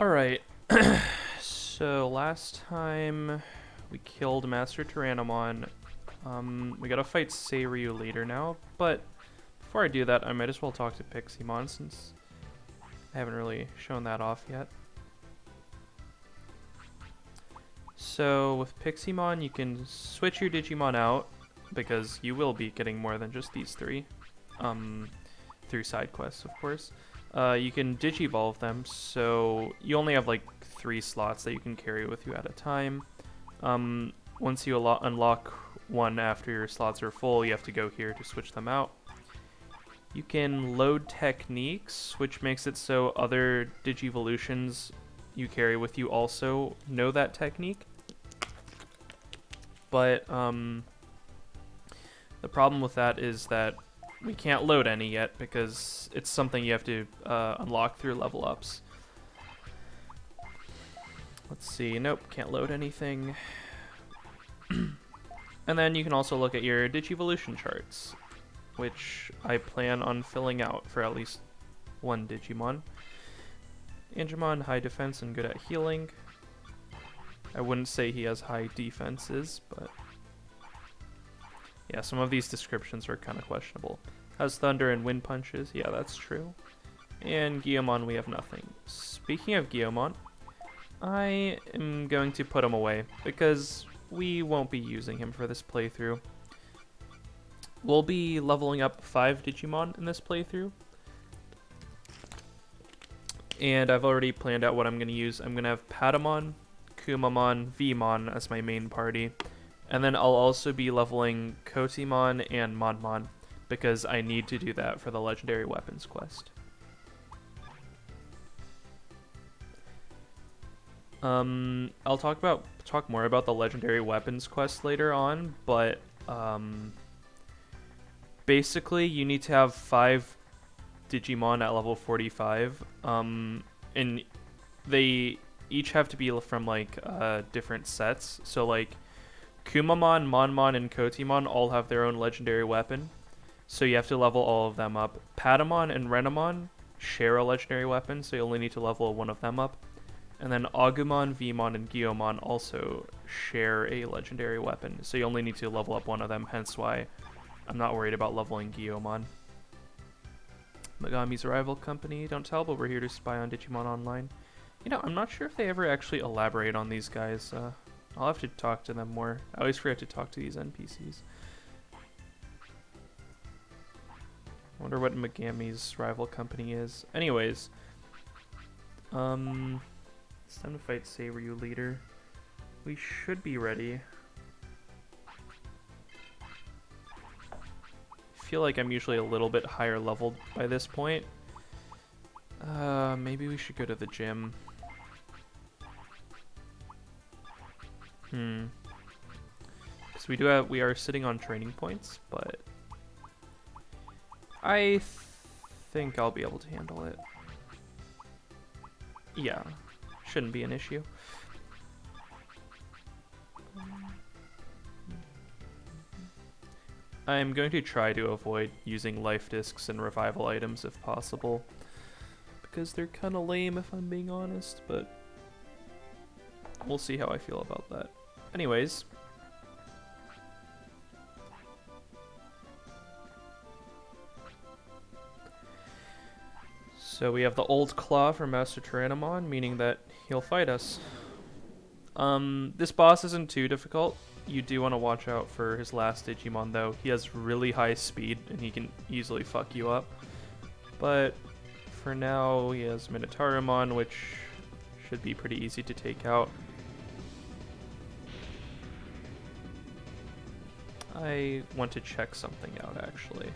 Alright, so last time we killed Master Tyrannomon. We gotta fight Seiryu later now, but before I do that, I might as well talk to Piximon since I haven't really shown that off yet. So with Piximon, you can switch your Digimon out, because you will be getting more than just these three, through side quests, of course. You can Digivolve them, so you only have like 3 slots that you can carry with you at a time. Once you unlock one after your slots are full, you have to go here to switch them out. You can load techniques, which makes it so other Digivolutions you carry with you also know that technique. But the problem with that is that we can't load any yet because it's something you have to unlock through level ups. Let's see, nope, can't load anything. And then you can also look at your Digivolution charts, which I plan on filling out for at least one Digimon. Angemon, high defense and good at healing. I wouldn't say he has high defenses, but yeah, some of these descriptions are kind of questionable. Has thunder and wind punches, yeah, that's true. And Guillemon, we have nothing. Speaking of Guillemon, I am going to put him away because we won't be using him for this playthrough. We'll be leveling up 5 Digimon in this playthrough. And I've already planned out what I'm going to use. I'm going to have Patamon, Kumamon, Vmon as my main party. And then I'll also be leveling Kotimon and Monmon, because I need to do that for the Legendary Weapons quest. I'll talk more about the Legendary Weapons quest later on, but basically you need to have 5 Digimon at level 45, and they each have to be from like different sets. So like Kumamon, Monmon, and Kotimon all have their own legendary weapon, so you have to level all of them up. Patamon and Renamon share a legendary weapon, so you only need to level one of them up. And then Agumon, Vmon, and Guillemon also share a legendary weapon, so you only need to level up one of them, hence why I'm not worried about leveling Guillemon. Megami's rival company, don't tell, but we're here to spy on Digimon Online. You know, I'm not sure if they ever actually elaborate on these guys. I'll have to talk to them more. I always forget to talk to these NPCs. I wonder what Megami's rival company is. Anyways, it's time to fight Seiryu Leader. We should be ready. I feel like I'm usually a little bit higher leveled by this point. Maybe we should go to the gym. Because we are sitting on training points, but I think I'll be able to handle it. Yeah, shouldn't be an issue. I'm going to try to avoid using life discs and revival items if possible, because they're kind of lame if I'm being honest, but we'll see how I feel about that. Anyways, so we have the old claw from Master Tyrannomon, meaning that he'll fight us. This boss isn't too difficult. You do want to watch out for his last Digimon though. He has really high speed and he can easily fuck you up. But for now, he has Minotauromon, which should be pretty easy to take out. I want to check something out actually.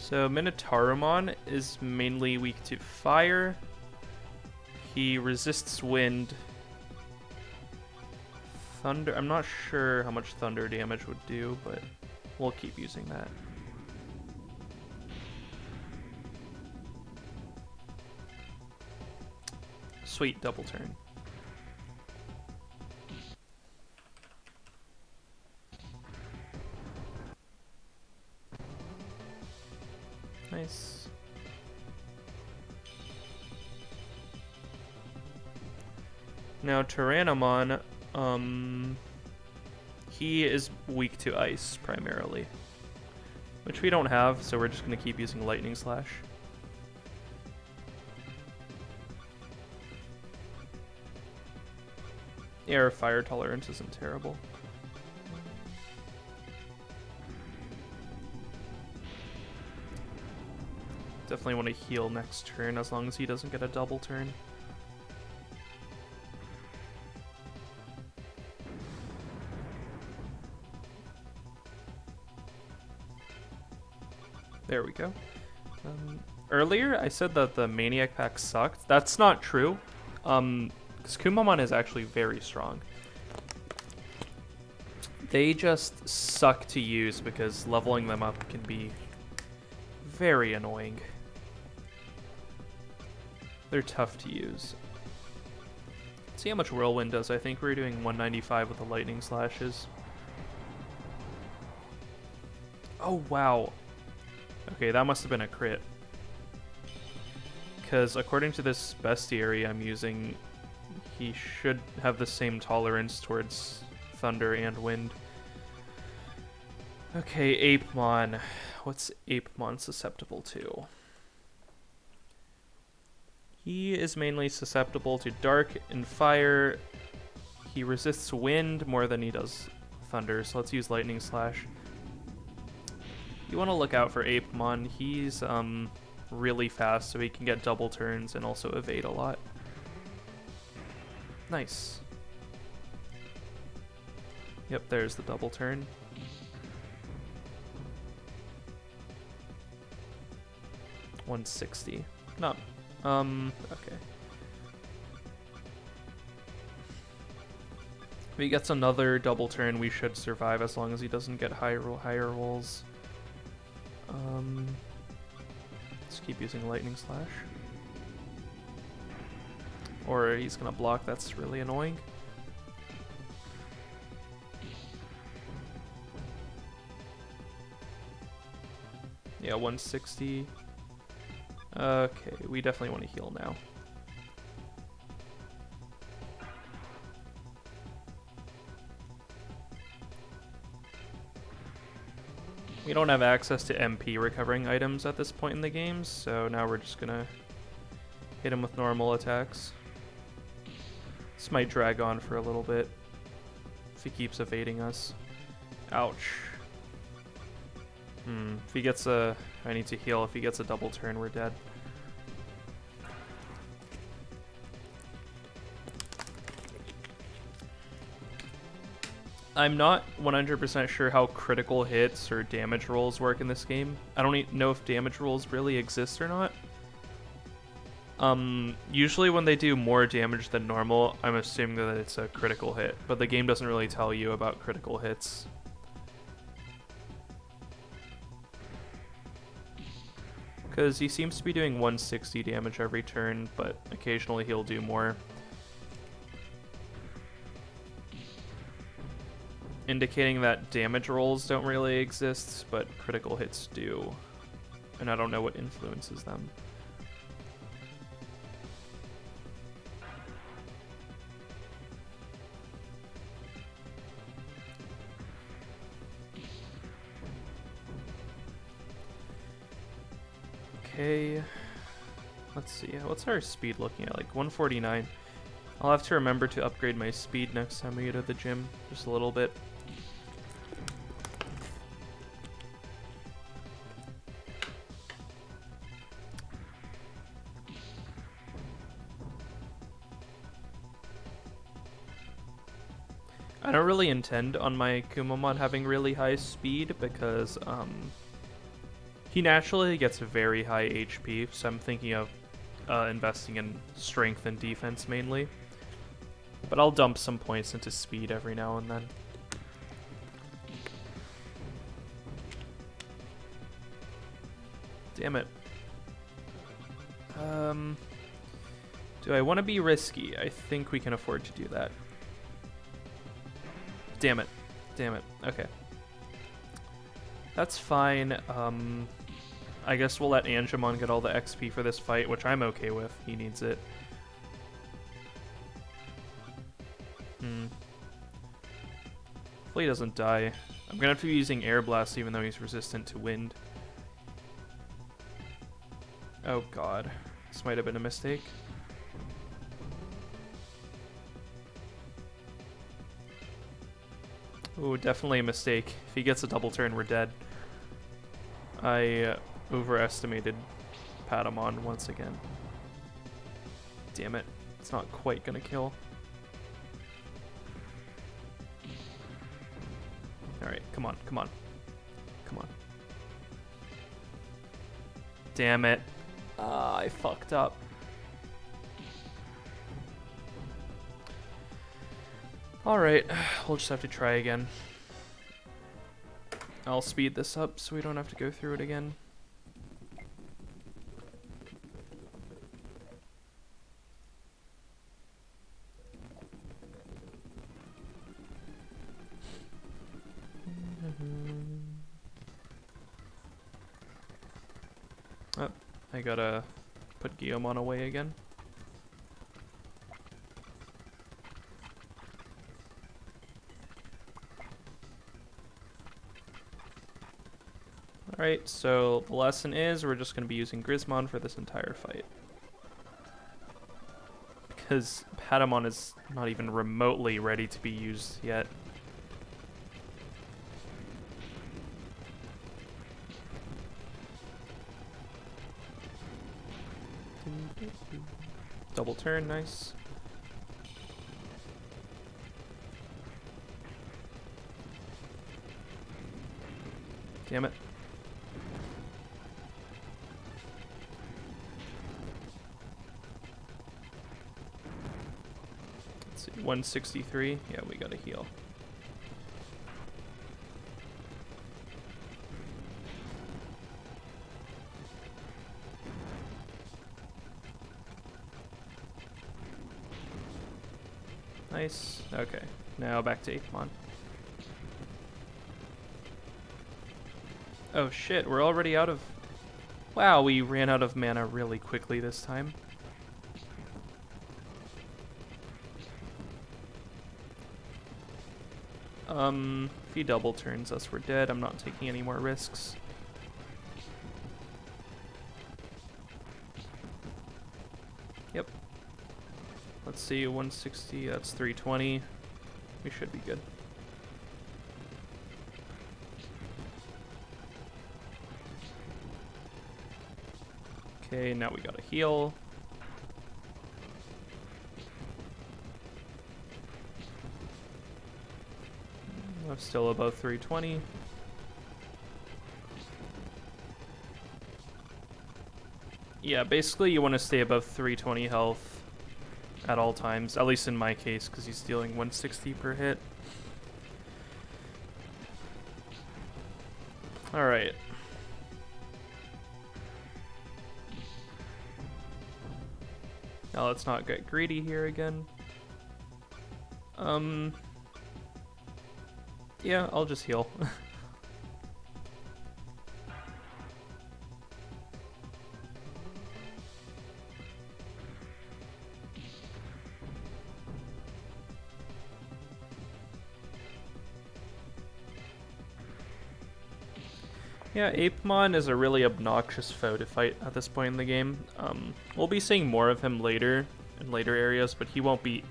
So Minotauromon is mainly weak to fire. He resists wind, Thunder, I'm not sure how much thunder damage would do, but we'll keep using that. Sweet, double turn. Nice. Now Tyrannomon, he is weak to ice primarily, which we don't have, so we're just going to keep using Lightning Slash. Air fire tolerance isn't terrible. Definitely want to heal next turn as long as he doesn't get a double turn. There we go. Earlier, I said that the Maniac pack sucked. That's not true. Because Kumamon is actually very strong. They just suck to use because leveling them up can be very annoying. They're tough to use. Let's see how much Whirlwind does. I think we're doing 195 with the Lightning Slashes. Oh, wow. Okay, that must have been a crit. Because according to this bestiary I'm using, he should have the same tolerance towards thunder and wind. Okay, Apemon. What's Apemon susceptible to? He is mainly susceptible to dark and fire. He resists wind more than he does thunder, so let's use Lightning Slash. You want to look out for Apemon. He's really fast, so he can get double turns and also evade a lot. Nice. Yep, there's the double turn. $160. No. Okay. If he gets another double turn, we should survive as long as he doesn't get higher rolls. Let's keep using Lightning Slash. Or he's gonna block, that's really annoying. Yeah, 160. Okay, we definitely want to heal now. We don't have access to MP recovering items at this point in the game, so now we're just gonna hit him with normal attacks. This might drag on for a little bit if he keeps evading us. Ouch. If he gets a... I need to heal. If he gets a double turn, we're dead. I'm not 100% sure how critical hits or damage rolls work in this game. I don't know if damage rolls really exist or not. Usually when they do more damage than normal, I'm assuming that it's a critical hit, but the game doesn't really tell you about critical hits. Because he seems to be doing 160 damage every turn, but occasionally he'll do more. Indicating that damage rolls don't really exist, but critical hits do. And I don't know what influences them. Okay, let's see, what's our speed looking at? Like 149. I'll have to remember to upgrade my speed next time we go to the gym, just a little bit. I don't really intend on my Kumamon having really high speed because he naturally gets very high HP, so I'm thinking of investing in strength and defense mainly. But I'll dump some points into speed every now and then. Damn it. Do I want to be risky? I think we can afford to do that. Damn it. Damn it. Okay. That's fine. I guess we'll let Angemon get all the XP for this fight, which I'm okay with. He needs it. Hopefully he doesn't die. I'm gonna have to be using Air Blast even though he's resistant to wind. Oh god. This might have been a mistake. Ooh, definitely a mistake. If he gets a double turn, we're dead. I overestimated Patamon once again. Damn it. It's not quite gonna kill. Alright, come on, come on. Come on. Damn it. I fucked up. Alright, we'll just have to try again. I'll speed this up so we don't have to go through it again. Oh, I gotta put Guillemon away again. Alright, so the lesson is we're just going to be using Grismon for this entire fight. Because Patamon is not even remotely ready to be used yet. Double turn, nice. Damn it. Let's see, 163. Yeah, we gotta heal. Nice. Okay. Now back to Apemon. Oh shit, we're already out of... Wow, we ran out of mana really quickly this time. If he double turns us, we're dead. I'm not taking any more risks. Yep. Let's see, 160, that's 320. We should be good. Okay, now we gotta heal. I'm still above 320. Yeah, basically you want to stay above 320 health at all times, at least in my case, because he's dealing 160 per hit. Alright. Now let's not get greedy here again. Yeah, I'll just heal. Yeah, Apemon is a really obnoxious foe to fight at this point in the game. We'll be seeing more of him later, in later areas, but he won't be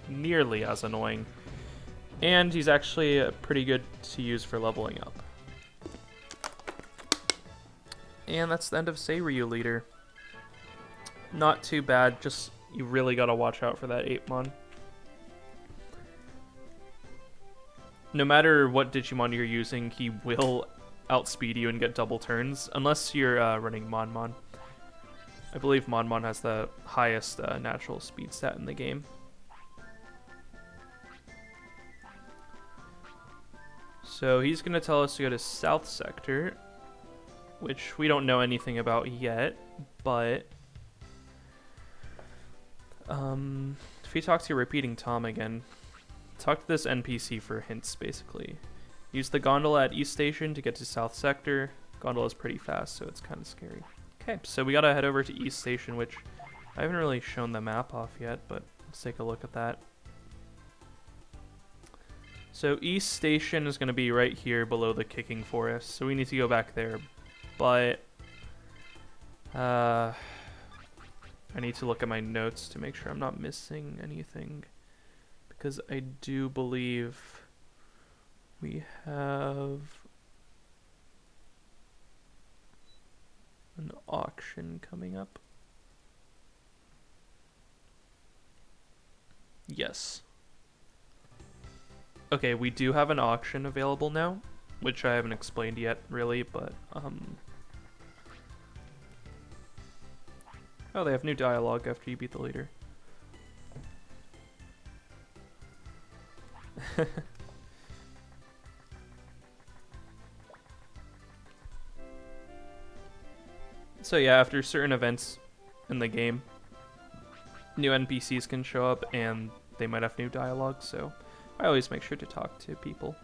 nearly as annoying. And he's actually pretty good to use for leveling up. And that's the end of Seiryu Leader. Not too bad, just you really gotta watch out for that Apemon. No matter what Digimon you're using, he will outspeed you and get double turns, unless you're running Monmon. I believe Monmon has the highest natural speed stat in the game. So he's going to tell us to go to South Sector, which we don't know anything about yet, but if we talk to Repeating Tom again, talk to this NPC for hints, basically. Use the gondola at East Station to get to South Sector. Gondola's pretty fast, so it's kind of scary. Okay, so we gotta head over to East Station, which I haven't really shown the map off yet, but let's take a look at that. So East Station is gonna be right here below the Kicking Forest, so we need to go back there, but I need to look at my notes to make sure I'm not missing anything, because I do believe we have an auction coming up. Yes. Okay, we do have an auction available now, which I haven't explained yet, really, but, oh, they have new dialogue after you beat the leader. So yeah, after certain events in the game, new NPCs can show up and they might have new dialogue, so I always make sure to talk to people.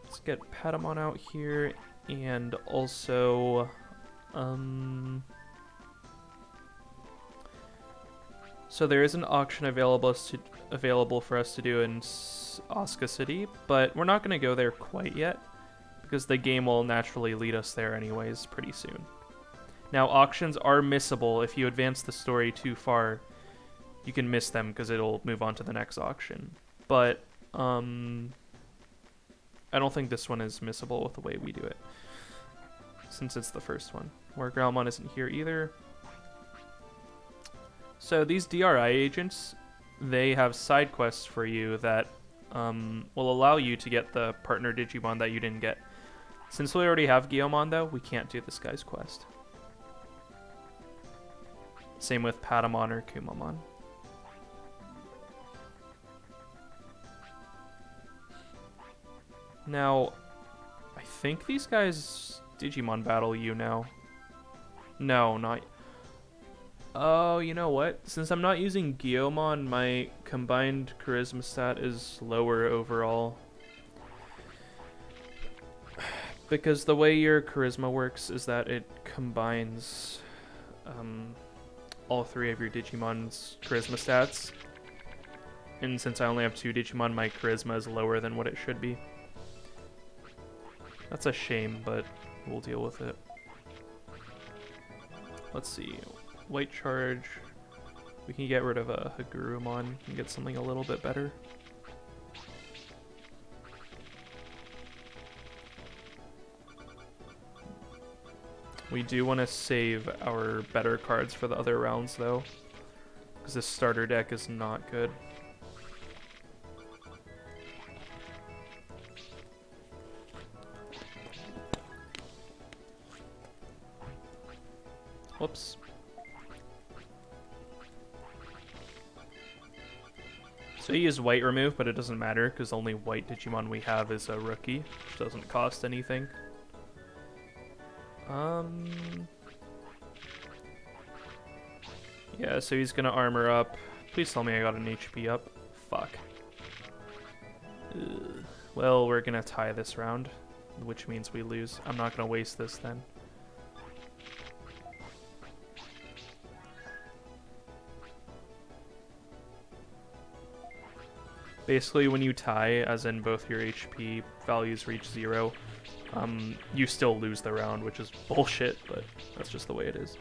Let's get Patamon out here, and also so there is an auction available for us to do in Asuka City, but we're not going to go there quite yet because the game will naturally lead us there anyways pretty soon. Now, auctions are missable. If you advance the story too far, you can miss them because it'll move on to the next auction. But I don't think this one is missable with the way we do it, since it's the first one. Where Growlmon isn't here either. So these DRI agents, they have side quests for you that will allow you to get the partner Digimon that you didn't get. Since we already have Guillaumon, though, we can't do this guy's quest. Same with Patamon or Kumamon. Now, I think these guys Digimon battle you now. No, not... Oh, you know what? Since I'm not using Guillaumon, my combined charisma stat is lower overall. Because the way your charisma works is that it combines all three of your Digimon's charisma stats. And since I only have 2 Digimon, my charisma is lower than what it should be. That's a shame, but we'll deal with it. Let's see. White charge. We can get rid of a Hagurumon and get something a little bit better. We do want to save our better cards for the other rounds, though, because this starter deck is not good. Whoops. So you use white remove, but it doesn't matter because the only white Digimon we have is a rookie, which doesn't cost anything. Yeah, so he's gonna armor up. Please tell me I got an HP up. Fuck. Ugh. Well, we're gonna tie this round, which means we lose. I'm not gonna waste this then. Basically, when you tie, as in both your HP values reach 0, you still lose the round, which is bullshit, but that's just the way it is.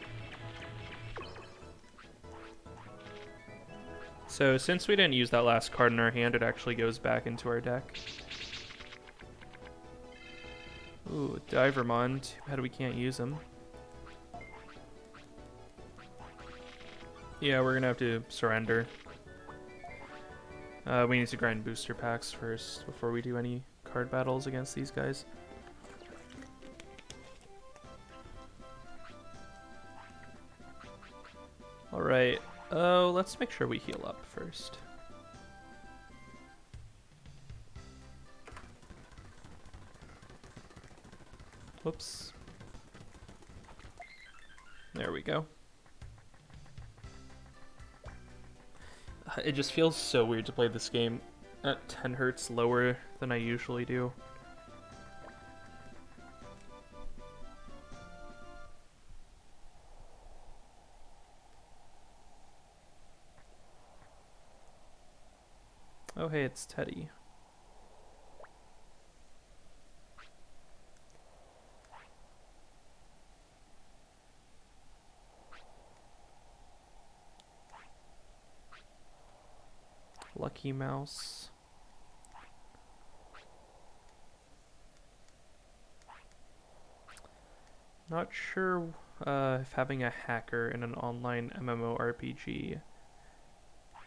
So since we didn't use that last card in our hand, it actually goes back into our deck. Ooh, Divermon. Too bad we can't use him. Yeah, we're gonna have to surrender. We need to grind booster packs first before we do any card battles against these guys. Alright, let's make sure we heal up first. Whoops. There we go. It just feels so weird to play this game at 10 hertz lower than I usually do. Oh hey, it's Teddy. Lucky Mouse. Not sure if having a hacker in an online MMORPG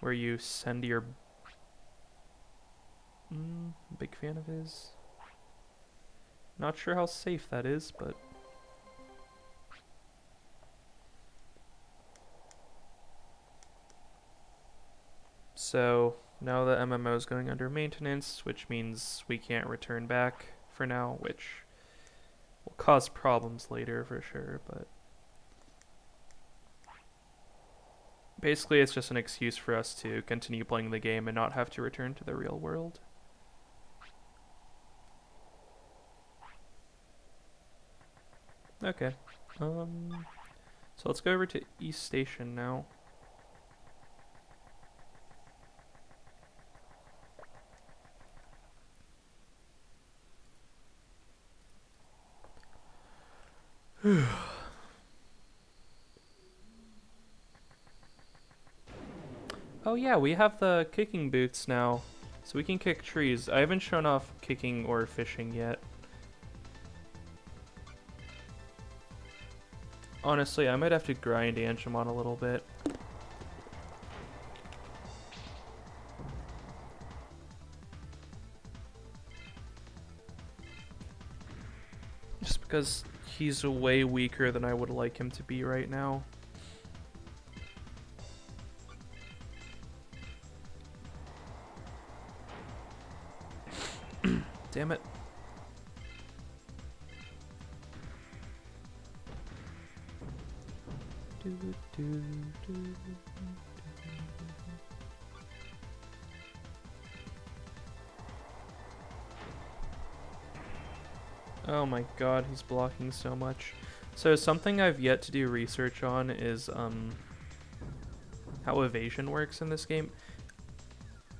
where you send your... big fan of his. Not sure how safe that is, but... So, now the MMO is going under maintenance, which means we can't return back for now, which will cause problems later for sure, but... Basically, it's just an excuse for us to continue playing the game and not have to return to the real world. Okay. So let's go over to East Station now. Oh yeah, we have the kicking boots now, so we can kick trees. I haven't shown off kicking or fishing yet. Honestly, I might have to grind Angemon a little bit. Just because he's way weaker than I would like him to be right now. Damn it. Oh my god, he's blocking so much. So something I've yet to do research on is how evasion works in this game.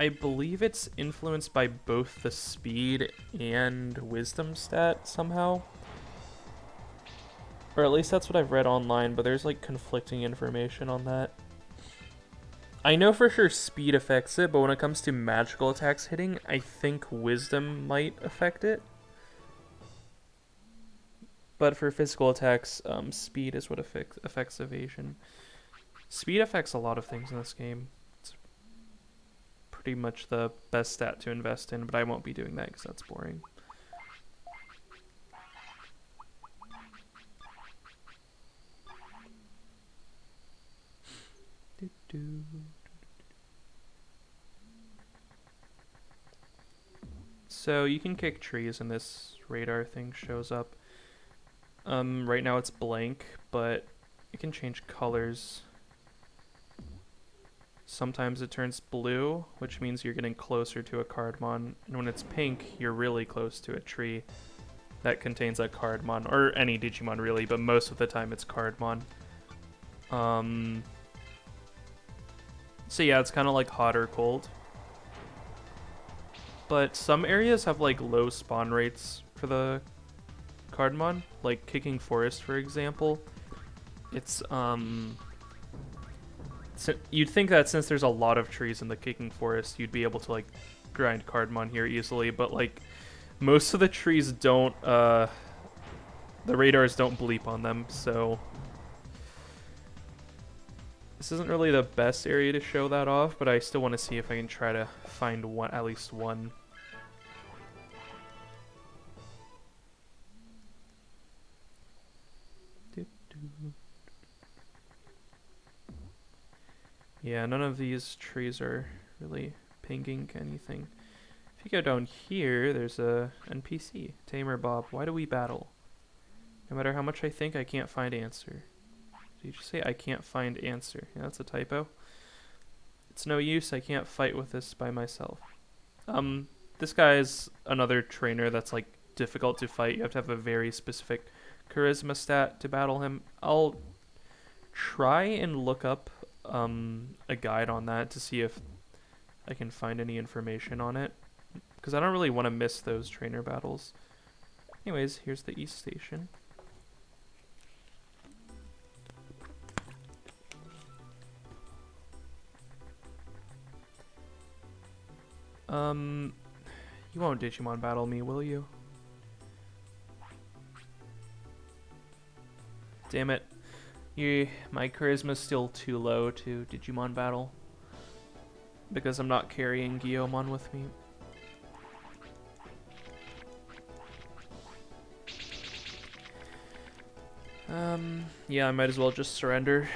I believe it's influenced by both the speed and wisdom stat somehow. Or at least that's what I've read online, but there's like conflicting information on that. I know for sure speed affects it, but when it comes to magical attacks hitting, I think wisdom might affect it. But for physical attacks, speed is what affects evasion. Speed affects a lot of things in this game. It's pretty much the best stat to invest in, but I won't be doing that because that's boring. So you can kick trees and this radar thing shows up. Right now it's blank, but it can change colors. Sometimes it turns blue, which means you're getting closer to a Cardmon, and when it's pink, you're really close to a tree that contains a Cardmon, or any Digimon really, but most of the time it's Cardmon. So yeah, it's kind of like hot or cold. But some areas have like low spawn rates for the Cardmon, like Kicking Forest for example. It's you'd think that since there's a lot of trees in the Kicking Forest, you'd be able to like grind Cardmon here easily, but like most of the trees don't the radars don't bleep on them, so this isn't really the best area to show that off, but I still want to see if I can try to find one, at least one. Yeah, none of these trees are really pinging anything. If you go down here, there's a NPC, Tamer Bob. Why do we battle? No matter how much I think, I can't find answer. Did you just say I can't find answer? Yeah, that's a typo. It's no use, I can't fight with this by myself. This guy is another trainer that's like difficult to fight. You have to have a very specific charisma stat to battle him. I'll try and look up a guide on that to see if I can find any information on it, because I don't really want to miss those trainer battles. Anyways, here's the East Station. You won't Digimon battle me, will you? Damn it. My charisma's still too low to Digimon battle, because I'm not carrying Guillaumon with me. Yeah, I might as well just surrender.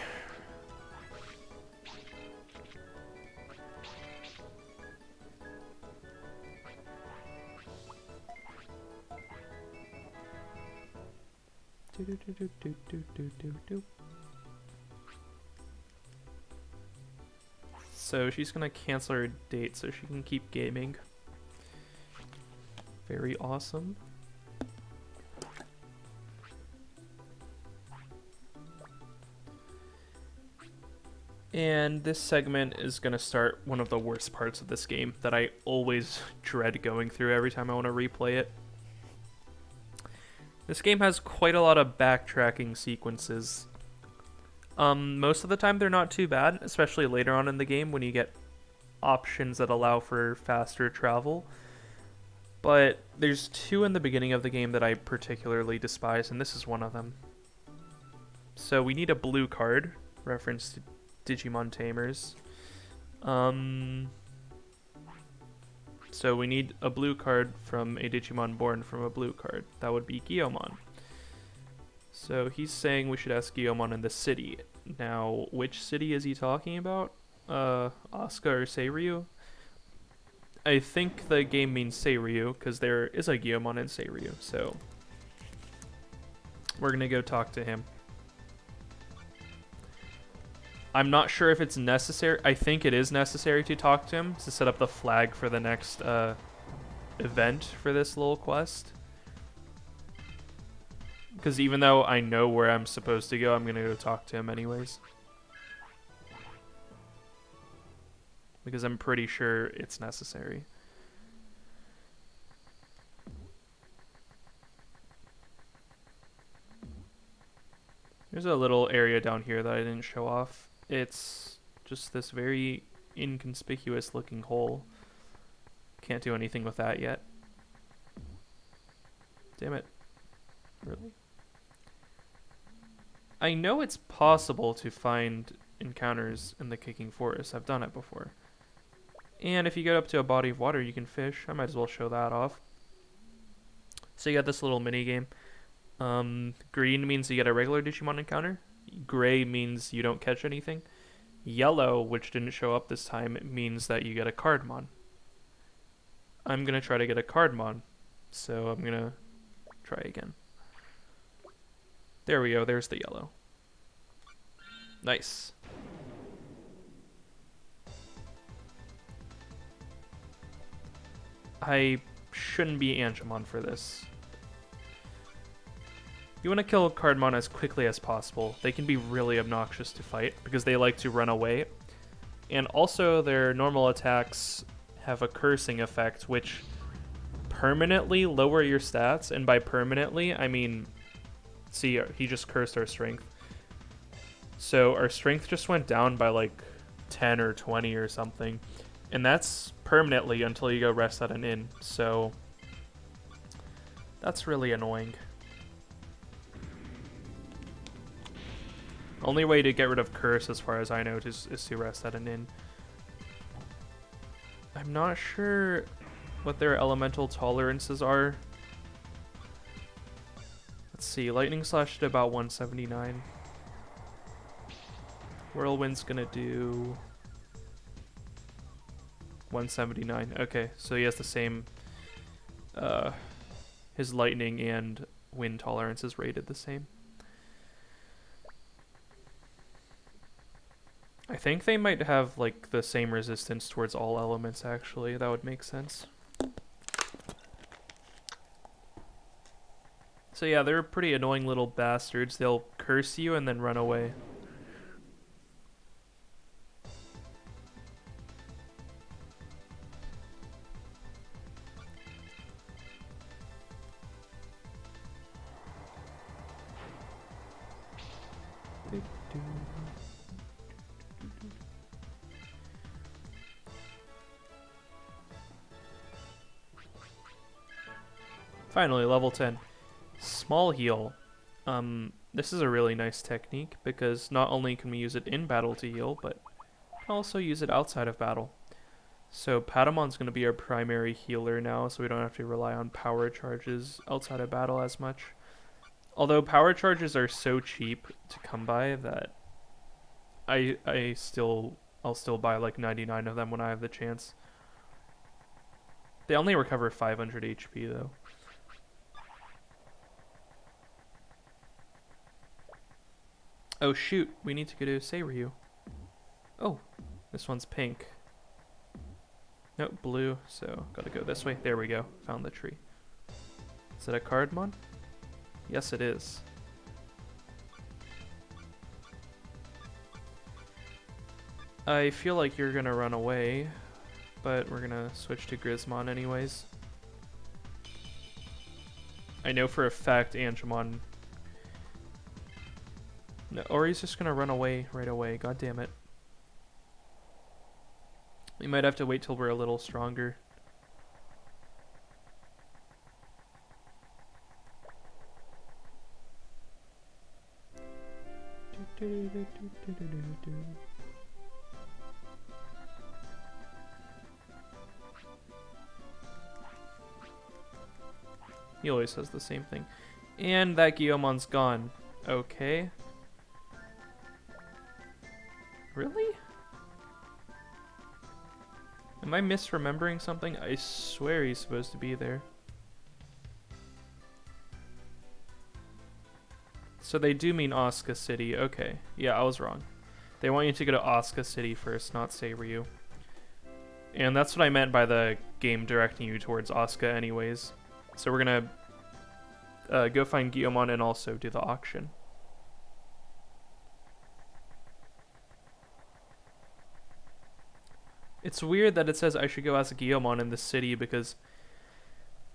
So she's gonna cancel her date so she can keep gaming. Very awesome. And this segment is going to start one of the worst parts of this game that I always dread going through every time I want to replay it. This game has quite a lot of backtracking sequences. Most of the time they're not too bad, especially later on in the game when you get options that allow for faster travel. But there's two in the beginning of the game that I particularly despise, and this is one of them. So we need a blue card, reference to Digimon Tamers. So we need a blue card from a Digimon born from a blue card. That would be Guillaumon. So he's saying we should ask Guillaumon in the city. Now, which city is he talking about? Asuka or Seiryu? I think the game means Seiryu, because there is a Guillaumon in Seiryu, so we're gonna go talk to him. I'm not sure if it's necessary. I think it is necessary to talk to him to set up the flag for the next event for this little quest. Because even though I know where I'm supposed to go, I'm going to go talk to him anyways. Because I'm pretty sure it's necessary. There's a little area down here that I didn't show off. It's just this very inconspicuous looking hole. Can't do anything with that yet. Damn it. Really? I know it's possible to find encounters in the Kicking Forest. I've done it before. And if you get up to a body of water, you can fish. I might as well show that off. So you got this little mini game. Green means you get a regular Digimon encounter. Gray means you don't catch anything. Yellow, which didn't show up this time, means that you get a Cardmon. I'm going to try to get a Cardmon. So I'm going to try again. There we go. There's the yellow. Nice. I shouldn't be Angemon for this. You want to kill Cardmon as quickly as possible. They can be really obnoxious to fight because they like to run away. And also their normal attacks have a cursing effect, which permanently lower your stats. And by permanently, I mean, see, he just cursed our strength. So our strength just went down by like 10 or 20 or something. And that's permanently until you go rest at an inn. So that's really annoying. Only way to get rid of curse, as far as I know, is to rest at an inn. I'm not sure what their elemental tolerances are. Let's see, Lightning Slash did about 179. Whirlwind's gonna do 179. Okay, so he has the same, his Lightning and wind tolerance is rated the same. I think they might have like the same resistance towards all elements actually. That would make sense. So yeah, they're pretty annoying little bastards. They'll curse you and then run away. Finally, level 10. Small heal. This is a really nice technique because not only can we use it in battle to heal, but we can also use it outside of battle. So Patamon's going to be our primary healer now, so we don't have to rely on power charges outside of battle as much. Although power charges are so cheap to come by that I'll still buy like 99 of them when I have the chance. They only recover 500 HP though. Oh shoot, we need to go to Seiryu. Oh, this one's pink. Nope, blue, so gotta go this way. There we go, found the tree. Is it a Cardmon? Yes it is. I feel like you're gonna run away, but we're gonna switch to Grismon anyways. I know for a fact Angemon... No, or he's just gonna run away right away, god damn it. We might have to wait till we're a little stronger. He always says the same thing. And that Guillemon's gone. Okay. Really? Am I misremembering something? I swear he's supposed to be there. So they do mean Asuka City. Okay. Yeah, I was wrong. They want you to go to Asuka City first, not Seiryu. And that's what I meant by the game directing you towards Asuka anyways. So we're gonna go find Guillemon and also do the auction. It's weird that it says I should go ask Guillemon in the city because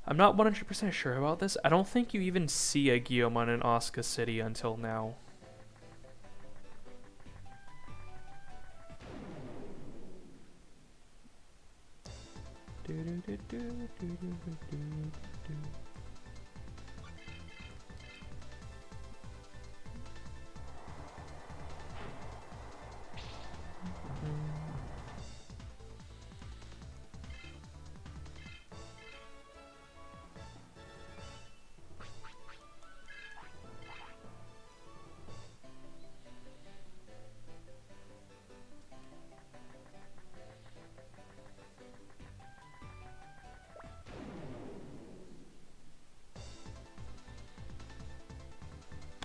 I'm not 100% sure about this. I don't think you even see a Guillemon in Asuka City until now.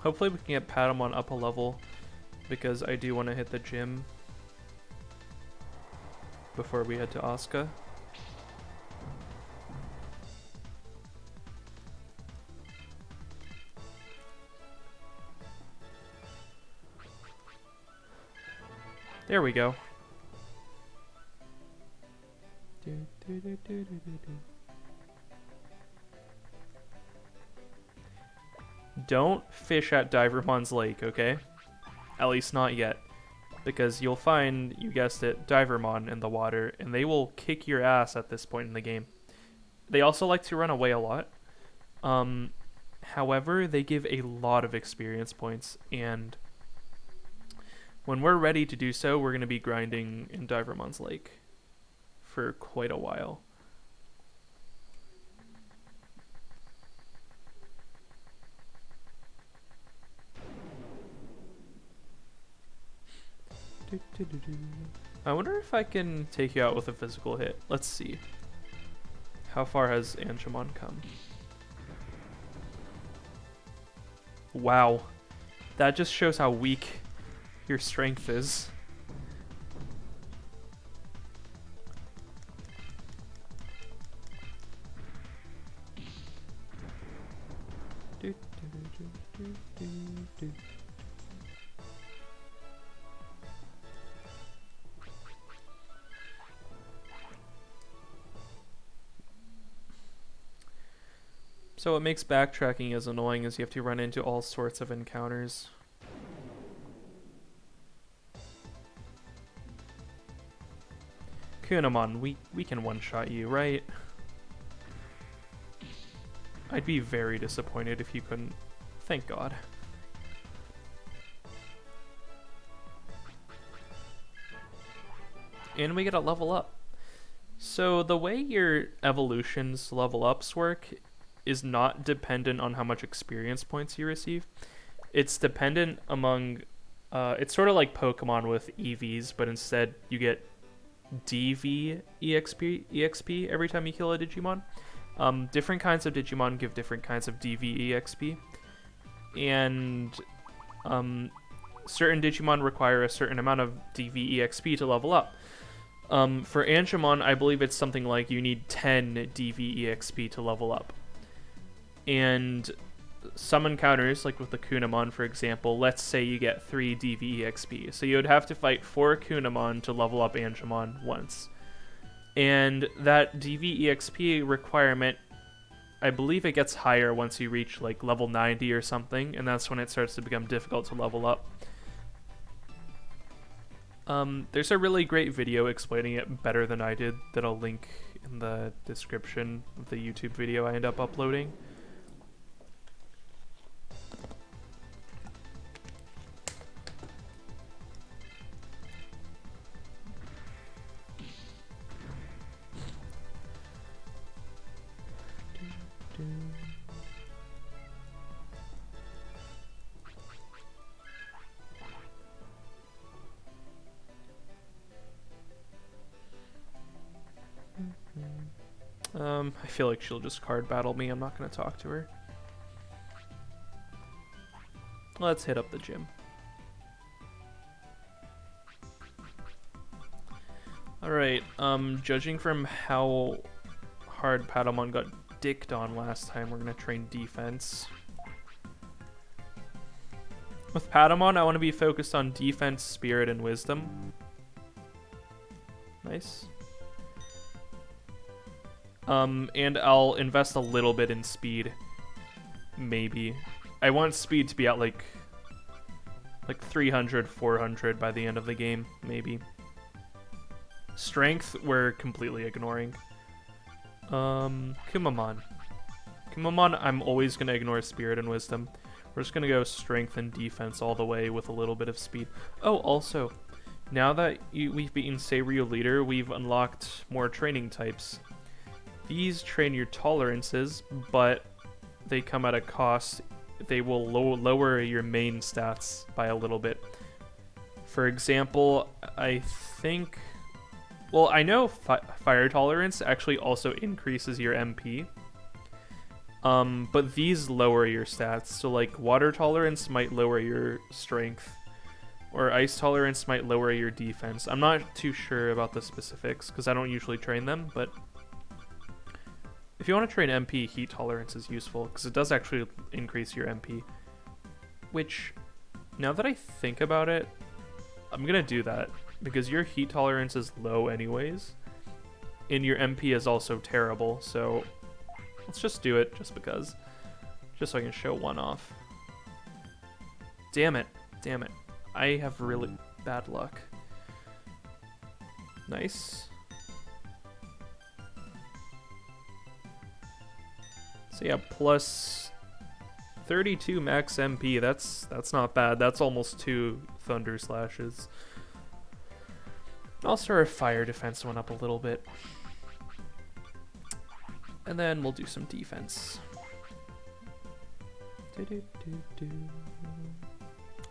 Hopefully we can get Patamon up a level because I do want to hit the gym before we head to Asuka. There we go. Don't fish at Divermon's Lake, okay? At least not yet. Because you'll find, you guessed it, Divermon in the water, and they will kick your ass at this point in the game. They also like to run away a lot. However, they give a lot of experience points, and when we're ready to do so, we're going to be grinding in Divermon's Lake for quite a while. I wonder if I can take you out with a physical hit. Let's see. How far has Angemon come? Wow. That just shows how weak your strength is. So what makes backtracking as annoying is you have to run into all sorts of encounters. Kunamon, we can one-shot you, right? I'd be very disappointed if you couldn't. Thank God. And we get a level up. So the way your evolutions level ups work is not dependent on how much experience points you receive. It's dependent among... it's sort of like Pokemon with EVs, but instead you get DV EXP every time you kill a Digimon. Different kinds of Digimon give different kinds of DV EXP. And certain Digimon require a certain amount of DV EXP to level up. For Angemon, I believe it's something like you need 10 DV EXP to level up. And some encounters, like with the Kunamon, for example, let's say you get 3 DV EXP. So you would have to fight 4 Kunamon to level up Angemon once. And that DV EXP requirement, I believe it gets higher once you reach like level 90 or something, and that's when it starts to become difficult to level up. There's a really great video explaining it better than I did that I'll link in the description of the YouTube video I end up uploading. I feel like she'll just card battle me. I'm not going to talk to her. Let's hit up the gym. Alright, judging from how hard Patamon got dicked on last time, we're going to train defense. With Patamon, I want to be focused on defense, spirit, and wisdom. Nice. And I'll invest a little bit in speed. Maybe. I want speed to be at like 300, 400 by the end of the game, maybe. Strength, we're completely ignoring. Kumamon. Kumamon, I'm always going to ignore spirit and wisdom. We're just going to go strength and defense all the way with a little bit of speed. Oh, also, now that we've beaten Seiryu Leader, we've unlocked more training types. These train your tolerances, but they come at a cost. They will lower your main stats by a little bit. For example, I think... Well, I know fire tolerance actually also increases your MP. But these lower your stats. So like water tolerance might lower your strength. Or ice tolerance might lower your defense. I'm not too sure about the specifics because I don't usually train them, but... If you want to train MP, heat tolerance is useful, because it does actually increase your MP. Which, now that I think about it, I'm going to do that, because your heat tolerance is low anyways, and your MP is also terrible, so let's just do it, just because. Just so I can show one off. Damn it. Damn it. I have really bad luck. Nice. So yeah, plus 32 max MP. That's not bad. That's almost 2 Thunder Slashes. Also, our fire defense went up a little bit. And then we'll do some defense.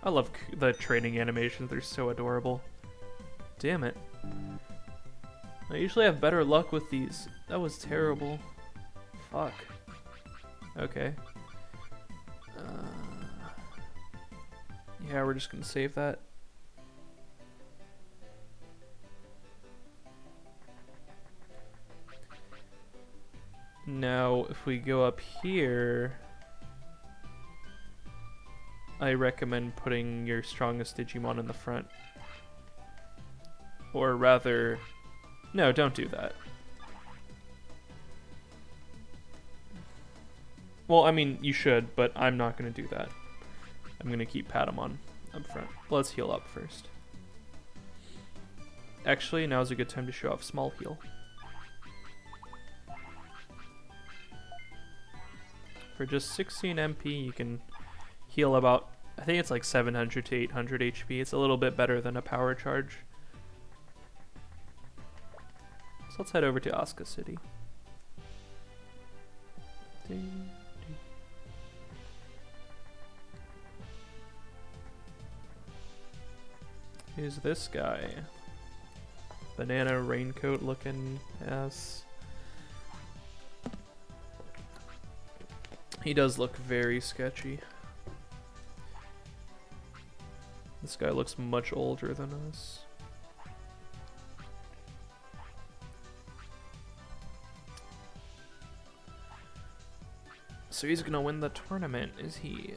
I love the training animations. They're so adorable. Damn it. I usually have better luck with these. That was terrible. Fuck. Okay. Yeah, we're just gonna save that. Now, if we go up here, I recommend putting your strongest Digimon in the front. Or rather, no, don't do that. Well, I mean, you should, but I'm not going to do that. I'm going to keep Patamon up front. Let's heal up first. Actually, now's a good time to show off small heal. For just 16 MP, you can heal about, I think it's like 700 to 800 HP. It's a little bit better than a power charge. So let's head over to Asuka City. Who's this guy? Banana raincoat looking ass. He does look very sketchy. This guy looks much older than us. So he's gonna win the tournament, is he?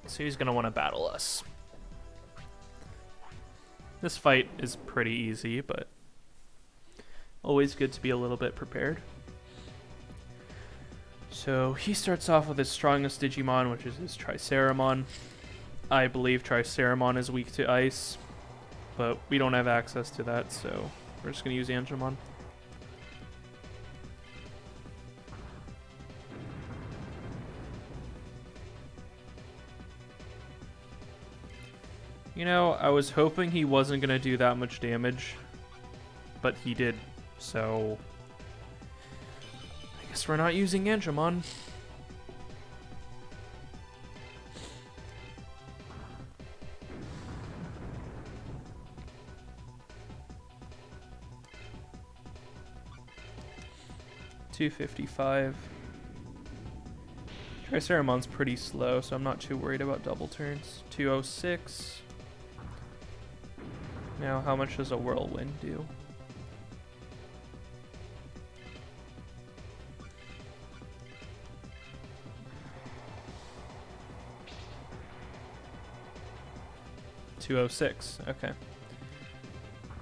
So he's gonna want to battle us. This fight is pretty easy, but always good to be a little bit prepared. So he starts off with his strongest Digimon, which is his Triceramon. I believe Triceramon is weak to ice, but we don't have access to that, so we're just going to use Angemon. You know, I was hoping he wasn't going to do that much damage, but he did, so I guess we're not using Angemon. $255. Triceramon's pretty slow, so I'm not too worried about double turns. 206. Now, how much does a whirlwind do? $206. Okay.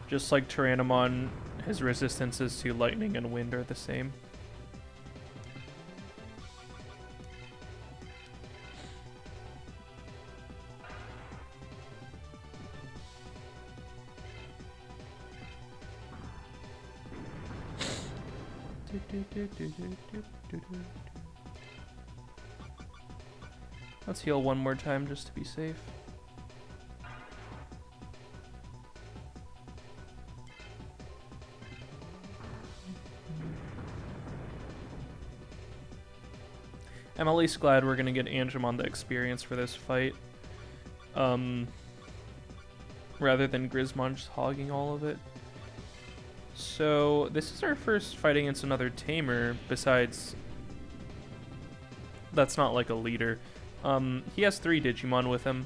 Just like Tyrannomon, his resistances to lightning and wind are the same. Let's heal one more time just to be safe. I'm at least glad we're gonna get Angemon the experience for this fight. Rather than Grismon just hogging all of it. So this is our first fight against another tamer besides... That's not like a leader. He has 3 Digimon with him.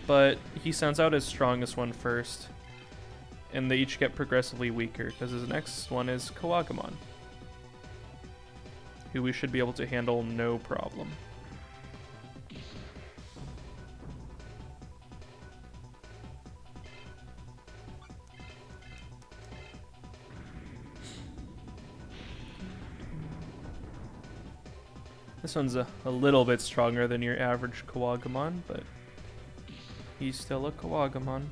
But he sends out his strongest one first. And they each get progressively weaker because his next one is Kawagamon, who we should be able to handle no problem. This one's a little bit stronger than your average Kawagamon, but he's still a Kawagamon.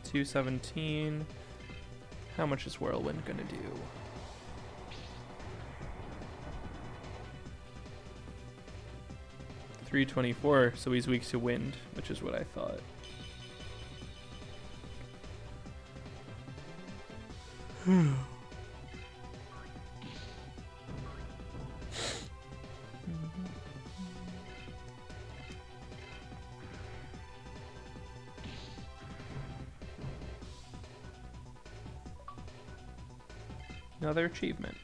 217. How much is Whirlwind gonna do? $324, so he's weak to wind, which is what I thought. Another achievement.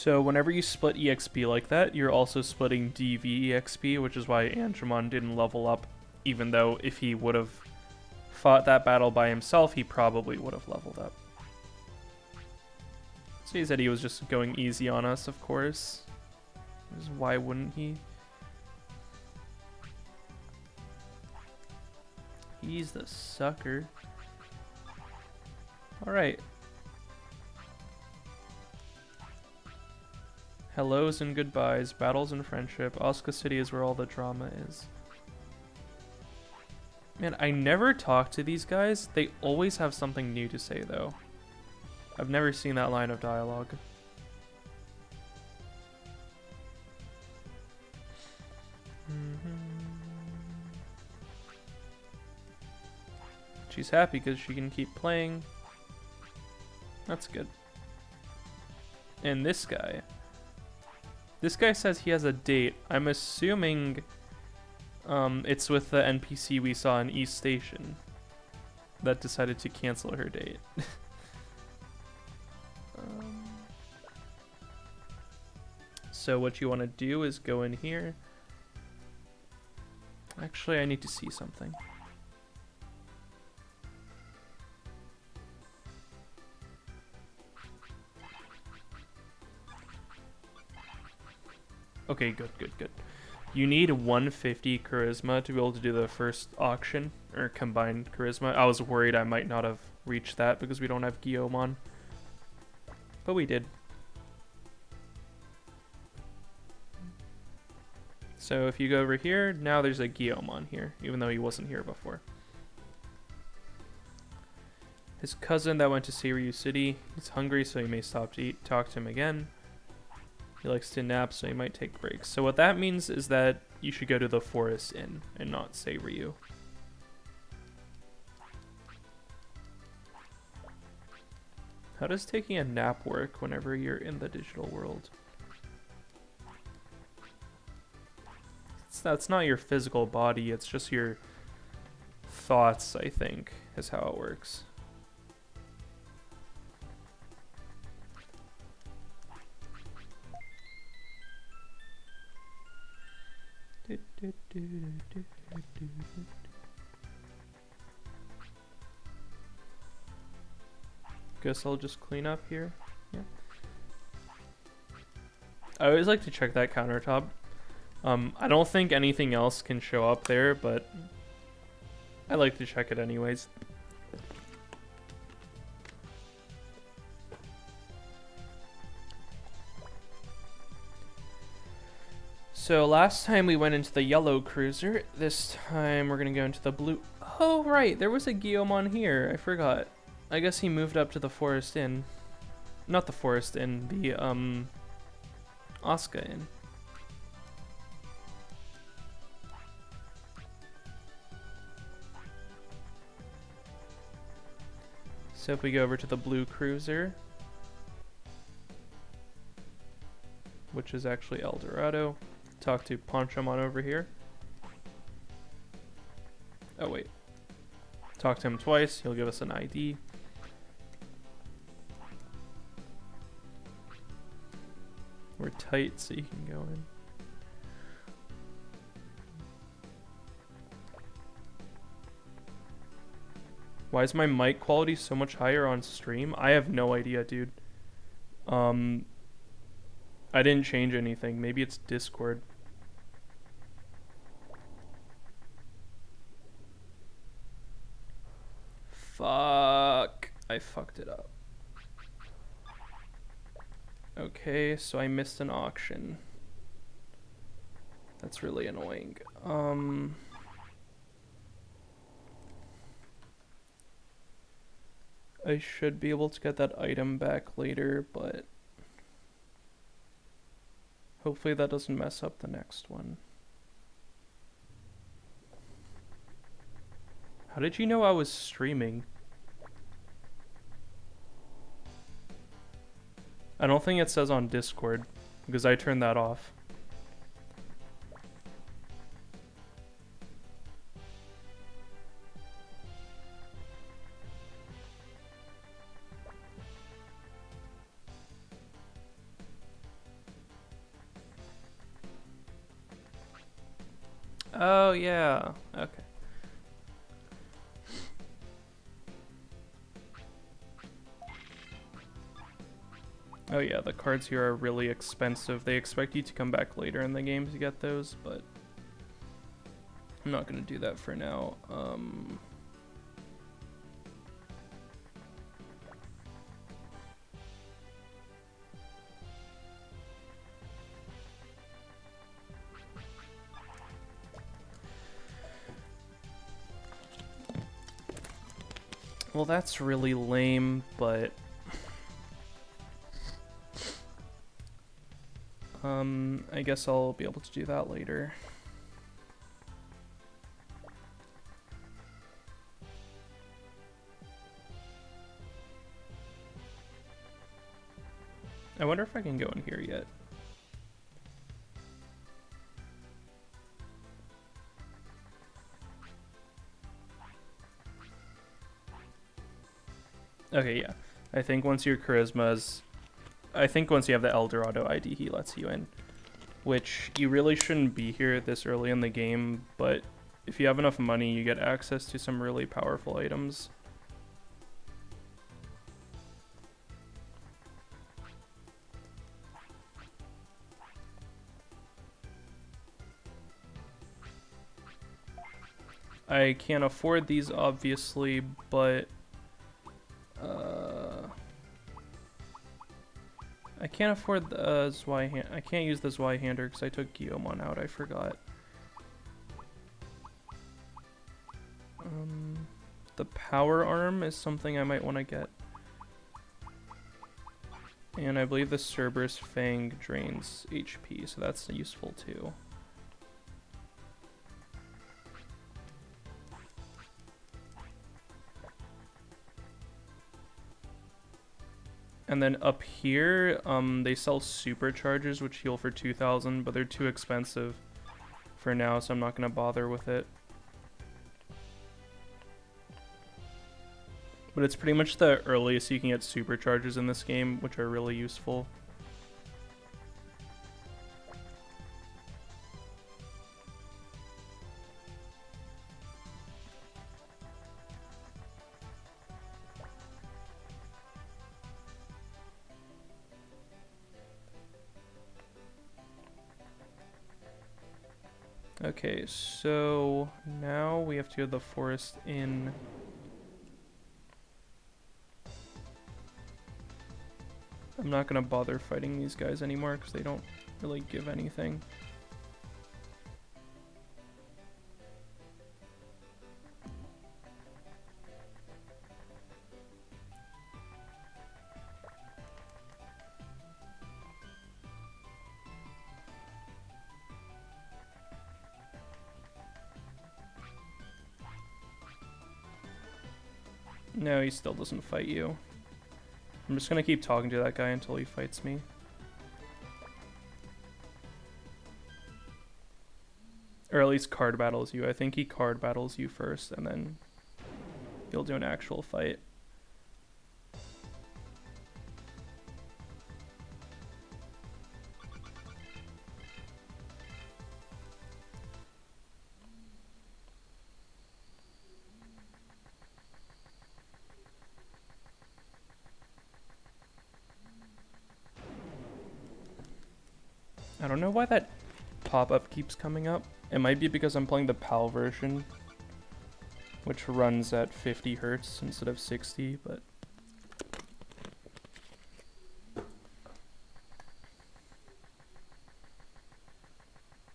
So whenever you split EXP like that, you're also splitting DV EXP, which is why Andromon didn't level up, even though if he would have fought that battle by himself, he probably would have leveled up. So he said he was just going easy on us, of course. Why wouldn't he? He's the sucker. Alright. Hellos and goodbyes, battles and friendship. Asuka City is where all the drama is. Man, I never talk to these guys. They always have something new to say, though. I've never seen that line of dialogue. She's happy because she can keep playing. That's good. And this guy. This guy says he has a date. I'm assuming it's with the NPC we saw in East Station that decided to cancel her date. So what you want to do is go in here. Actually, I need to see something. Okay, good. You need 150 charisma to be able to do the first auction, or combined charisma. I was worried I might not have reached that because we don't have Guillaume, but we did. So if you go over here, now there's a Guillaume here, even though he wasn't here before. His cousin that went to Seiryu City, he's hungry so he may stop to eat. Talk to him again. He likes to nap, so he might take breaks. So what that means is that you should go to the Forest Inn and not Seiryu. How does taking a nap work whenever you're in the digital world? It's not your physical body, it's just your thoughts, I think, is how it works. Guess I'll just clean up here. Yeah. I always like to check that countertop. I don't think anything else can show up there, but I like to check it anyways. So last time we went into the yellow cruiser. This time we're gonna go into the blue. Oh right, there was a Guillaume on here. I forgot. I guess he moved up to the Forest Inn. Not the Forest Inn, the Asuka Inn. So if we go over to the blue cruiser, which is actually El Dorado, talk to Ponchomon over here. Oh wait. Talk to him twice, he'll give us an ID. We're tight so you can go in. Why is my mic quality so much higher on stream? I have no idea, dude. I didn't change anything. Maybe it's Discord. Fuck. I fucked it up. Okay, so I missed an auction. That's really annoying. I should be able to get that item back later, but hopefully that doesn't mess up the next one. How did you know I was streaming? I don't think it says on Discord, because I turned that off. Oh, yeah. Okay. Oh, yeah, the cards here are really expensive. They expect you to come back later in the game to get those, but I'm not going to do that for now. Well, that's really lame, but I guess I'll be able to do that later. I wonder if I can go in here yet. Okay, yeah. I think once your charisma's... I think once you have the Eldorado ID, he lets you in. Which, you really shouldn't be here this early in the game, but if you have enough money, you get access to some really powerful items. I can't afford these, obviously, but... I can't afford the Zweihander. I can't use the Zweihander because I took Guillaumon out, I forgot. The Power Arm is something I might want to get. And I believe the Cerberus Fang drains HP, so that's useful too. And then up here, they sell superchargers, which heal for 2,000, but they're too expensive for now, so I'm not going to bother with it. But it's pretty much the earliest you can get superchargers in this game, which are really useful. Okay, so now we have to go to the Forest Inn. I'm not going to bother fighting these guys anymore because they don't really give anything. No, he still doesn't fight you. I'm just gonna keep talking to that guy until he fights me. Or at least card battles you. I think he card battles you first, and then he'll do an actual fight. I don't know why that pop-up keeps coming up. It might be because I'm playing the PAL version, which runs at 50 hertz instead of 60, but...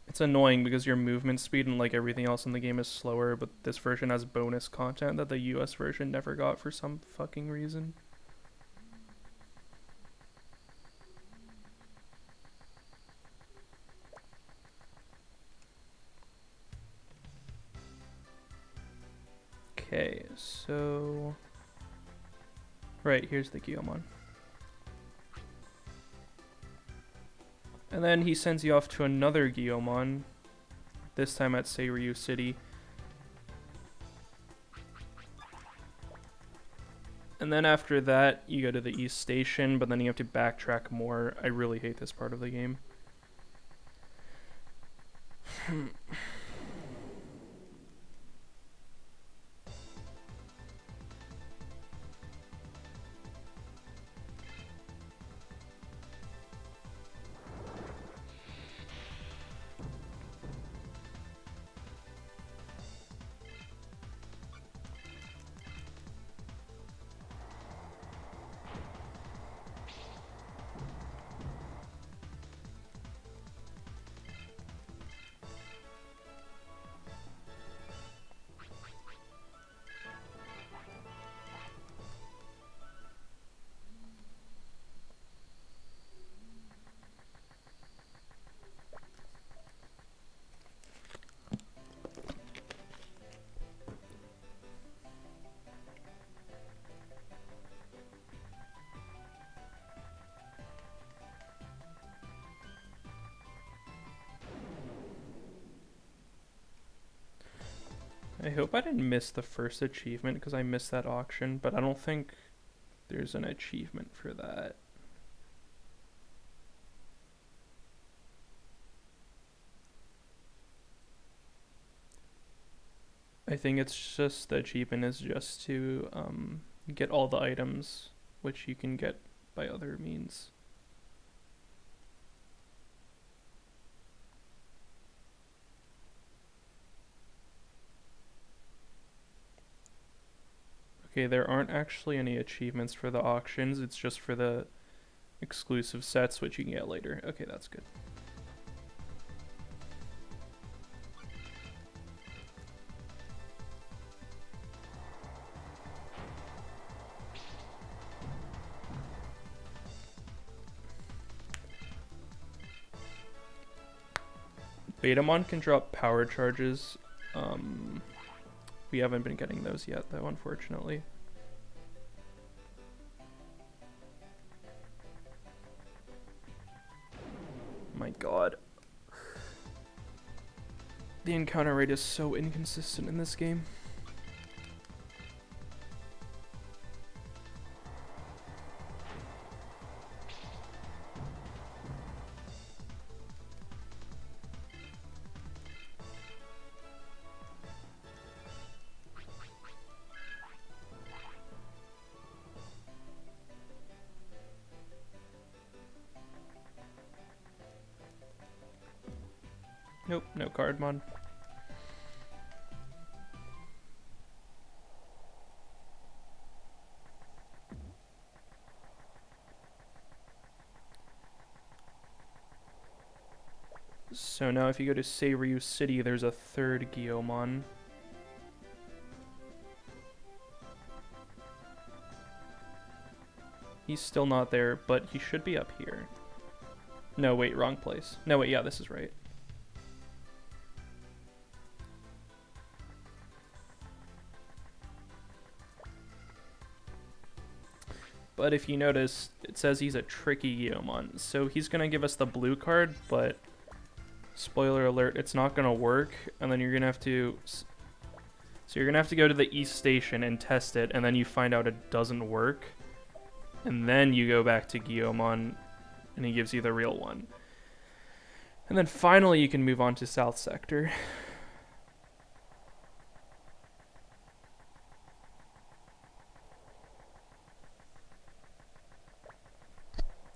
It's annoying because your movement speed and like everything else in the game is slower, but this version has bonus content that the US version never got for some fucking reason. Okay, so... Right, here's the Guillaumon. And then he sends you off to another Guillaumon, this time at Seiryu City. And then after that, you go to the East Station, but then you have to backtrack more. I really hate this part of the game. I hope I didn't miss the first achievement because I missed that auction, but I don't think there's an achievement for that. I think it's just the achievement is just to get all the items, which you can get by other means. Okay, there aren't actually any achievements for the auctions, it's just for the exclusive sets, which you can get later. Okay, that's good. Betamon can drop power charges. We haven't been getting those yet, though, unfortunately. My god. The encounter rate is so inconsistent in this game. Nope, no cardmon. So now if you go to Seiryu City, there's a third Guillaumon. He's still not there, but he should be up here. No, wait, wrong place. No, wait, yeah, this is right. But if you notice, it says he's a tricky Guillaumon. So he's going to give us the blue card, but spoiler alert, it's not going to work. And then you're going to have to... So you're going to have to go to the East Station and test it, and then you find out it doesn't work. And then you go back to Guillaumon, and he gives you the real one. And then finally you can move on to South Sector.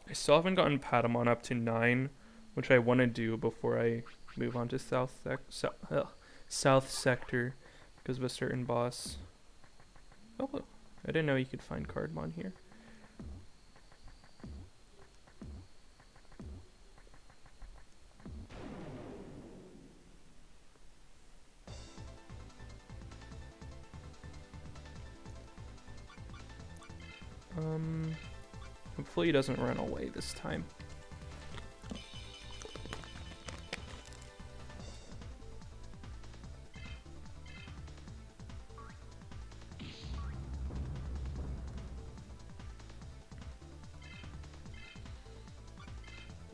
I still haven't gotten Patamon up to 9, which I want to do before I move on to South Sector because of a certain boss. Oh, I didn't know you could find Cardmon here. Hopefully he doesn't run away this time.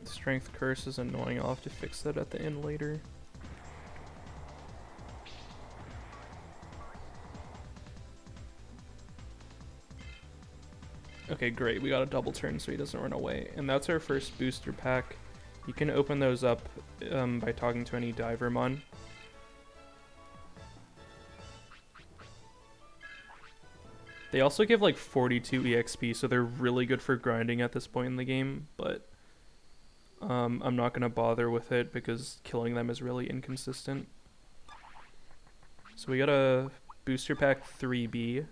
Strength curse is annoying. I'll have to fix that at the end later. Okay, great. We got a double turn so he doesn't run away. And that's our first booster pack. You can open those up by talking to any Divermon. They also give like 42 EXP, so they're really good for grinding at this point in the game, but I'm not going to bother with it because killing them is really inconsistent. So we got a booster pack 3B.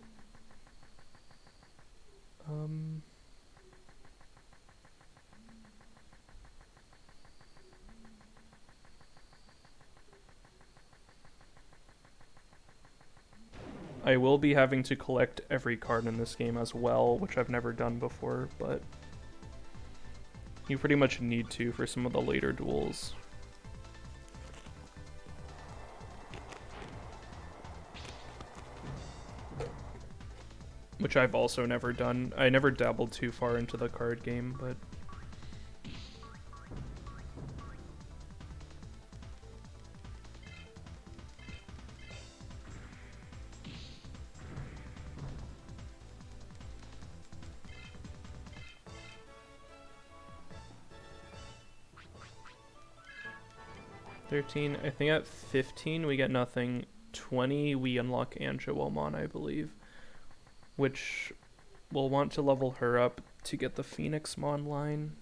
I will be having to collect every card in this game as well, which I've never done before, but you pretty much need to for some of the later duels. Which I've also never done. I never dabbled too far into the card game, but... 13. I think at 15 we get nothing. 20 we unlock Angelomon, I believe. Which we'll want to level her up to get the Phoenixmon line.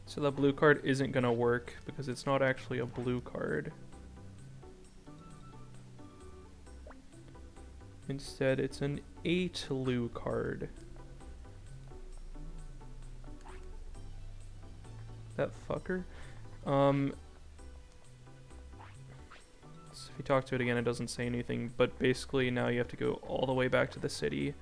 So the blue card isn't gonna work because it's not actually a blue card. Instead, it's an 8-lu card. That fucker. So if you talk to it again, it doesn't say anything, but basically now you have to go all the way back to the city.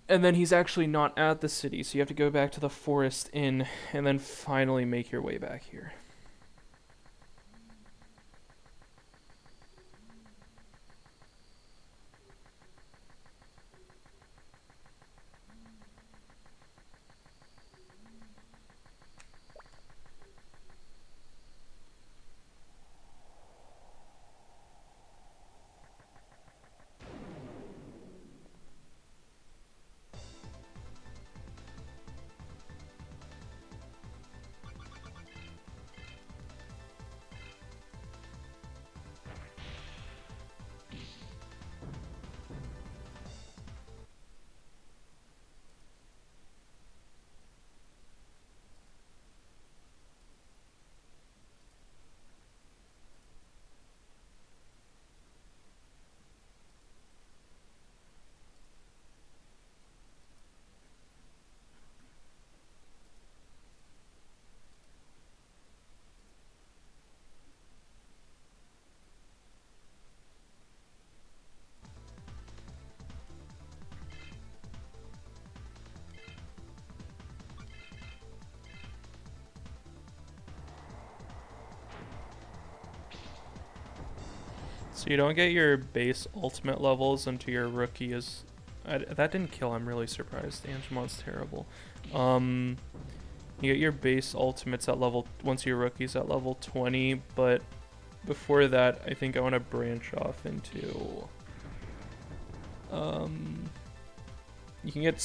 And then he's actually not at the city, so you have to go back to the Forest Inn and then finally make your way back here. So you don't get your base ultimate levels until your rookie is... that didn't kill, I'm really surprised. Angemon's terrible. You get your base ultimates at level... once your rookie's at level 20, but before that, I think I want to branch off into... you can get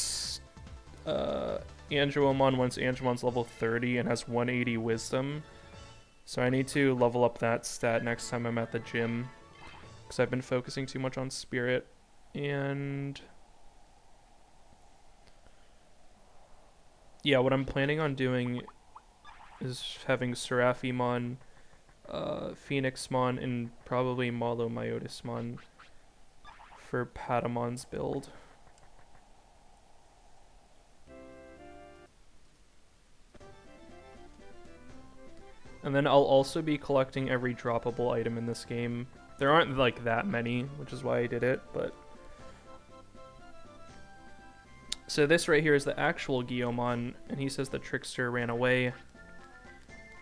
Angelomon once Angemon's level 30 and has 180 wisdom. So I need to level up that stat next time I'm at the gym, because I've been focusing too much on Spirit. And yeah, what I'm planning on doing is having Seraphimon, Phoenixmon, and probably Malomyotismon for Patamon's build. And then I'll also be collecting every droppable item in this game. There aren't like that many, which is why I did it, but... So this right here is the actual Guillaumon, and he says the trickster ran away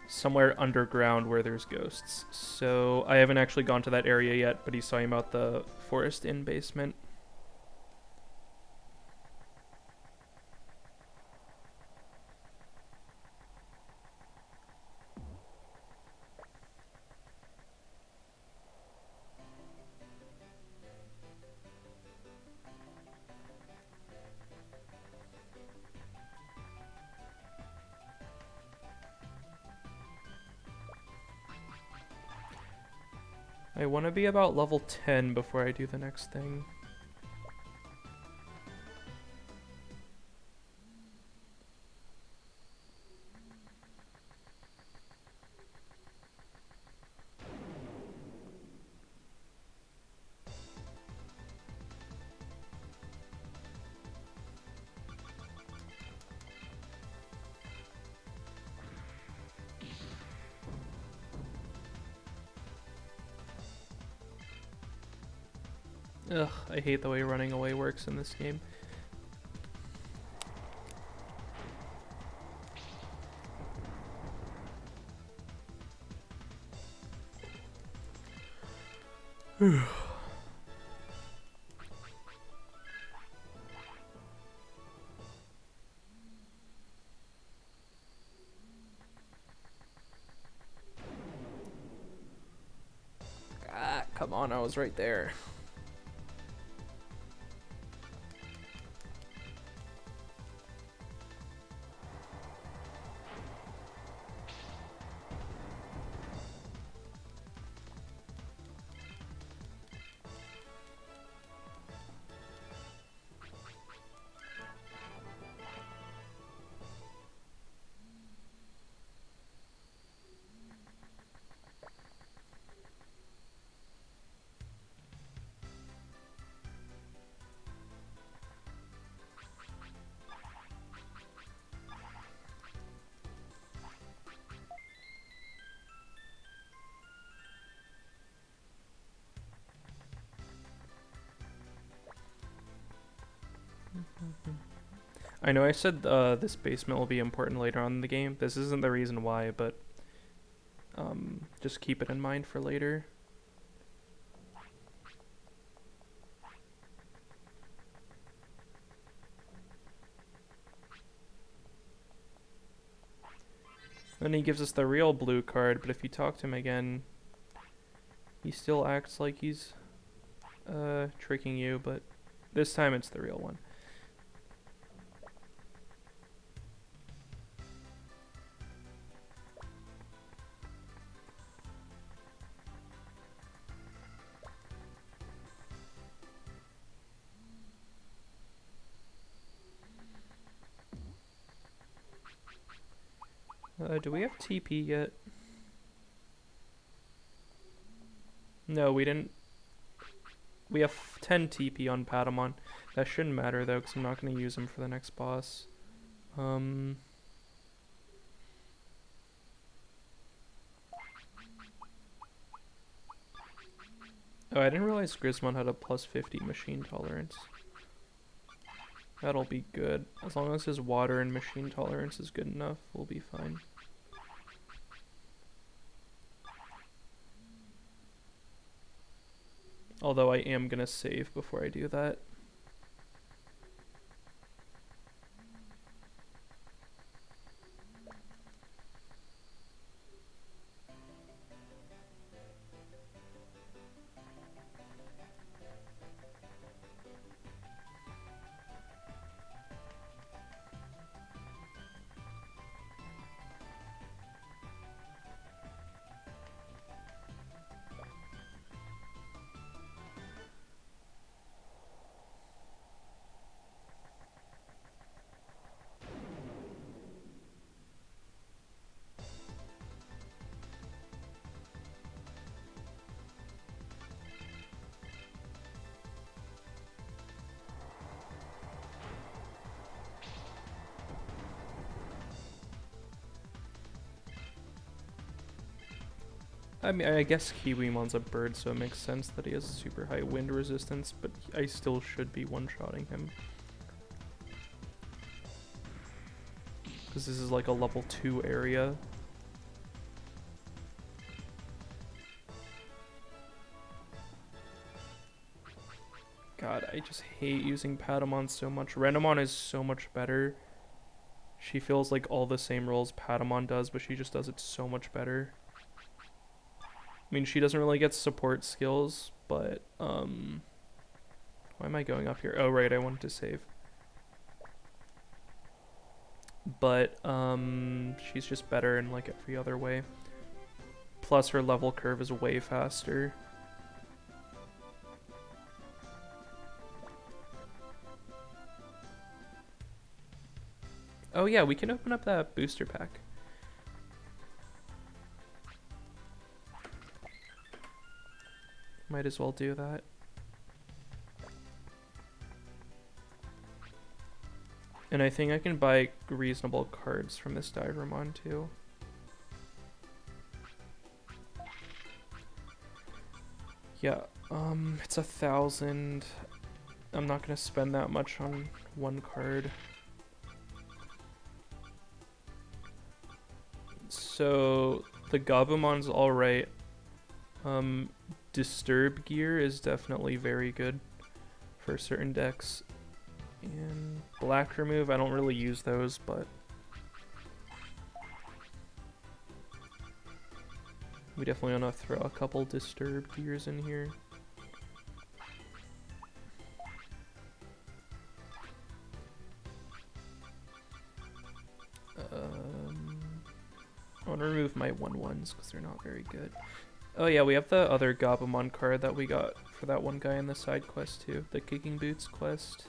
somewhere underground where there's ghosts. So I haven't actually gone to that area yet, but he's talking about the Forest Inn basement. I want to be about level 10 before I do the next thing. Ugh, I hate the way running away works in this game. Come on, was right there. I know I said this basement will be important later on in the game. This isn't the reason why, but just keep it in mind for later. Then he gives us the real blue card, but if you talk to him again, he still acts like he's tricking you, but this time it's the real one. Do we have TP yet? No, we didn't. We have 10 TP on Patamon. That shouldn't matter though, because I'm not going to use him for the next boss. Oh, I didn't realize Grismon had a plus 50 machine tolerance. That'll be good. As long as his water and machine tolerance is good enough, we'll be fine. Although I am gonna save before I do that. I mean, I guess Kiwimon's a bird, so it makes sense that he has super high wind resistance, but I still should be one-shotting him. Because this is like a level 2 area. God, I just hate using Patamon so much. Renamon is so much better. She feels like all the same roles Patamon does, but she just does it so much better. I mean, she doesn't really get support skills, but, why am I going up here? Oh, right, I wanted to save. But, she's just better in, like, every other way. Plus, her level curve is way faster. Oh, yeah, we can open up that booster pack. Might as well do that. And I think I can buy reasonable cards from this Digimon too. Yeah, it's 1,000. I'm not gonna spend that much on one card. So the Gabumon's alright. Disturb gear is definitely very good for certain decks. And black remove, I don't really use those, but we definitely want to throw a couple disturb gears in here. I want to remove my 1/1s because they're not very good. Oh yeah, we have the other Gabumon card that we got for that one guy in the side quest too. The Kicking Boots quest.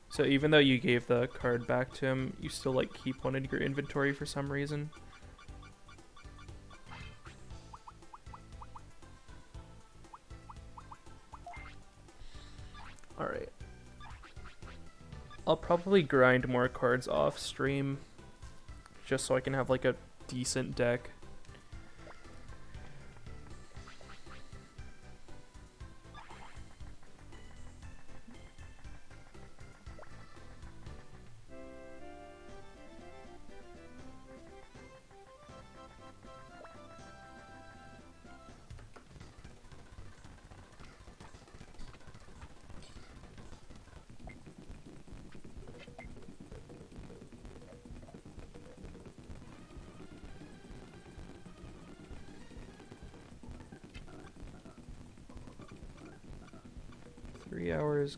So even though you gave the card back to him, you still like keep one in your inventory for some reason. Alright. I'll probably grind more cards off stream just so I can have like a decent deck.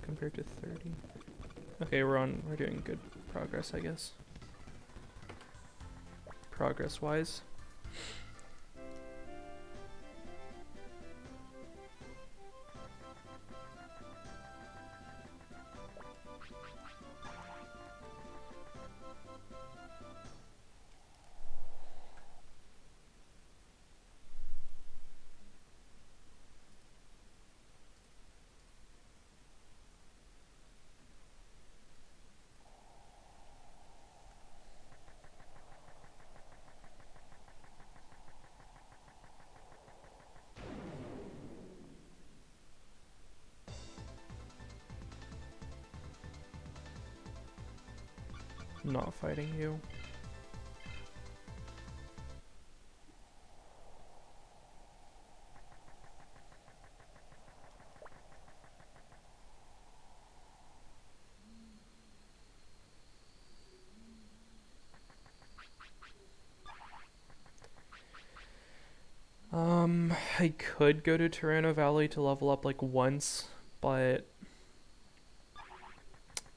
Compared to 30. Okay, we're doing good progress, I guess. Progress-wise. Not fighting you. I could go to Tyranno Valley to level up like once, but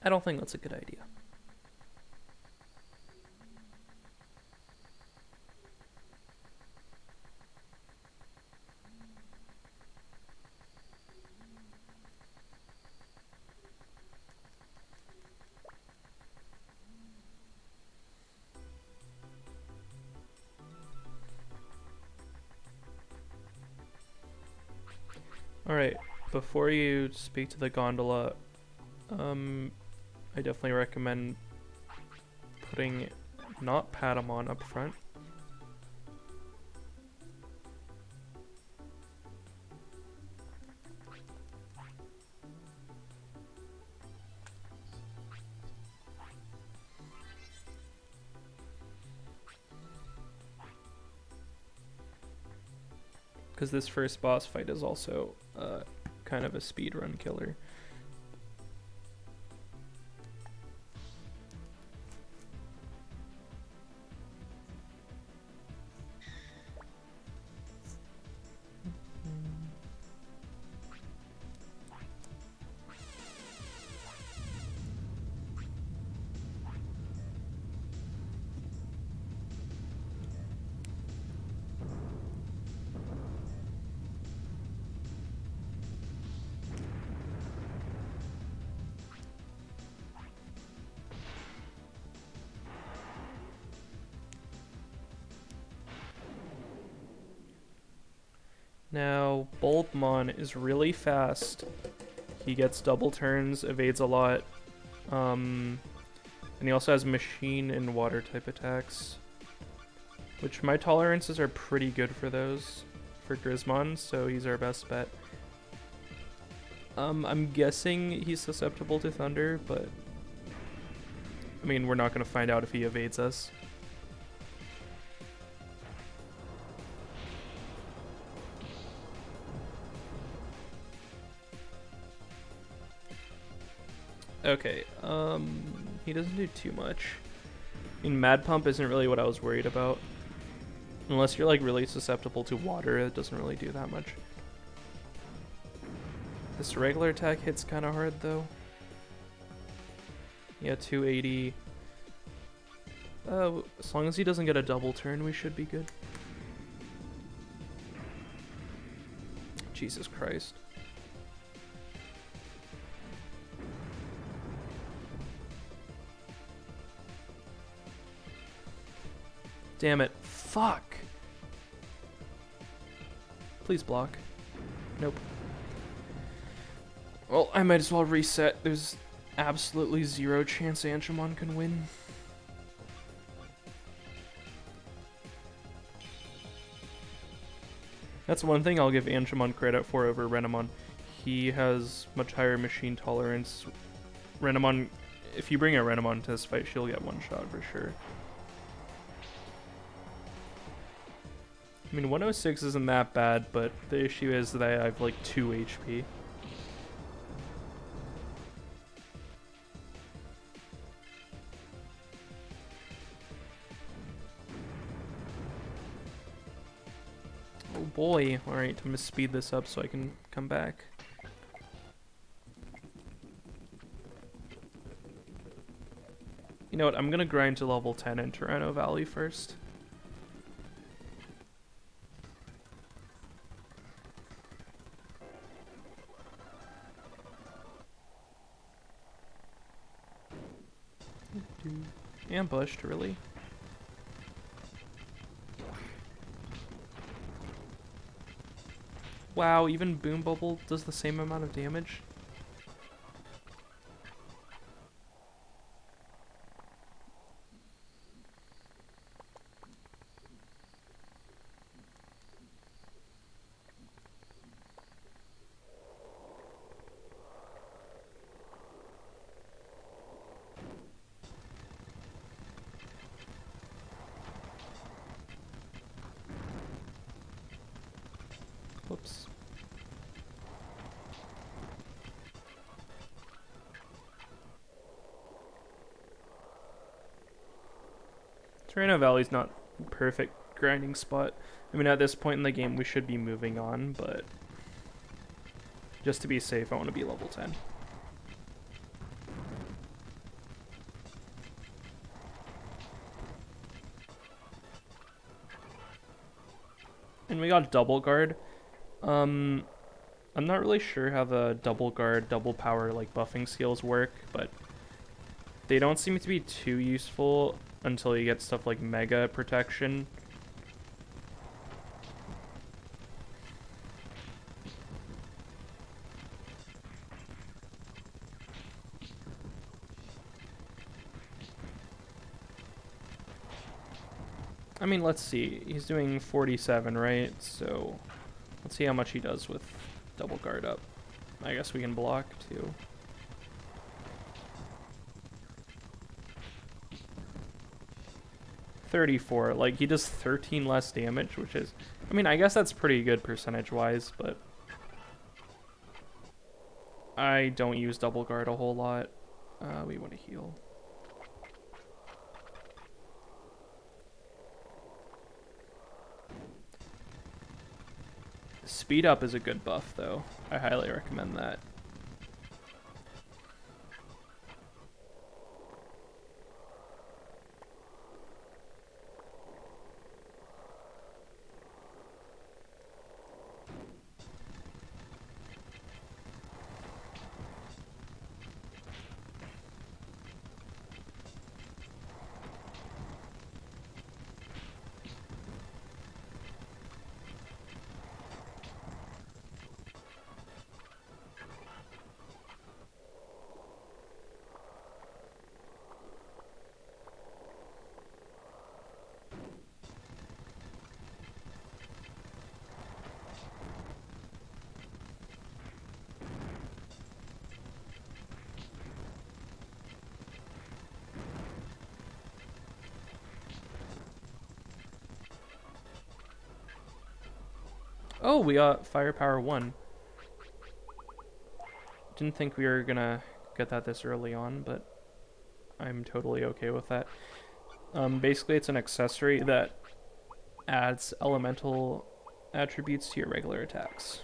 I don't think that's a good idea. Alright, before you speak to the gondola, I definitely recommend putting not Patamon up front. Because this first boss fight is also kind of a speedrun killer. Now, Bulbmon is really fast. He gets double turns, evades a lot. And he also has machine and water type attacks. Which my tolerances are pretty good for those. For Grismon, so he's our best bet. I'm guessing he's susceptible to Thunder, but I mean, we're not going to find out if he evades us. Okay, he doesn't do too much. I mean, Mad Pump isn't really what I was worried about. Unless you're like really susceptible to water, it doesn't really do that much. This regular attack hits kind of hard though. Yeah, 280. As long as he doesn't get a double turn, we should be good. Jesus Christ. Damn it. Fuck. Please block. Nope. Well, I might as well reset. There's absolutely zero chance Anshamon can win. That's one thing I'll give Anshamon credit for over Renamon. He has much higher machine tolerance. Renamon, if you bring a Renamon to this fight, she'll get one shot for sure. I mean, 106 isn't that bad, but the issue is that I have like 2 HP. Oh boy. Alright, I'm gonna speed this up so I can come back. You know what, I'm gonna grind to level 10 in Toronto Valley first. Ambushed, really? Wow, even Boom Bubble does the same amount of damage? Whoops. Toronto Valley's not a perfect grinding spot. I mean, at this point in the game, we should be moving on, but just to be safe, I want to be level 10. And we got double guard. I'm not really sure how the double guard, double power like buffing skills work, but they don't seem to be too useful until you get stuff like mega protection. I mean, let's see. He's doing 47, right? So let's see how much he does with double guard up. I guess we can block too. $34. Like, he does 13 less damage, which is... I mean, I guess that's pretty good percentage-wise, but... I don't use double guard a whole lot. We want to heal. Speed up is a good buff, though. I highly recommend that. Oh, we got firepower 1. Didn't think we were gonna get that this early on, but I'm totally okay with that. Basically, it's an accessory that adds elemental attributes to your regular attacks.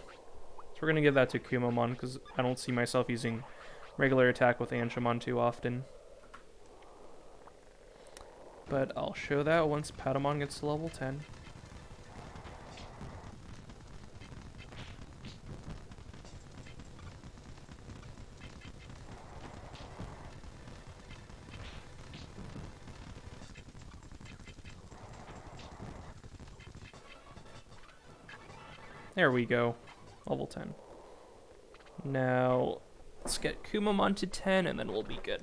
So we're gonna give that to Kumamon because I don't see myself using regular attack with Anshamon too often. But I'll show that once Patamon gets to level 10. There we go. Level 10. Now, let's get Kumamon to 10 and then we'll be good.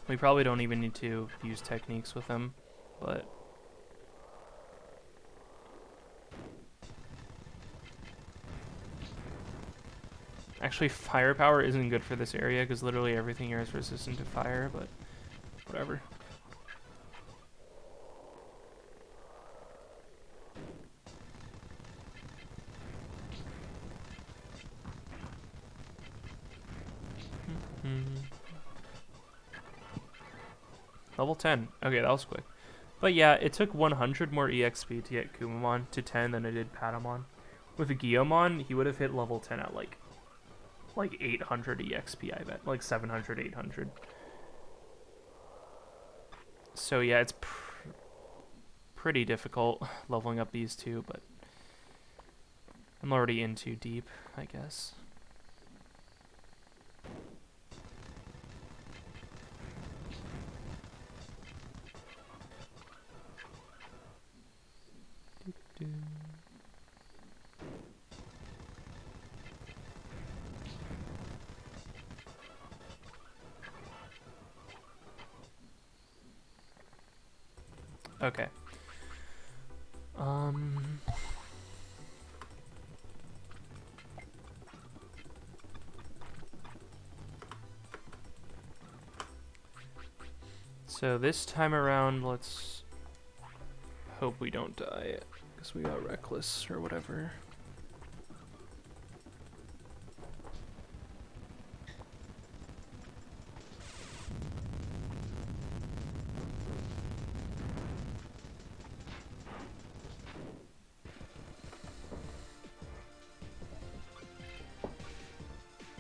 We probably don't even need to use techniques with him, but... Actually, firepower isn't good for this area because literally everything here is resistant to fire, but whatever. Level 10. Okay, that was quick. But yeah, it took 100 more EXP to get Kumamon to 10 than it did Patamon. With Guillaumon, he would have hit level 10 at like 800 EXP, I bet. Like 700, 800. So yeah, it's pretty difficult leveling up these two, but I'm already in too deep, I guess. Okay. So this time around, let's hope we don't die, because we got reckless or whatever.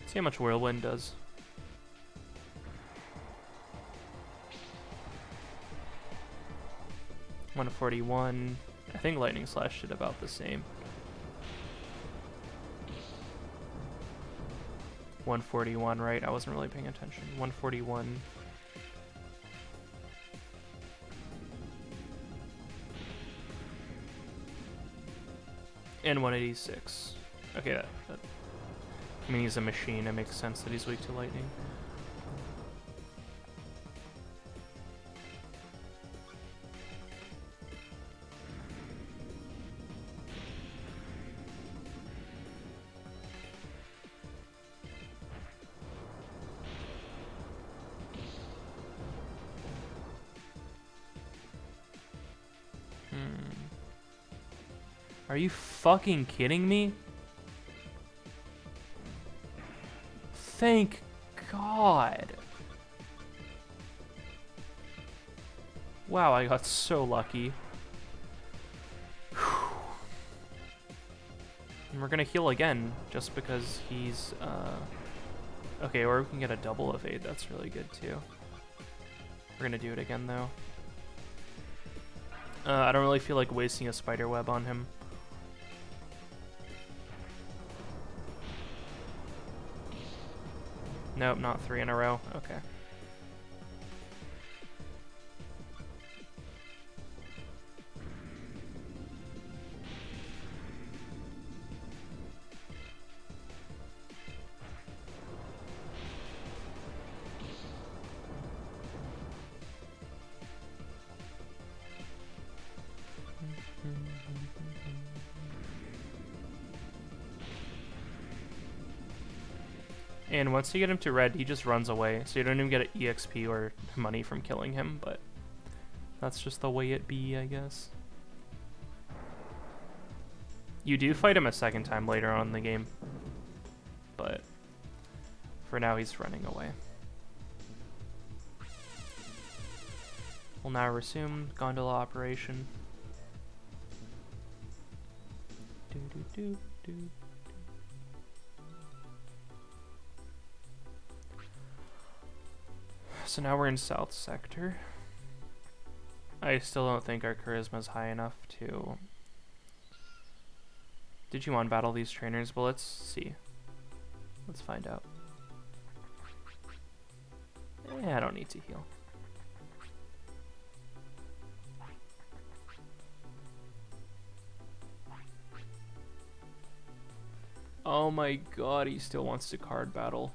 See how much Whirlwind does. $141. I think Lightning Slash did about the same. 141, right? I wasn't really paying attention. 141. And 186. Okay, I mean, he's a machine. It makes sense that he's weak to lightning. Are you fucking kidding me? Thank God. Wow, I got so lucky. And we're gonna heal again, just because he's, okay, or we can get a double evade, that's really good too. We're gonna do it again though. I don't really feel like wasting a spider web on him. Nope, not 3 in a row. Okay. And once you get him to red, he just runs away, so you don't even get an EXP or money from killing him, but that's just the way it be, I guess. You do fight him a second time later on in the game, but for now he's running away. We'll now resume gondola operation. So now we're in South Sector. I still don't think our charisma is high enough to Digimon battle these trainers, but let's see. Let's find out. I don't need to heal. Oh my god, he still wants to card battle.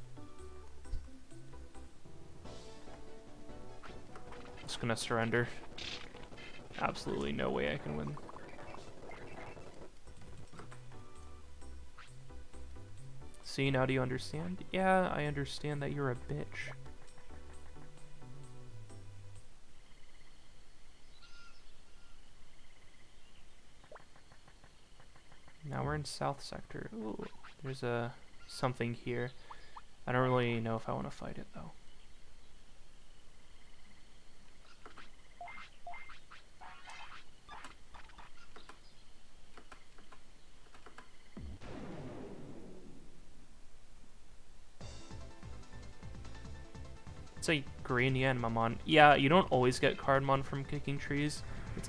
Just gonna surrender. Absolutely no way I can win. See, now do you understand? Yeah, I understand that you're a bitch. Now we're in South Sector. Ooh, there's a something here. I don't really know if I want to fight it though. It's a green Yanmamon. Yeah, you don't always get Cardmon from kicking trees.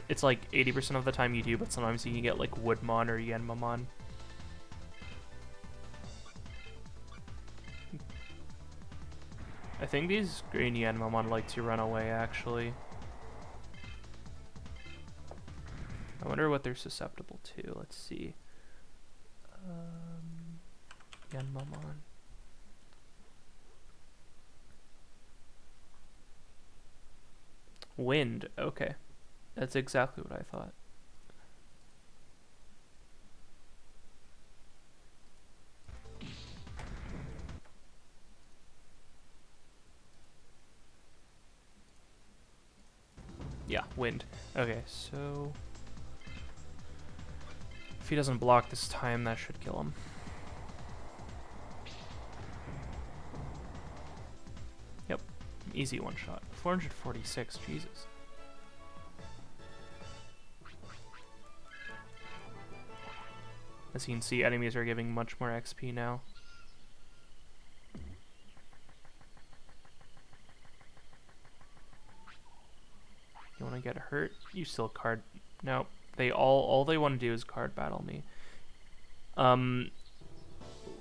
It's like 80% of the time you do, but sometimes you can get like Woodmon or Yanmamon. I think these green Yanmamon like to run away, actually. I wonder what they're susceptible to. Let's see. Yanmamon. Wind. Okay. That's exactly what I thought. Yeah, wind. Okay, so if he doesn't block this time, that should kill him. Yep, easy one shot. 446, Jesus. As you can see, enemies are giving much more XP now. You want to get hurt? You still card. No, they all they want to do is card battle me.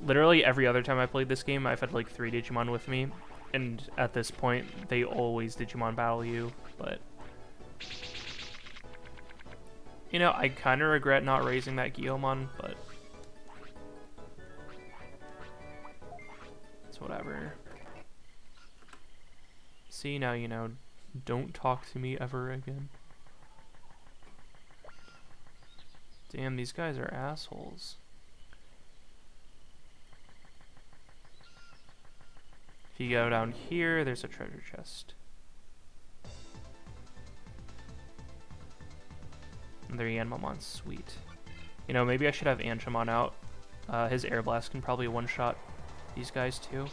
Literally every other time I played this game, I've had like 3 Digimon with me, and at this point, they always Digimon battle you. But you know, I kind of regret not raising that Guillaumon, but it's whatever. See, now you know. Don't talk to me ever again. Damn, these guys are assholes. If you go down here, there's a treasure chest. Another Yanmamon, sweet. You know, maybe I should have Anchamon out. His Air Blast can probably one-shot these guys too.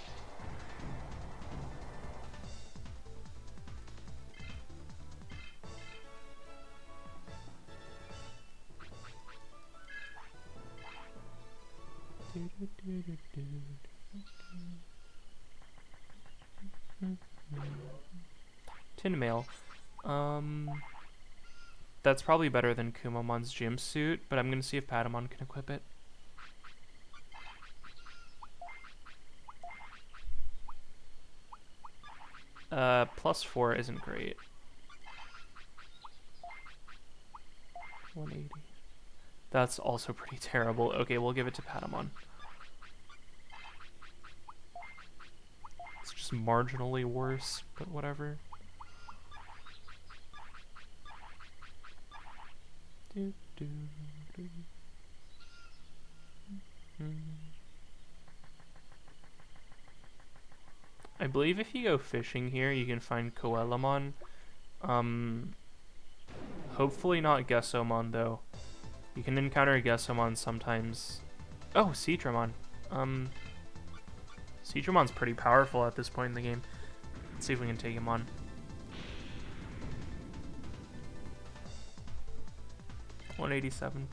Tin mail. That's probably better than Kumamon's gym suit, but I'm gonna see if Patamon can equip it. +4 isn't great. 180. That's also pretty terrible. Okay, we'll give it to Patamon. It's just marginally worse, but whatever. I believe if you go fishing here, you can find Coelamon. Hopefully not Gesomon, though. You can encounter Gesomon sometimes. Oh, Seadramon. Seadramon's pretty powerful at this point in the game. Let's see if we can take him on. $187.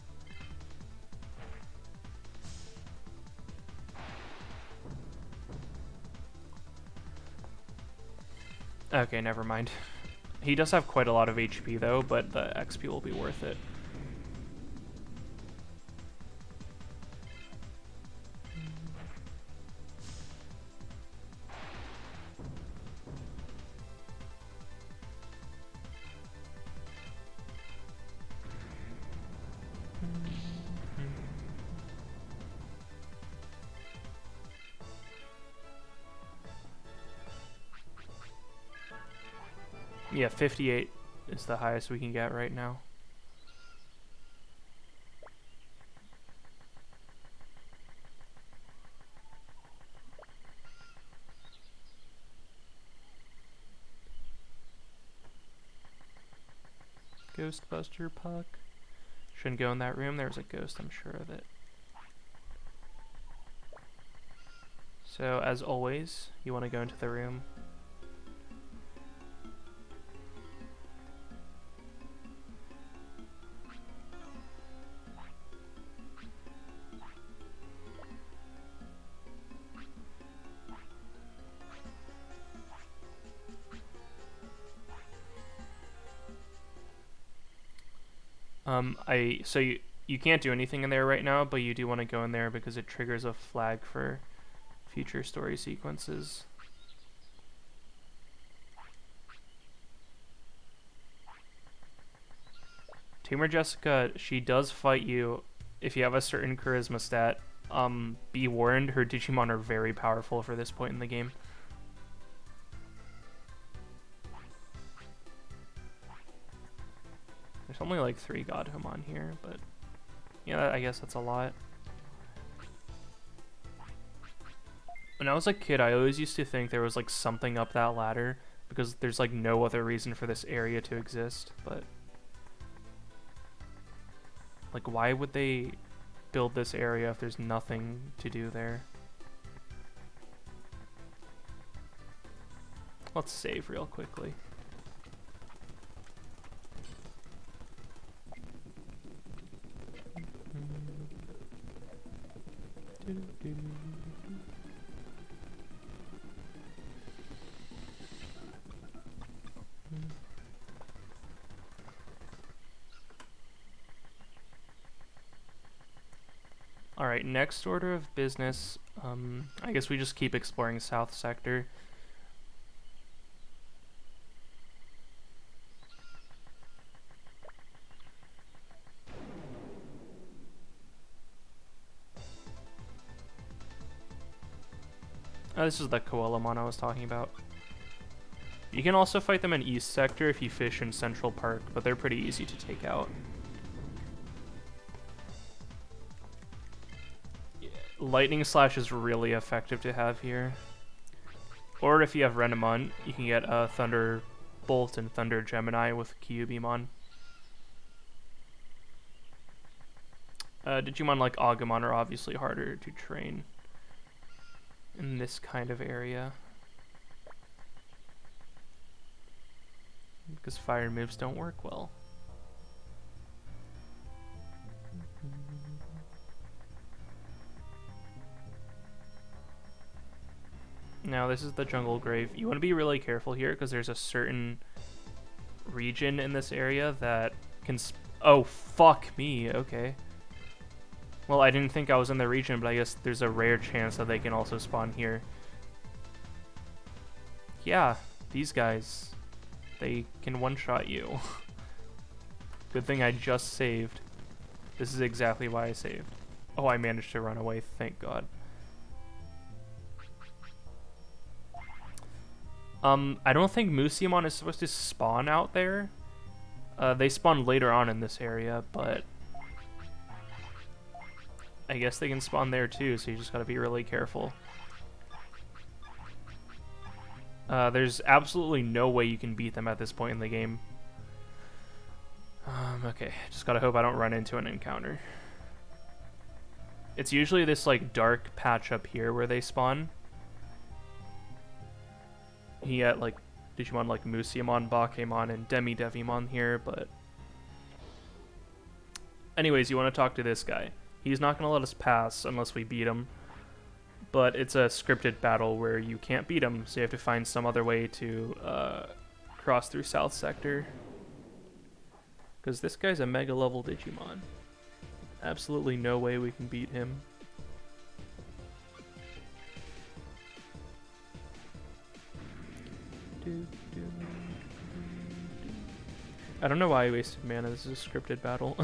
Okay, never mind. He does have quite a lot of HP though, but the XP will be worth it. Yeah, 58 is the highest we can get right now. Ghostbuster Puck. Shouldn't go in that room. There's a ghost, I'm sure of it. So, as always, you want to go into the room. So you can't do anything in there right now, but you do want to go in there because it triggers a flag for future story sequences. Tamer Jessica, she does fight you if you have a certain charisma stat. Be warned, her Digimon are very powerful for this point in the game. There's only like 3 Godhomon here, but yeah, I guess that's a lot. When I was a kid, I always used to think there was like something up that ladder because there's like no other reason for this area to exist, but like why would they build this area if there's nothing to do there? Let's save real quickly. Alright, next order of business. I guess we just keep exploring South Sector. Oh, this is the Koalamon I was talking about. You can also fight them in East Sector if you fish in Central Park, but they're pretty easy to take out. Lightning Slash is really effective to have here. Or if you have Renamon, you can get Thunder Bolt and Thunder Gemini with Kyubimon. Digimon like Agumon are obviously harder to train in this kind of area, because fire moves don't work well. Now this is the Jungle Grave. You want to be really careful here because there's a certain region in this area that can oh, fuck me, okay. Well, I didn't think I was in the region, but I guess there's a rare chance that they can also spawn here. Yeah, these guys, they can one-shot you. Good thing I just saved. This is exactly why I saved. Oh, I managed to run away, thank God. I don't think Musimon is supposed to spawn out there. They spawn later on in this area, but I guess they can spawn there too, so you just gotta be really careful. There's absolutely no way you can beat them at this point in the game. Okay, just gotta hope I don't run into an encounter. It's usually this like dark patch up here where they spawn. You get like Digimon like Musimon, Bakemon, and Demi-Devimon here, but anyways, you want to talk to this guy. He's not going to let us pass unless we beat him, but it's a scripted battle where you can't beat him, so you have to find some other way to cross through South Sector. Because this guy's a mega level Digimon. Absolutely no way we can beat him. I don't know why I wasted mana. This is a scripted battle.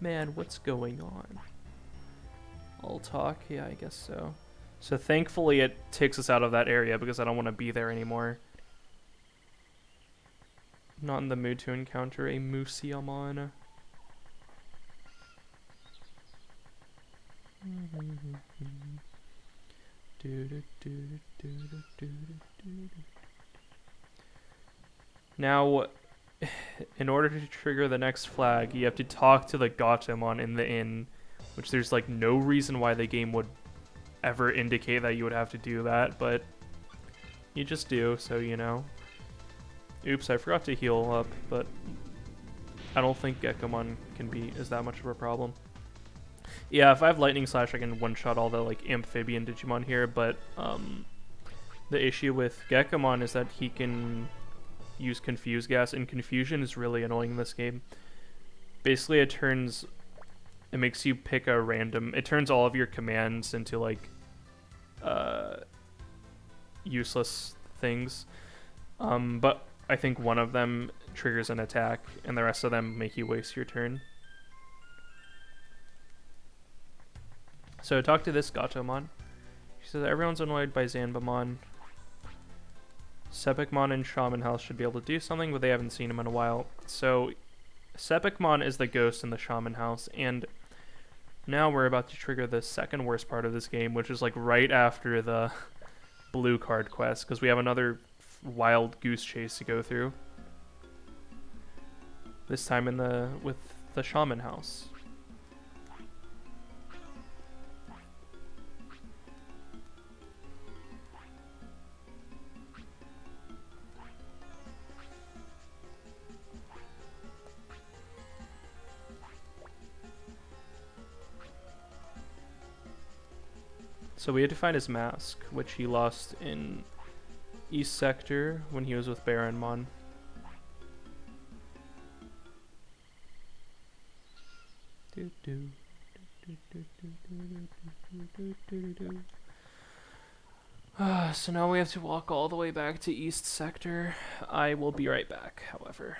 Man, what's going on? I'll talk? Yeah, I guess so. So thankfully it takes us out of that area because I don't want to be there anymore. Not in the mood to encounter a Musyamon. Now, in order to trigger the next flag, you have to talk to the Gatomon in the inn, which there's like no reason why the game would ever indicate that you would have to do that, but you just do, so you know. Oops, I forgot to heal up, but I don't think Gekomon is that much of a problem. Yeah, if I have Lightning Slash, I can one-shot all the like amphibian Digimon here, but the issue with Gekomon is that he can use Confuse Gas, and Confusion is really annoying in this game. Basically, it makes you pick a random, it turns all of your commands into like useless things, but I think one of them triggers an attack, and the rest of them make you waste your turn. So talk to this Gatomon. She says everyone's annoyed by Zanbamon. Sepikmon and Shaman House should be able to do something, but they haven't seen him in a while. So Sepikmon is the ghost in the Shaman House, and now we're about to trigger the second worst part of this game, which is like right after the blue card quest, because we have another wild goose chase to go through. This time with the Shaman House. So we had to find his mask, which he lost in East Sector when he was with Baronmon. So now we have to walk all the way back to East Sector. I will be right back, however.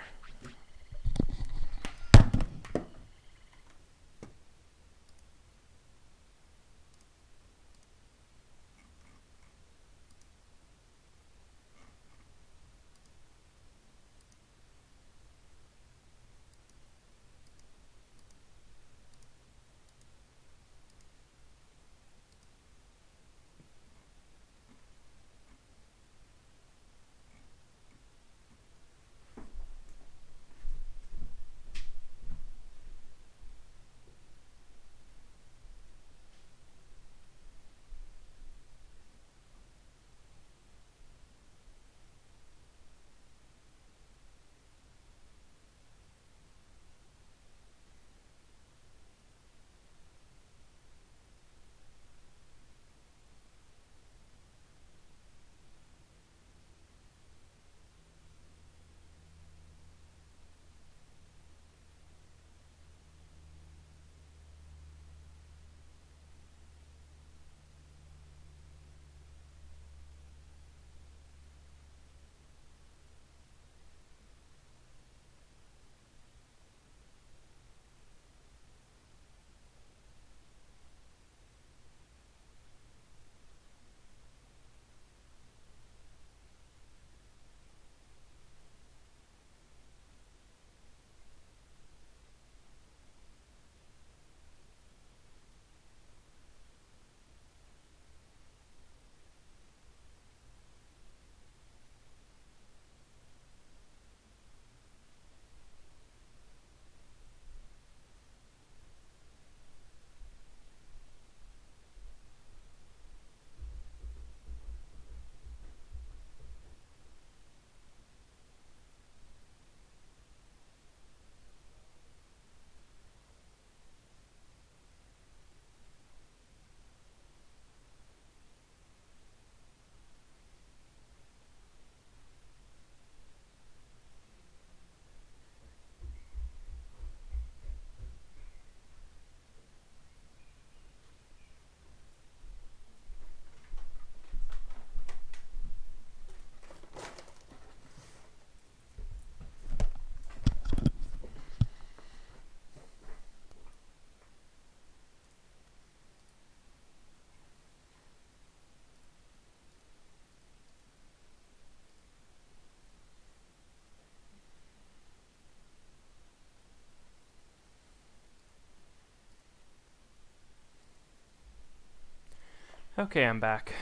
Okay, I'm back.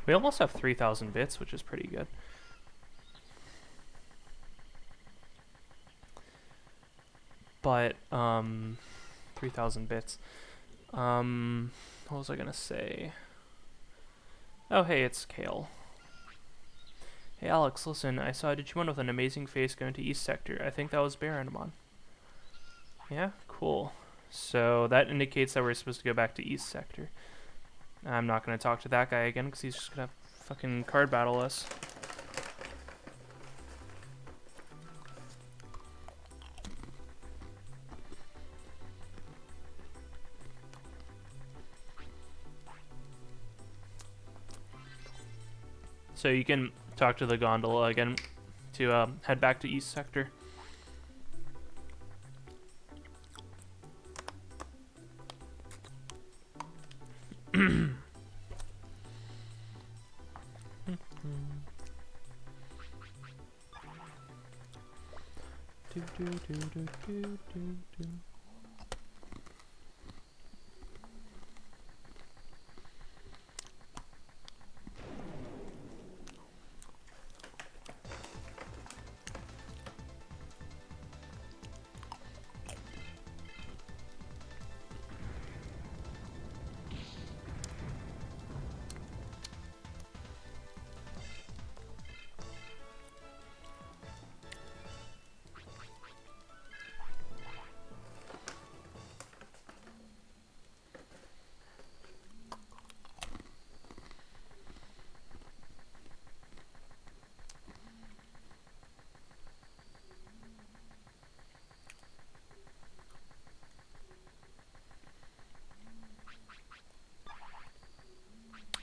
We almost have 3,000 bits, which is pretty good. But, 3,000 bits. What was I gonna say? Oh, hey, it's Kale. Hey, Alex, listen, I saw a Digimon with an amazing face going to East Sector. I think that was Baronmon. Yeah? Cool. So that indicates that we're supposed to go back to East Sector. I'm not going to talk to that guy again because he's just going to fucking card battle us. So you can talk to the gondola again to head back to East Sector.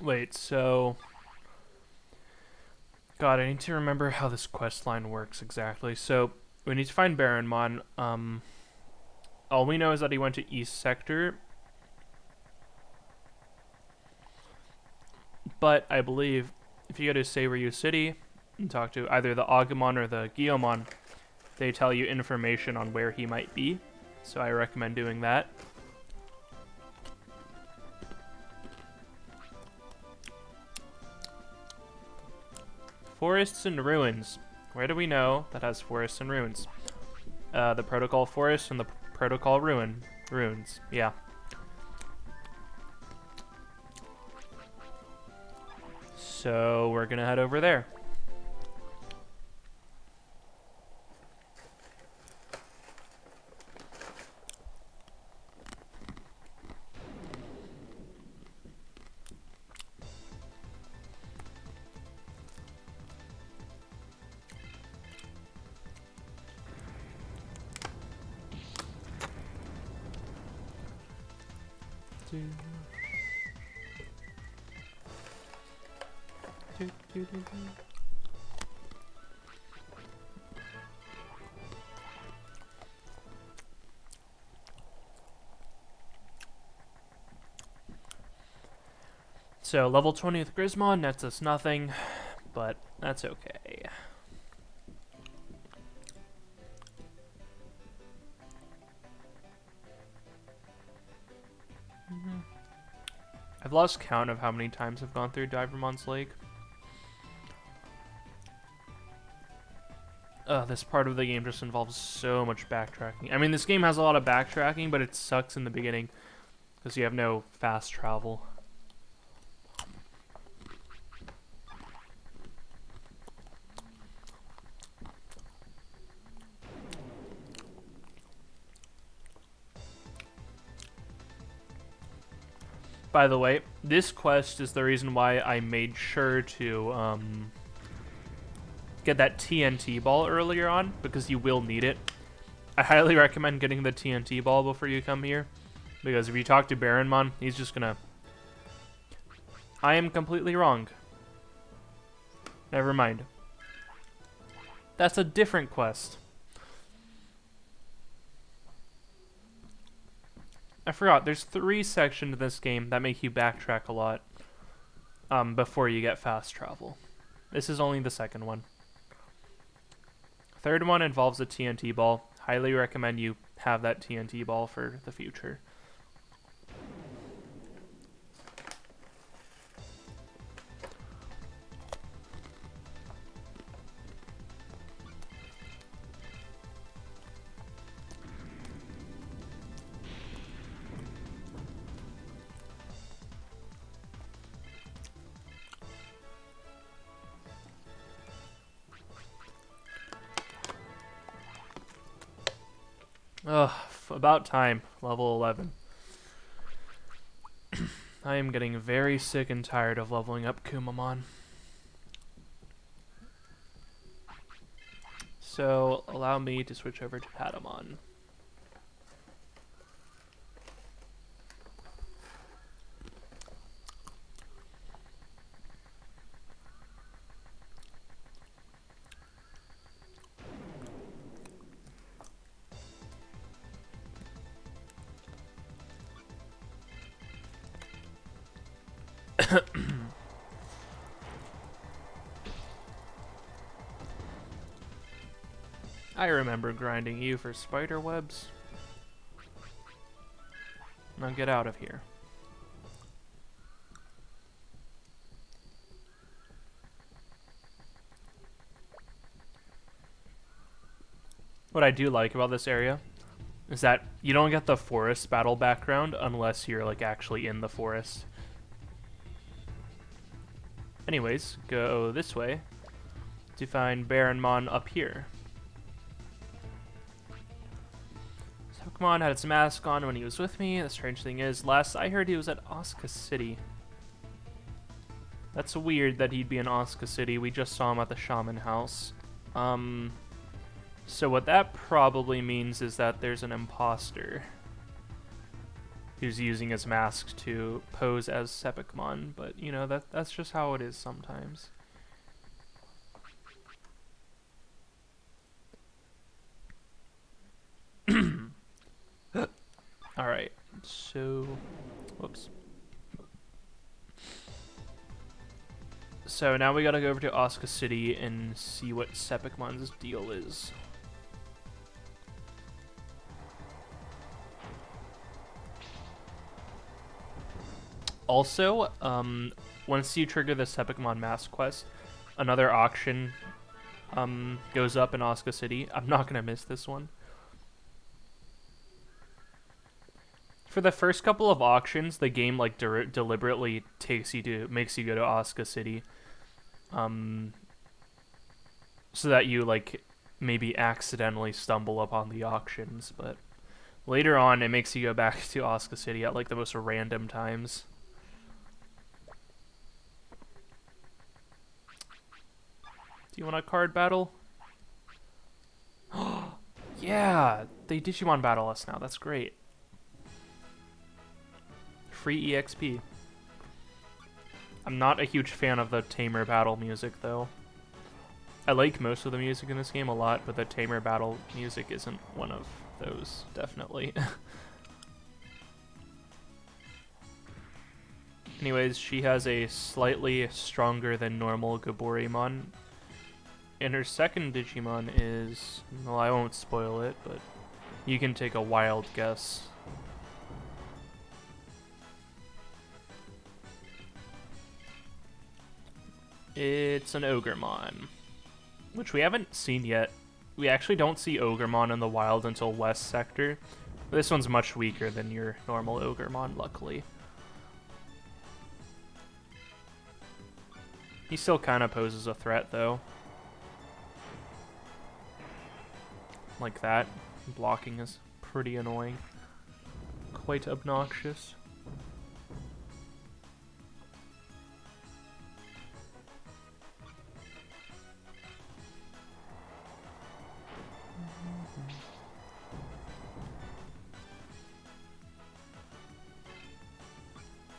Wait, so... God, I need to remember how this quest line works exactly. So, we need to find Baronmon. All we know is that he went to East Sector. But I believe if you go to Saberyu City and talk to either the Agumon or the Gyomon, they tell you information on where he might be. So I recommend doing that. Forests and ruins. Where do we know that has forests and ruins? The Protocol Forest and the Protocol Ruins. Yeah. So we're gonna head over there. So level 20 with Grismon nets us nothing, but that's okay. I've lost count of how many times I've gone through Divermon's Lake. This part of the game just involves so much backtracking. I mean, this game has a lot of backtracking, but it sucks in the beginning because you have no fast travel. By the way, this quest is the reason why I made sure to get that TNT ball earlier on, because you will need it. I highly recommend getting the TNT ball before you come here, because if you talk to Baronmon, he's just gonna... I am completely wrong. Never mind. That's a different quest. I forgot, there's 3 sections in this game that make you backtrack a lot before you get fast travel. This is only the second one. Third one involves a TNT ball. Highly recommend you have that TNT ball for the future. Ugh, about time. Level 11. I am getting very sick and tired of leveling up Kumamon. So, allow me to switch over to Patamon. I remember grinding you for spider webs. Now get out of here. What I do like about this area is that you don't get the forest battle background unless you're like actually in the forest. Anyways, go this way to find Baronmon up here. Pokemon had its mask on when he was with me. The strange thing is, last I heard he was at Osca City. That's weird that he'd be in Osca City. We just saw him at the Shaman House. So what that probably means is that there's an imposter who's using his mask to pose as Sepikmon, but you know, that's just how it is sometimes. Alright, so... whoops. So now we gotta go over to Osca City and see what Sepikmon's deal is. Also, once you trigger the Sepikmon Mask quest, another auction goes up in Osca City. I'm not gonna miss this one. For the first couple of auctions, the game like deliberately makes you go to Osca City, so that you like maybe accidentally stumble upon the auctions. But later on, it makes you go back to Osca City at like the most random times. Do you want a card battle? Yeah, they Digimon battle us now. That's great. Free EXP. I'm not a huge fan of the Tamer battle music, though. I like most of the music in this game a lot, but the Tamer battle music isn't one of those, definitely. Anyways, she has a slightly stronger than normal Gaborimon. And her second Digimon is... well, I won't spoil it, but you can take a wild guess. It's an Ogremon, which we haven't seen yet. We actually don't see Ogremon in the wild until West Sector. This one's much weaker than your normal Ogremon, luckily. He still kind of poses a threat, though. Like that. Blocking is pretty annoying. Quite obnoxious.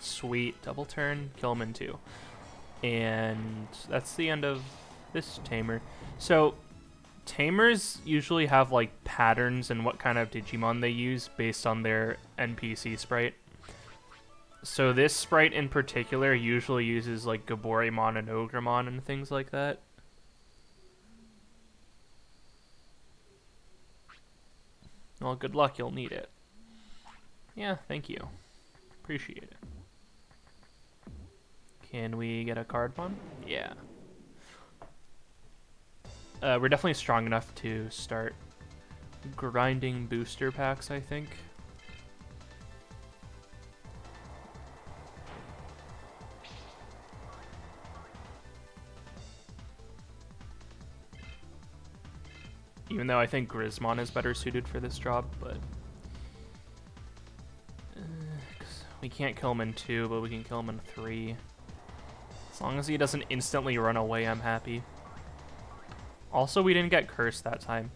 Sweet. Double turn, kill him in 2. And that's the end of this Tamer. So, Tamers usually have like patterns and what kind of Digimon they use based on their NPC sprite. So this sprite in particular usually uses like Gaborimon and Ogremon and things like that. Well, good luck, you'll need it. Yeah, thank you. Appreciate it. Can we get a card one? Yeah. We're definitely strong enough to start grinding booster packs, I think. Even though I think Grismon is better suited for this job, but... 'cause we can't kill him in 2, but we can kill him in 3. As long as he doesn't instantly run away, I'm happy. Also, we didn't get cursed that time.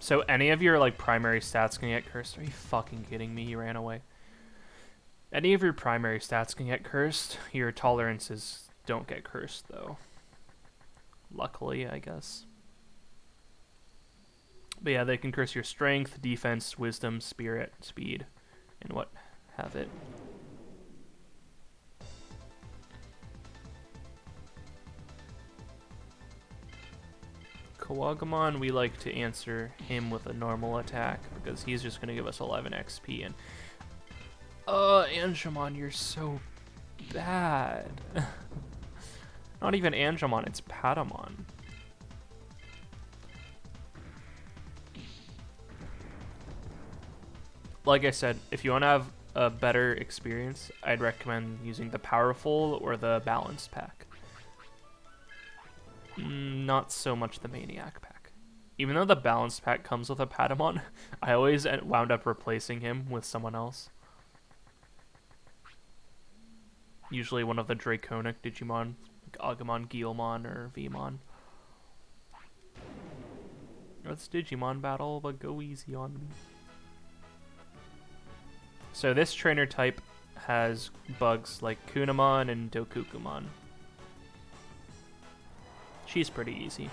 So any of your like primary stats can get cursed. Are you fucking kidding me? He ran away. Any of your primary stats can get cursed. Your tolerances don't get cursed, though. Luckily, I guess. But yeah, they can curse your strength, defense, wisdom, spirit, speed, and what have it. Kawagamon, we like to answer him with a normal attack because he's just going to give us 11 XP. And Angemon, you're so bad. Not even Angemon, it's Patamon. Like I said, if you want to have a better experience, I'd recommend using the Powerful or the Balanced pack. Not so much the Maniac pack. Even though the Balanced pack comes with a Patamon, I always wound up replacing him with someone else. Usually one of the Draconic Digimon, like Agumon, Guilmon, or Vmon. It's Digimon battle, but go easy on me. So this trainer type has bugs like Kunamon and Dokukumon. She's pretty easy.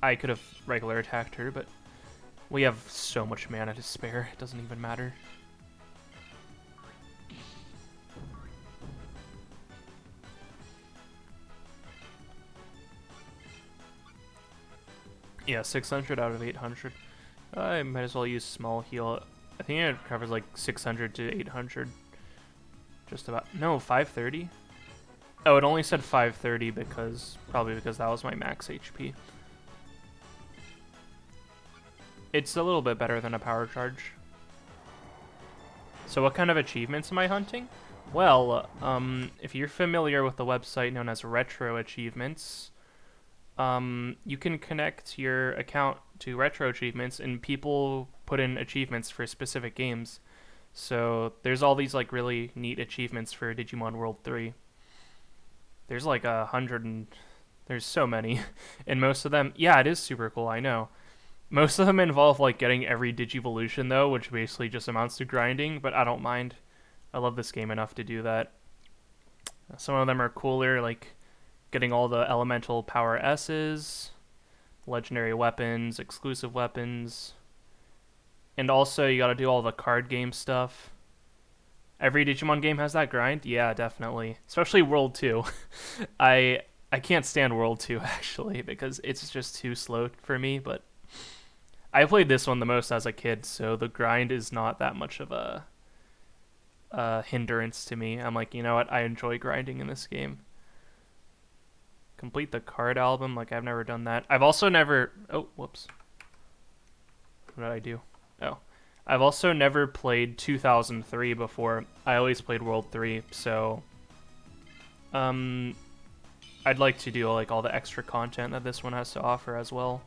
I could have regular attacked her, but we have so much mana to spare, it doesn't even matter. Yeah, 600 out of 800. I might as well use small heal. I think it covers like 600 to 800. Just about. No, 530? Oh, it only said 530 probably because that was my max HP. It's a little bit better than a power charge. So what kind of achievements am I hunting? Well, if you're familiar with the website known as Retro Achievements, you can connect your account to Retro Achievements, and people put in achievements for specific games. So there's all these like really neat achievements for Digimon World 3. There's like 100 and there's so many, and most of them, yeah, it is super cool, I know. Most of them involve like getting every Digivolution though, which basically just amounts to grinding, but I don't mind. I love this game enough to do that. Some of them are cooler, like getting all the elemental power S's, legendary weapons, exclusive weapons, and also you gotta do all the card game stuff. Every Digimon game has that grind? Yeah, definitely. Especially World 2. I can't stand World 2 actually, because it's just too slow for me, but I played this one the most as a kid, so the grind is not that much of a hindrance to me. I'm like, you know what, I enjoy grinding in this game. Complete the card album, like I've never done that. I've also never, oh, whoops. What did I do? Oh. I've also never played 2003 before. I always played World 3, so I'd like to do like all the extra content that this one has to offer as well.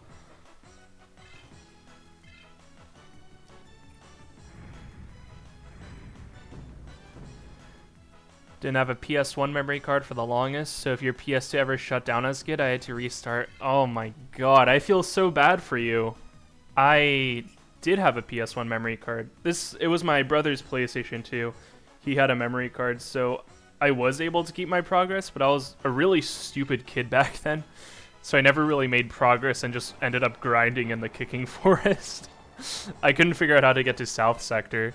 Didn't have a PS1 memory card for the longest, so if your PS2 ever shut down as good, I had to restart. Oh my god, I feel so bad for you. I did have a PS1 memory card. It was my brother's PlayStation 2. He had a memory card, so I was able to keep my progress, but I was a really stupid kid back then. So I never really made progress and just ended up grinding in the Kicking Forest. I couldn't figure out how to get to South Sector.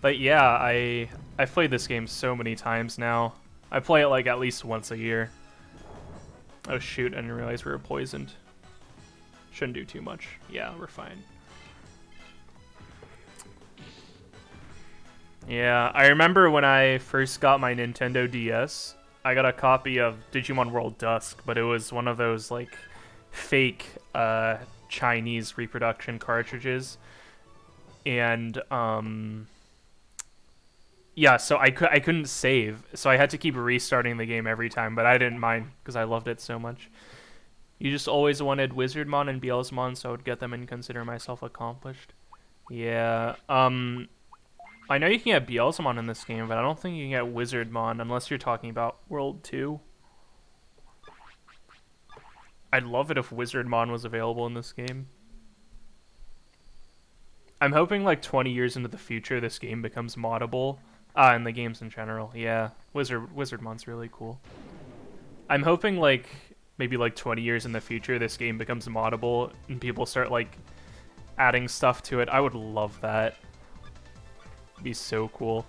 But yeah, I've played this game so many times now. I play it like at least once a year. Oh shoot, I didn't realize we were poisoned. Shouldn't do too much. Yeah, we're fine. Yeah, I remember when I first got my Nintendo DS, I got a copy of Digimon World Dusk, but it was one of those like fake Chinese reproduction cartridges. And Yeah, so I couldn't save, so I had to keep restarting the game every time, but I didn't mind because I loved it so much. You just always wanted Wizardmon and Beelzemon, so I would get them and consider myself accomplished. Yeah, I know you can get Beelzemon in this game, but I don't think you can get Wizardmon unless you're talking about World 2. I'd love it if Wizardmon was available in this game. I'm hoping like 20 years into the future this game becomes moddable. And the games in general. Yeah, Wizardmon's really cool. I'm hoping like maybe like 20 years in the future this game becomes moddable and people start like adding stuff to it. I would love that. It'd be so cool.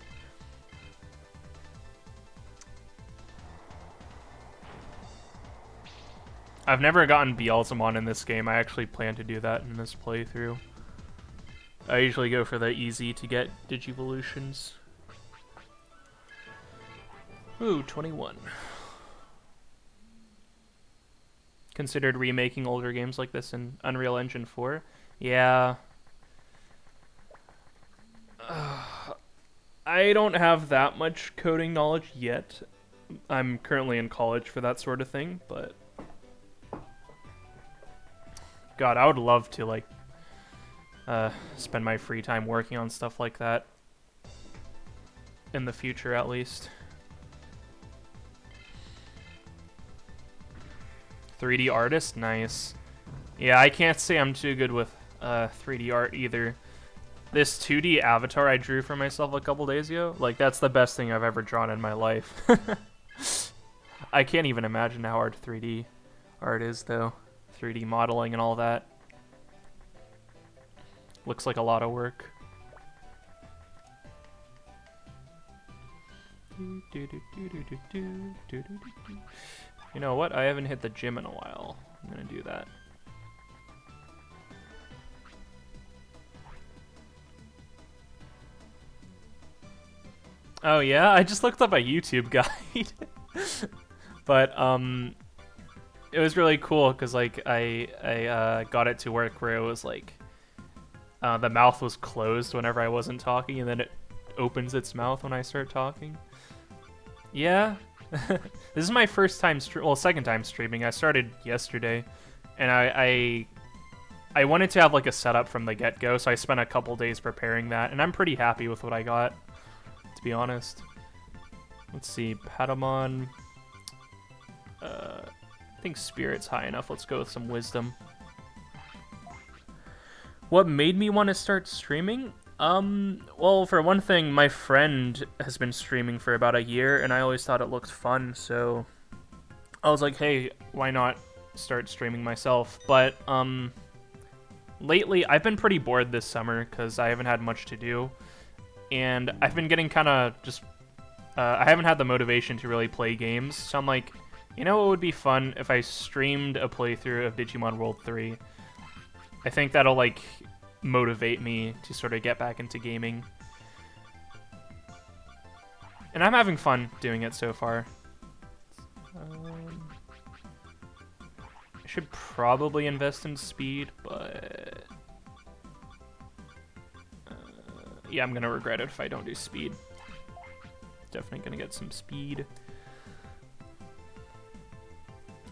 I've never gotten Beelzemon in this game. I actually plan to do that in this playthrough. I usually go for the easy to get Digivolutions. Ooh, 21. Considered remaking older games like this in Unreal Engine 4? Yeah. I don't have that much coding knowledge yet. I'm currently in college for that sort of thing, but God, I would love to like spend my free time working on stuff like that in the future, at least. 3D artist, nice. Yeah, I can't say I'm too good with 3D art either. This 2D avatar I drew for myself a couple days ago, like that's the best thing I've ever drawn in my life. I can't even imagine how hard 3D art is though. 3D modeling and all that. Looks like a lot of work. You know what? I haven't hit the gym in a while. I'm gonna do that. Oh yeah, I just looked up a YouTube guide. But it was really cool because like I got it to work where it was like the mouth was closed whenever I wasn't talking, and then it opens its mouth when I start talking. Yeah. This is my first time second time streaming. I started yesterday, and I wanted to have like a setup from the get-go, so I spent a couple days preparing that, and I'm pretty happy with what I got, to be honest. Let's see, Patamon. I think Spirit's high enough. Let's go with some Wisdom. What made me want to start streaming? Well, for one thing, my friend has been streaming for about a year, and I always thought it looked fun, so I was like, hey, why not start streaming myself? But, lately, I've been pretty bored this summer, because I haven't had much to do, and I've been getting kind of just, I haven't had the motivation to really play games, so I'm like, you know what would be fun if I streamed a playthrough of Digimon World 3? I think that'll, like, motivate me to sort of get back into gaming. And I'm having fun doing it so far. I should probably invest in speed, but... yeah, I'm gonna regret it if I don't do speed. Definitely gonna get some speed.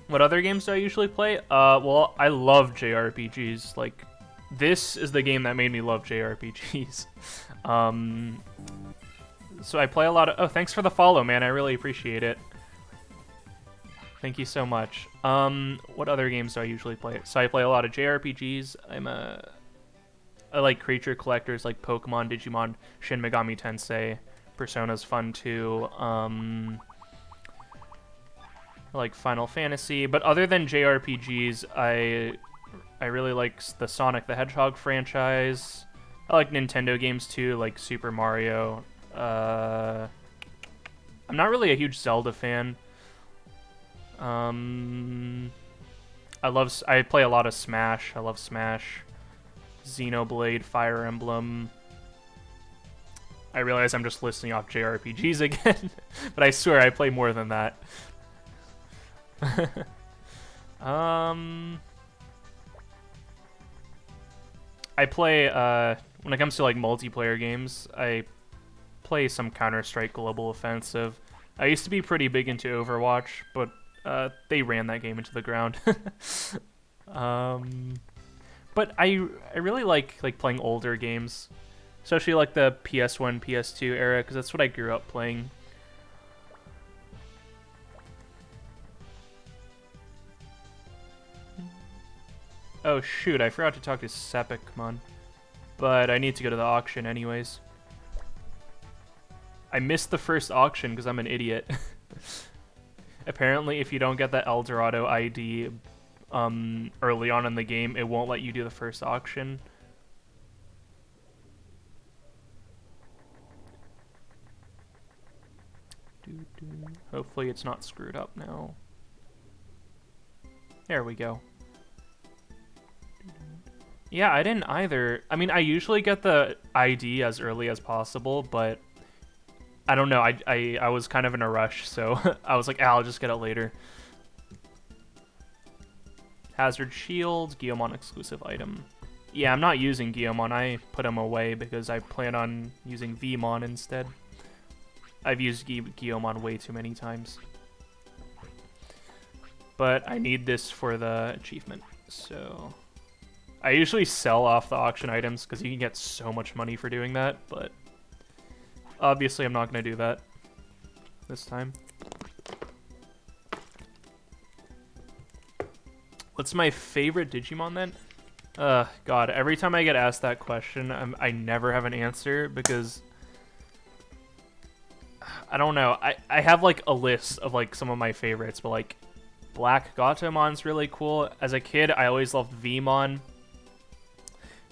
What other games do I usually play? Well, I love JRPGs. Like, this is the game that made me love JRPGs. So I play a lot of... Oh, thanks for the follow, man. I really appreciate it. Thank you so much. What other games do I usually play? So I play a lot of JRPGs. I like creature collectors like Pokemon, Digimon, Shin Megami Tensei. Persona's fun too. I like Final Fantasy, but other than JRPGs, I really like the Sonic the Hedgehog franchise. I like Nintendo games too, like Super Mario. I'm not really a huge Zelda fan. I play a lot of Smash. I love Smash. Xenoblade, Fire Emblem. I realize I'm just listing off JRPGs again, but I swear I play more than that. I play, when it comes to like multiplayer games, I play some Counter-Strike Global Offensive. I used to be pretty big into Overwatch, but they ran that game into the ground. But I really like playing older games, especially like the PS1, PS2 era, because that's what I grew up playing. Oh shoot, I forgot to talk to Sepikmon. But I need to go to the auction anyways. I missed the first auction because I'm an idiot. Apparently, if you don't get the Eldorado ID early on in the game, it won't let you do the first auction. Hopefully it's not screwed up now. There we go. Yeah, I didn't either. I mean, I usually get the ID as early as possible, but I don't know. I was kind of in a rush, so I was like, I'll just get it later. Hazard Shield, Guillemon exclusive item. Yeah, I'm not using Guillemon. I put him away because I plan on using Vmon instead. I've used Guillemon way too many times. But I need this for the achievement, so... I usually sell off the auction items because you can get so much money for doing that, but obviously I'm not going to do that this time. What's my favorite Digimon then? God, every time I get asked that question, I never have an answer because I don't know. I have like a list of like some of my favorites, but like Black Gatomon's really cool. As a kid, I always loved Vmon.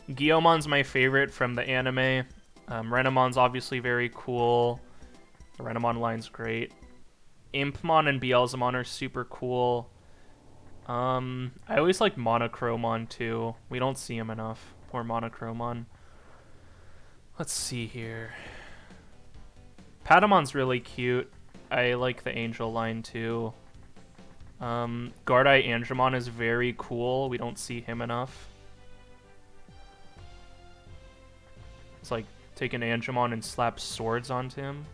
Guillemon's my favorite from the anime. Renamon's obviously very cool. The Renamon line's great. Impmon and Beelzemon are super cool. I always like Monochromon too. We don't see him enough. Poor Monochromon. Let's see here. Patamon's really cute. I like the Angel line too. Guardai Andromon is very cool. We don't see him enough. It's like take an Angemon and slap swords onto him.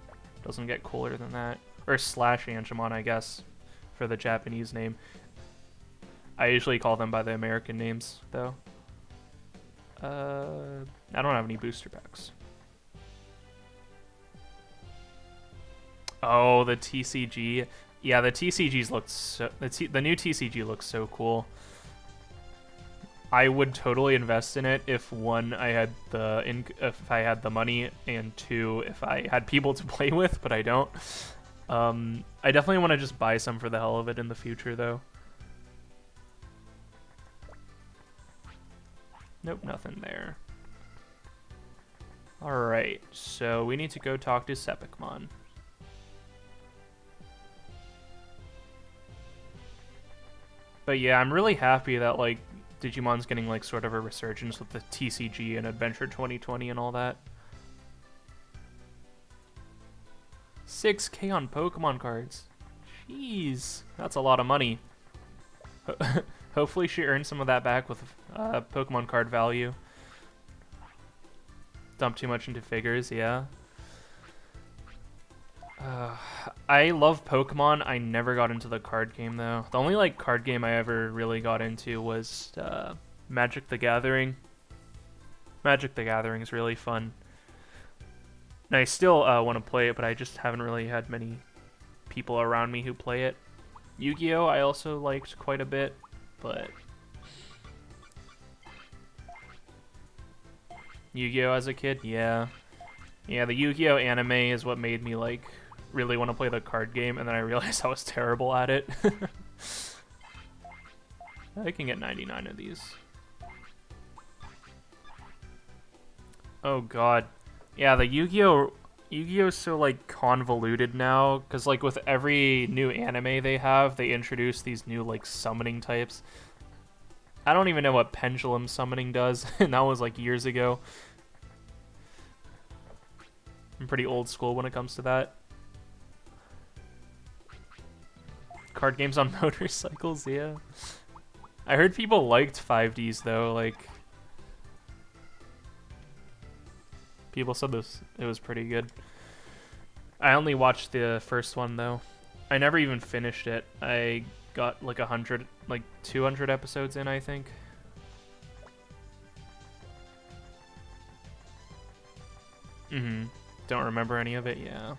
Doesn't get cooler than that. Or slash Angemon, I guess, for the Japanese name. I usually call them by the American names, though. I don't have any booster packs. Oh, the TCG. Yeah, the TCGs look so... The new TCG looks so cool. I would totally invest in it if one, I had the money, and two, if I had people to play with, but I don't. I definitely want to just buy some for the hell of it in the future, though. Nope, nothing there. Alright, so we need to go talk to Sepikmon. But yeah, I'm really happy that, like, Digimon's getting, like, sort of a resurgence with the TCG and Adventure 2020 and all that. 6K on Pokemon cards. Jeez, that's a lot of money. Hopefully she earns some of that back with Pokemon card value. Dump too much into figures, yeah. I love Pokemon. I never got into the card game, though. The only, like, card game I ever really got into was Magic the Gathering. Magic the Gathering is really fun. And I still want to play it, but I just haven't really had many people around me who play it. Yu-Gi-Oh! I also liked quite a bit, but... Yu-Gi-Oh! As a kid? Yeah. Yeah, the Yu-Gi-Oh! Anime is what made me, like, really want to play the card game, and then I realized I was terrible at it. I can get 99 of these. Oh god. Yeah, the Yu-Gi-Oh is so, like, convoluted now, because, like, with every new anime they have, they introduce these new, like, summoning types. I don't even know what pendulum summoning does, and that was, like, years ago. I'm pretty old school when it comes to that. Card games on motorcycles, yeah. I heard people liked 5Ds, though, like... People said it was pretty good. I only watched the first one though. I never even finished it. I got like 100, like 200 episodes in, I think. Don't remember any of it, yeah.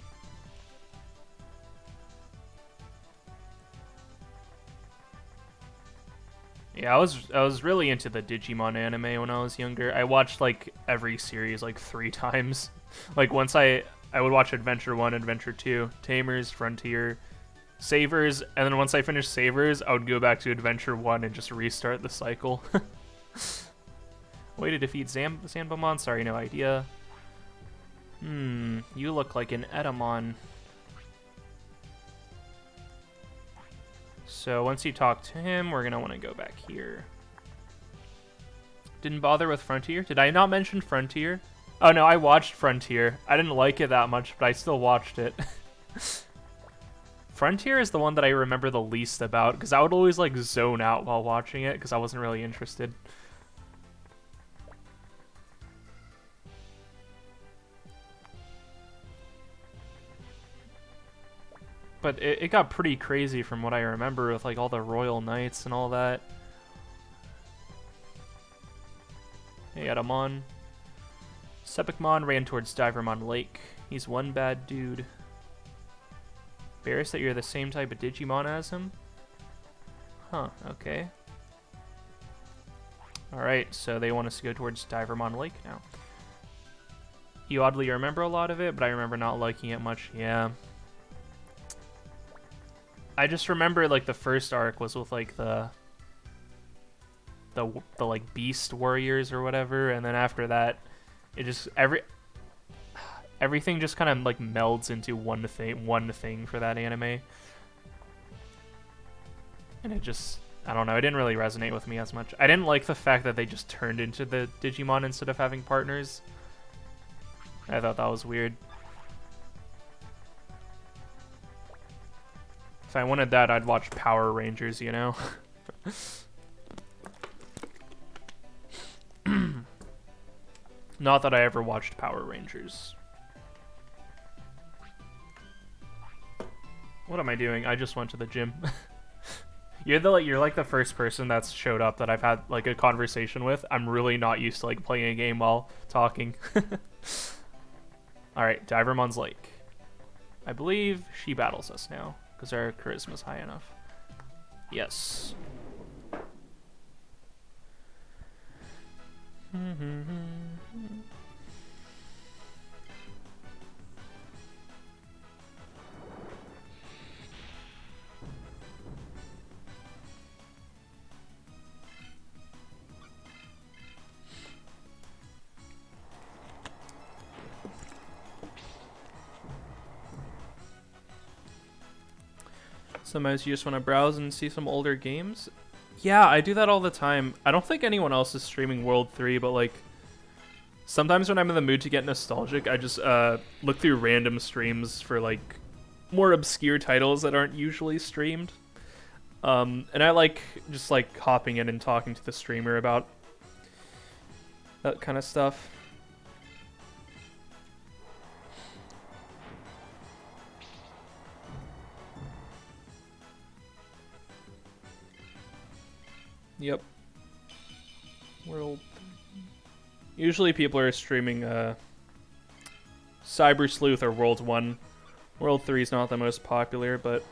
Yeah, I was really into the Digimon anime when I was younger. I watched like every series like 3 times. Like once I would watch Adventure 1, Adventure 2, Tamers, Frontier, Savers, and then once I finished Savers, I would go back to Adventure 1 and just restart the cycle. Way to defeat Zanbamon? Sorry, no idea. You look like an Etamon. So once you talk to him, we're going to want to go back here. Didn't bother with Frontier? Did I not mention Frontier? Oh no, I watched Frontier. I didn't like it that much, but I still watched it. Frontier is the one that I remember the least about, because I would always like zone out while watching it, because I wasn't really interested. But it got pretty crazy from what I remember with like all the Royal Knights and all that. Hey, Etamon. Sepicmon ran towards Divermon Lake. He's one bad dude. Embarrassed that you're the same type of Digimon as him? Huh, okay. Alright, so they want us to go towards Divermon Lake now. You oddly remember a lot of it, but I remember not liking it much. Yeah. I just remember like the first arc was with like the like Beast Warriors or whatever, and then after that it just everything just kind of like melds into one thing for that anime. And it just, I don't know, it didn't really resonate with me as much. I didn't like the fact that they just turned into the Digimon instead of having partners. I thought that was weird. If I wanted that, I'd watch Power Rangers, you know? Not that I ever watched Power Rangers. What am I doing? I just went to the gym. You're like the first person that's showed up that I've had like a conversation with. I'm really not used to like playing a game while talking. Alright, Divermon's Lake. I believe she battles us now, because our charisma's high enough. Yes. Sometimes you just want to browse and see some older games. Yeah, I do that all the time. I don't think anyone else is streaming World 3, but like sometimes when I'm in the mood to get nostalgic, I just look through random streams for like more obscure titles that aren't usually streamed. And I like just like hopping in and talking to the streamer about that kind of stuff. Yep. World. Usually people are streaming Cyber Sleuth or World 1. World 3 is not the most popular, but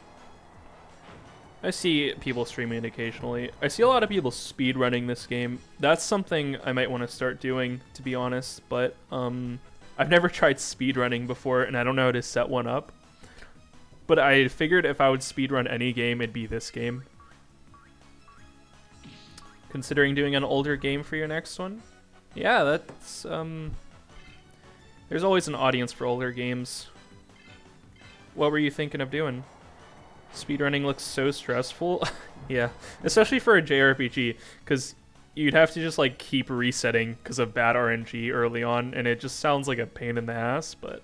I see people streaming it occasionally. I see a lot of people speedrunning this game. That's something I might want to start doing, to be honest, but I've never tried speedrunning before, and I don't know how to set one up. But I figured if I would speedrun any game, it'd be this game. Considering doing an older game for your next one? Yeah, that's, there's always an audience for older games. What were you thinking of doing? Speedrunning looks so stressful. Yeah, especially for a JRPG, because you'd have to just, like, keep resetting because of bad RNG early on, and it just sounds like a pain in the ass, but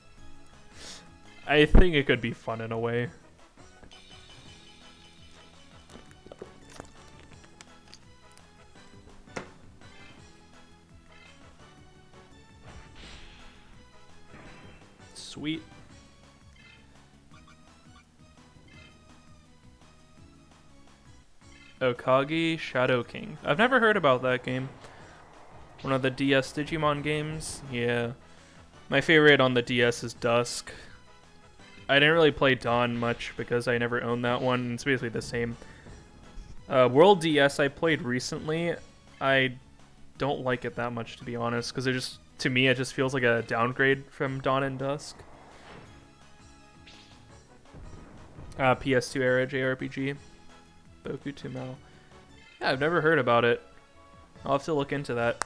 I think it could be fun in a way. Sweet. Okage Shadow King. I've never heard about that game. One of the DS Digimon games. Yeah. My favorite on the DS is Dusk. I didn't really play Dawn much because I never owned that one. It's basically the same. World DS I played recently. I don't like it that much, to be honest, because to me, it just feels like a downgrade from Dawn and Dusk. PS2 era JRPG. Boku to Mao. Yeah, I've never heard about it. I'll have to look into that.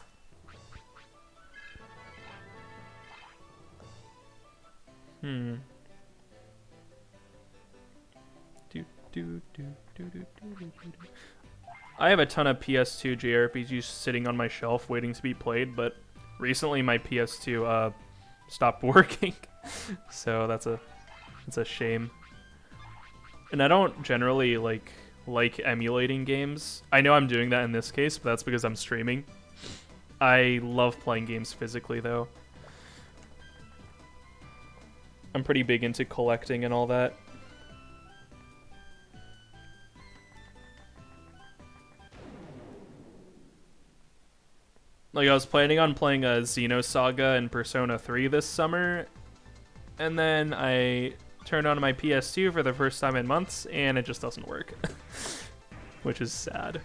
I have a ton of PS2 JRPGs sitting on my shelf waiting to be played, but recently my PS2 stopped working. So that's a shame. And I don't generally like emulating games. I know I'm doing that in this case, but that's because I'm streaming. I love playing games physically though. I'm pretty big into collecting and all that. Like, I was planning on playing a Xenosaga and Persona 3 this summer, and then I turned on my PS2 for the first time in months, and it just doesn't work. Which is sad.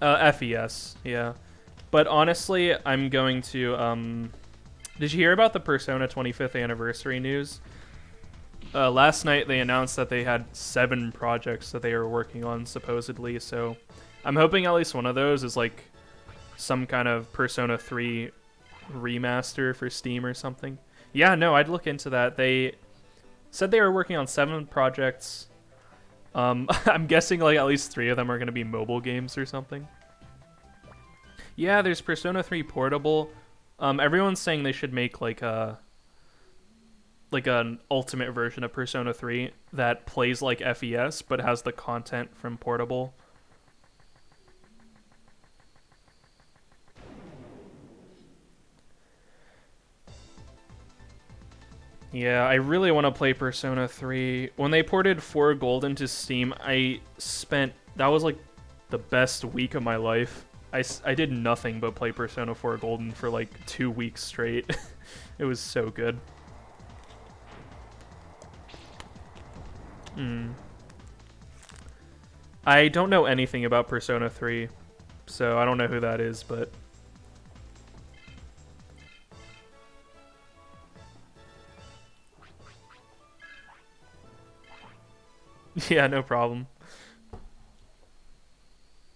FES, yeah. But honestly, I'm going to, did you hear about the Persona 25th anniversary news? Last night they announced that they had 7 projects that they were working on, supposedly, so I'm hoping at least one of those is like some kind of Persona 3 remaster for Steam or something. Yeah, no, I'd look into that. They said they were working on 7 projects. I'm guessing like at least 3 of them are going to be mobile games or something. Yeah, there's Persona 3 Portable. Everyone's saying they should make like an ultimate version of Persona 3 that plays like FES but has the content from Portable. Yeah, I really want to play Persona 3. When they ported 4 Gold into Steam, that was like the best week of my life. I did nothing but play Persona 4 Golden for like 2 weeks straight. It was so good. I don't know anything about Persona 3, so I don't know who that is, but... Yeah, no problem.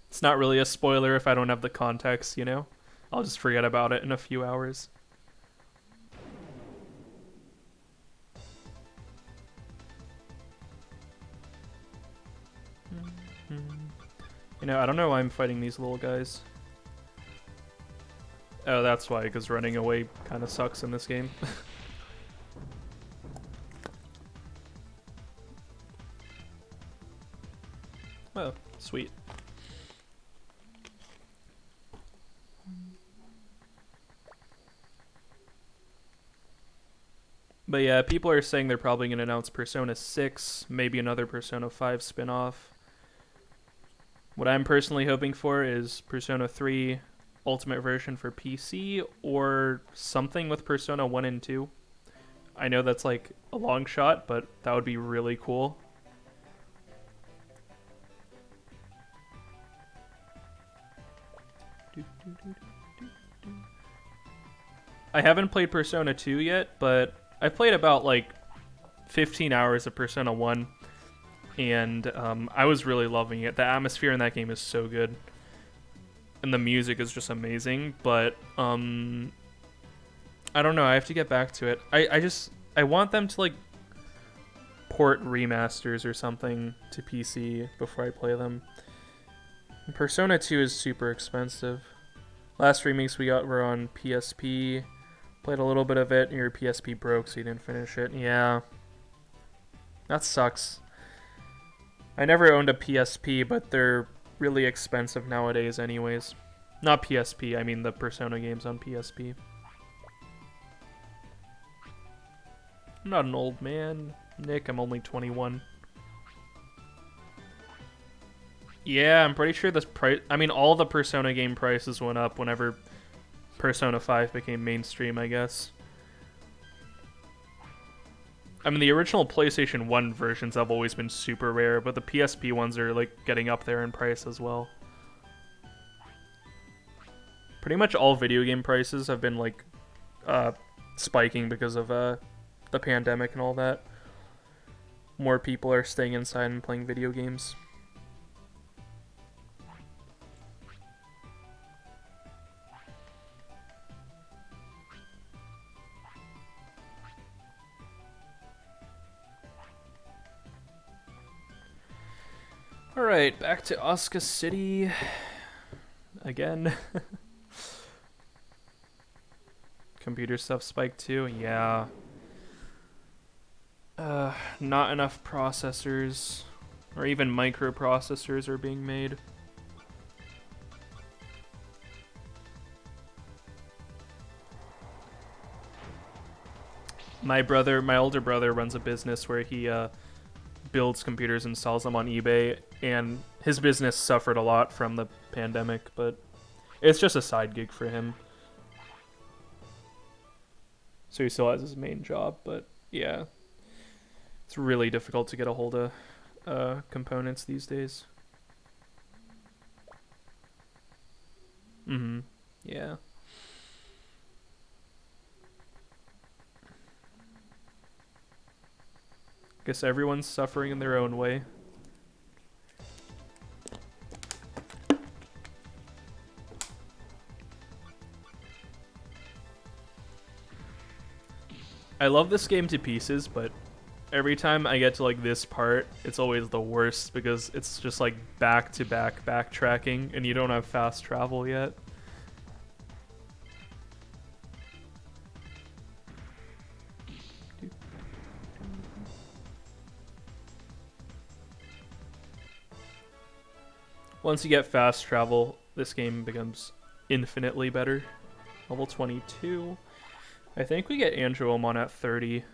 It's not really a spoiler if I don't have the context, you know? I'll just forget about it in a few hours. You know, I don't know why I'm fighting these little guys. Oh, that's why, because running away kind of sucks in this game. Oh, sweet. But yeah, people are saying they're probably going to announce Persona 6, maybe another Persona 5 spin-off. What I'm personally hoping for is Persona 3 Ultimate version for PC, or something with Persona 1 and 2. I know that's like a long shot, but that would be really cool. I haven't played Persona 2 yet, but I've played about like 15 hours of Persona 1, and I was really loving it. The atmosphere in that game is so good, and the music is just amazing, but I don't know, I have to get back to it. I want them to like port remasters or something to PC before I play them. And Persona 2 is super expensive. Last remakes we got were on PSP. Played a little bit of it, and your PSP broke, so you didn't finish it. Yeah. That sucks. I never owned a PSP, but they're really expensive nowadays anyways. Not PSP, I mean the Persona games on PSP. I'm not an old man. Nick, I'm only 21. Yeah, I'm pretty sure this price... I mean, all the Persona game prices went up whenever Persona 5 became mainstream, I guess. I mean, the original PlayStation 1 versions have always been super rare, but the PSP ones are, like, getting up there in price as well. Pretty much all video game prices have been, like, spiking because of the pandemic and all that. More people are staying inside and playing video games. Alright, back to Asuka City. Again. Computer stuff spiked too, yeah. Not enough processors, or even microprocessors are being made. My older brother runs a business where he builds computers and sells them on eBay, and his business suffered a lot from the pandemic, but it's just a side gig for him. So he still has his main job, but yeah. It's really difficult to get a hold of components these days. Mm-hmm. Yeah. Guess everyone's suffering in their own way. I love this game to pieces, but every time I get to like this part, it's always the worst because it's just like back-to-back backtracking and you don't have fast travel yet. Once you get fast travel, this game becomes infinitely better. Level 22. I think we get Angelomon at 30.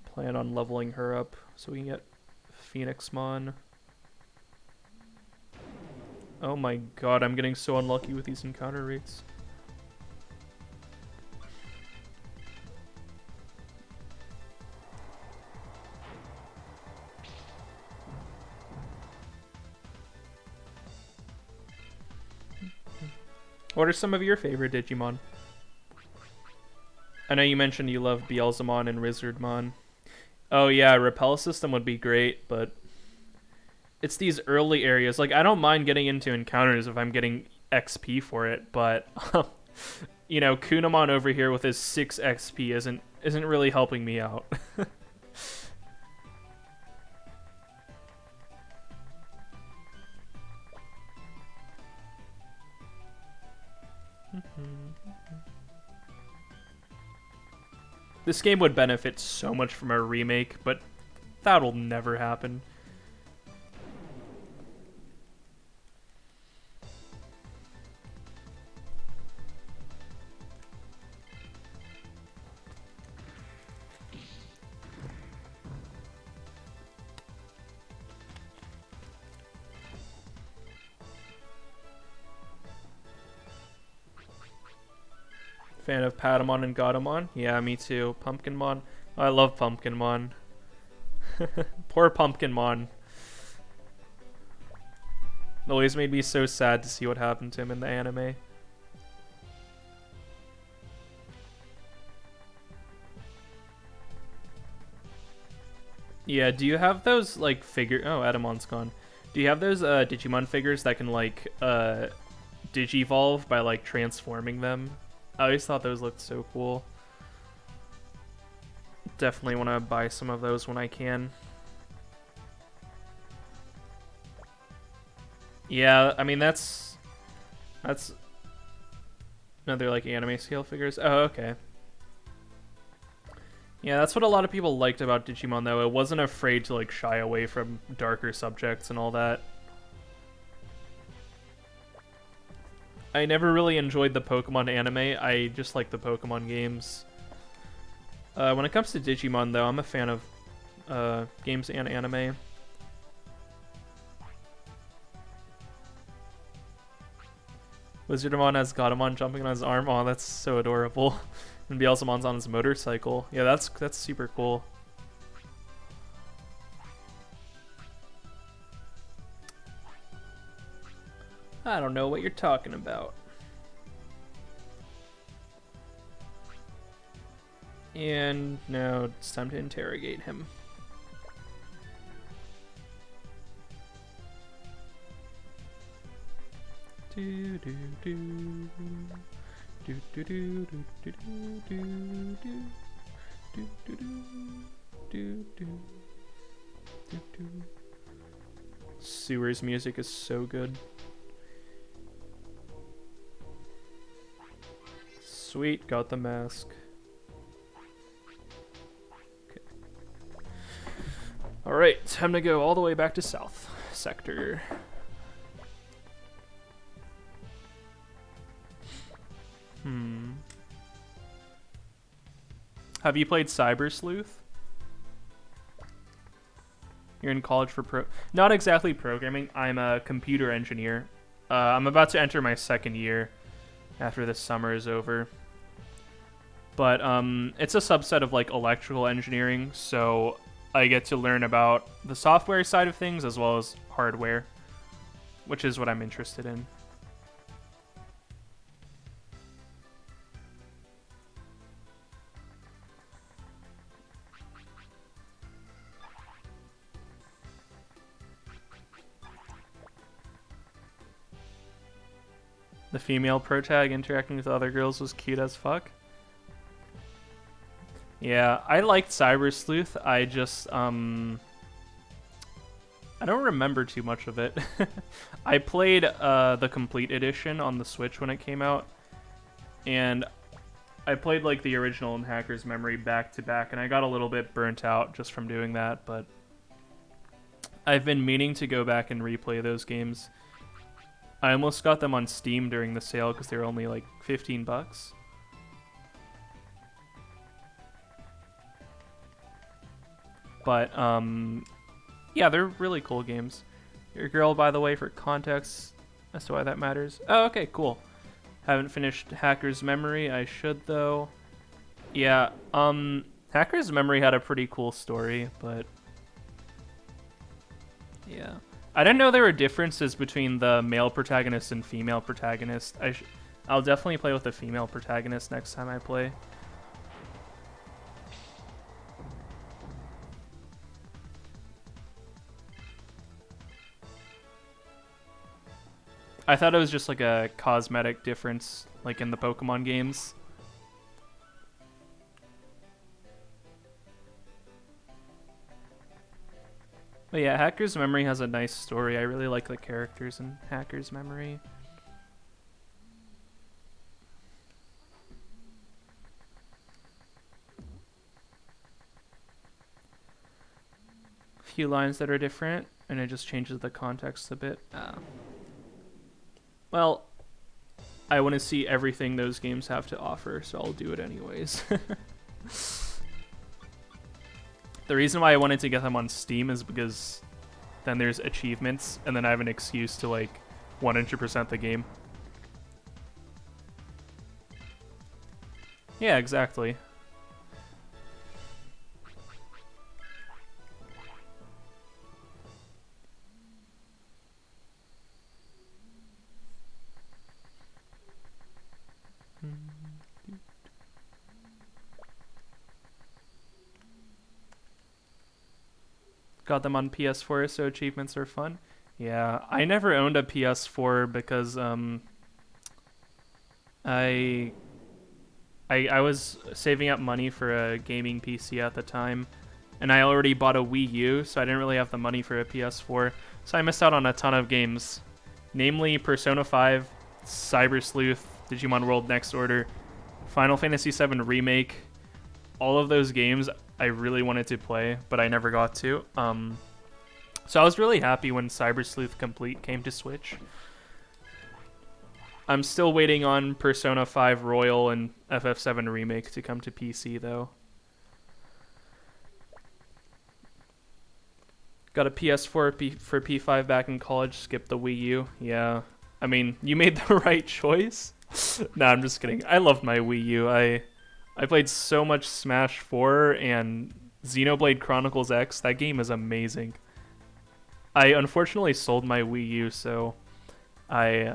Plan on leveling her up so we can get Phoenixmon. Oh my god, I'm getting so unlucky with these encounter rates. What are some of your favorite Digimon? I know you mentioned you love Beelzemon and Lizardmon. Oh yeah, repel system would be great, but it's these early areas. Like, I don't mind getting into encounters if I'm getting XP for it, but you know, Kunamon over here with his 6 XP isn't really helping me out. This game would benefit so much from a remake, but that'll never happen. Fan of Patamon and Godamon? Yeah, me too. Pumpkinmon. Oh, I love Pumpkinmon. Poor Pumpkinmon. It always made me so sad to see what happened to him in the anime. Yeah, do you have those, like, Oh, Adamon's gone. Do you have those Digimon figures that can, like, Digivolve by, like, transforming them? I always thought those looked so cool. Definitely want to buy some of those when I can. Yeah, I mean, that's another, like, anime scale figures. Oh, okay. Yeah, that's what a lot of people liked about Digimon, though. It wasn't afraid to, like, shy away from darker subjects and all that. I never really enjoyed the Pokemon anime. I just like the Pokemon games. When it comes to Digimon, though, I'm a fan of games and anime. Wizardamon has Godamon jumping on his arm. Oh, that's so adorable. And Beelzemon's on his motorcycle. Yeah, that's super cool. I don't know what you're talking about. And now it's time to interrogate him. Do do do do do do do do do do do do do. Sewer's music is so good. Sweet, got the mask. Okay. Alright, time to go all the way back to South Sector. Have you played Cyber Sleuth? You're in college for not exactly programming. I'm a computer engineer. I'm about to enter my second year after this summer is over. But it's a subset of like electrical engineering, so I get to learn about the software side of things as well as hardware, which is what I'm interested in. The female protag interacting with other girls was cute as fuck. Yeah, I liked Cyber Sleuth. I just, I don't remember too much of it. I played the complete edition on the Switch when it came out, and I played like the original and Hacker's Memory back to back, and I got a little bit burnt out just from doing that, but I've been meaning to go back and replay those games. I almost got them on Steam during the sale because they were only like 15 bucks. But, yeah, they're really cool games. Your girl, by the way, for context as to why that matters. Oh, okay, cool. Haven't finished Hacker's Memory. I should, though. Yeah, Hacker's Memory had a pretty cool story, but yeah. I didn't know there were differences between the male protagonist and female protagonist. I'll definitely play with the female protagonist next time I play. I thought it was just like a cosmetic difference, like in the Pokemon games. But yeah, Hacker's Memory has a nice story. I really like the characters in Hacker's Memory. A few lines that are different, and it just changes the context a bit. Well, I want to see everything those games have to offer, so I'll do it anyways. The reason why I wanted to get them on Steam is because then there's achievements, and then I have an excuse to like 100% the game. Yeah, exactly. Got them on PS4, so achievements are fun. Yeah, I never owned a PS4 because I was saving up money for a gaming PC at the time, and I already bought a Wii U, so I didn't really have the money for a PS4. So I missed out on a ton of games, namely Persona 5, Cyber Sleuth, Digimon World Next Order, Final Fantasy VII Remake. All of those games I really wanted to play, but I never got to. So I was really happy when Cyber Sleuth Complete came to Switch. I'm still waiting on Persona 5 Royal and FF7 Remake to come to PC, though. Got a PS4 for P5 back in college. Skipped the Wii U. Yeah, I mean, you made the right choice. Nah, I'm just kidding. I loved my Wii U. I played so much Smash 4 and Xenoblade Chronicles X. That game is amazing. I unfortunately sold my Wii U, so I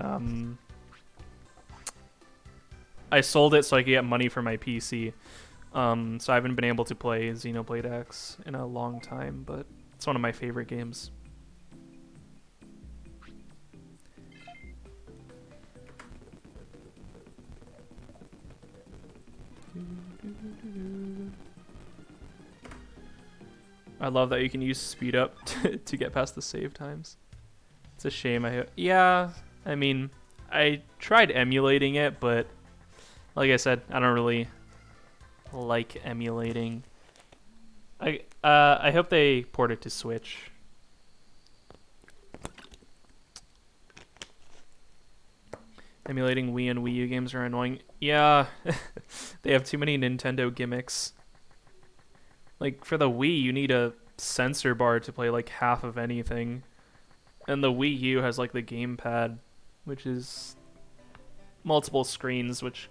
sold it so I could get money for my PC. So I haven't been able to play Xenoblade X in a long time, but it's one of my favorite games. I love that you can use speed up to get past the save times. It's a shame. Yeah, I mean, I tried emulating it, but like I said, I don't really like emulating. I hope they port it to Switch. Emulating Wii and Wii U games are annoying. Yeah, they have too many Nintendo gimmicks. Like, for the Wii, you need a sensor bar to play, like, half of anything. And the Wii U has, like, the gamepad, which is multiple screens, which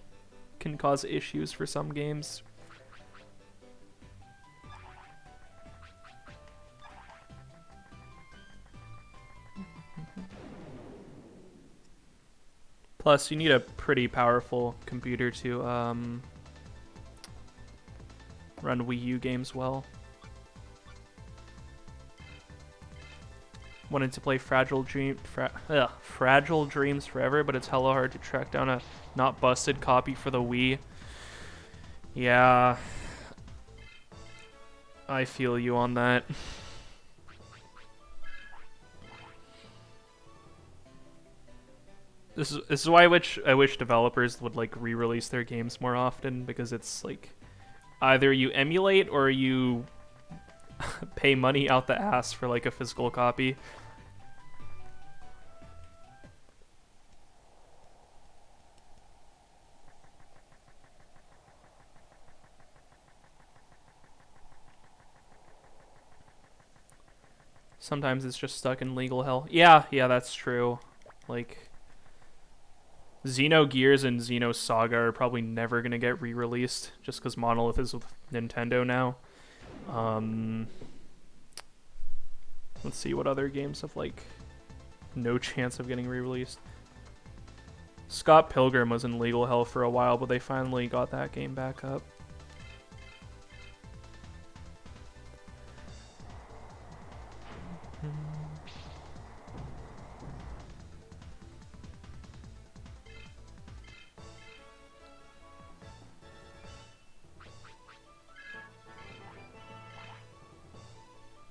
can cause issues for some games. Plus, you need a pretty powerful computer to run Wii U games well. Wanted to play Fragile Dreams forever, but it's hella hard to track down a not busted copy for the Wii. Yeah, I feel you on that. This is why I wish developers would like re-release their games more often, because it's like either you emulate or you pay money out the ass for like a physical copy. Sometimes it's just stuck in legal hell. Yeah, that's true. Like, Xenogears and Xenosaga are probably never gonna get re-released just because Monolith is with Nintendo now. Let's see what other games have like no chance of getting re-released. Scott Pilgrim was in legal hell for a while, but they finally got that game back up.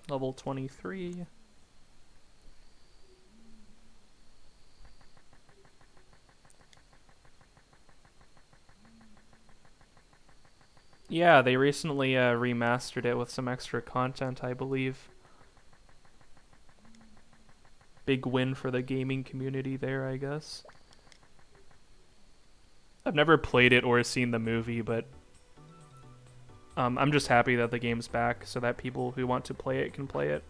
Level 23. Yeah, they recently remastered it with some extra content, I believe. Big win for the gaming community there, I guess. I've never played it or seen the movie, but I'm just happy that the game's back so that people who want to play it can play it.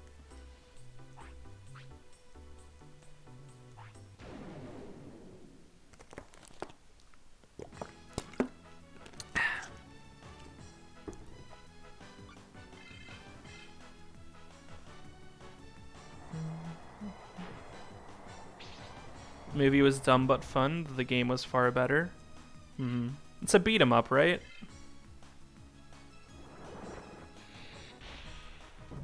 Movie was dumb but fun. The game was far better. It's a beat 'em up, right?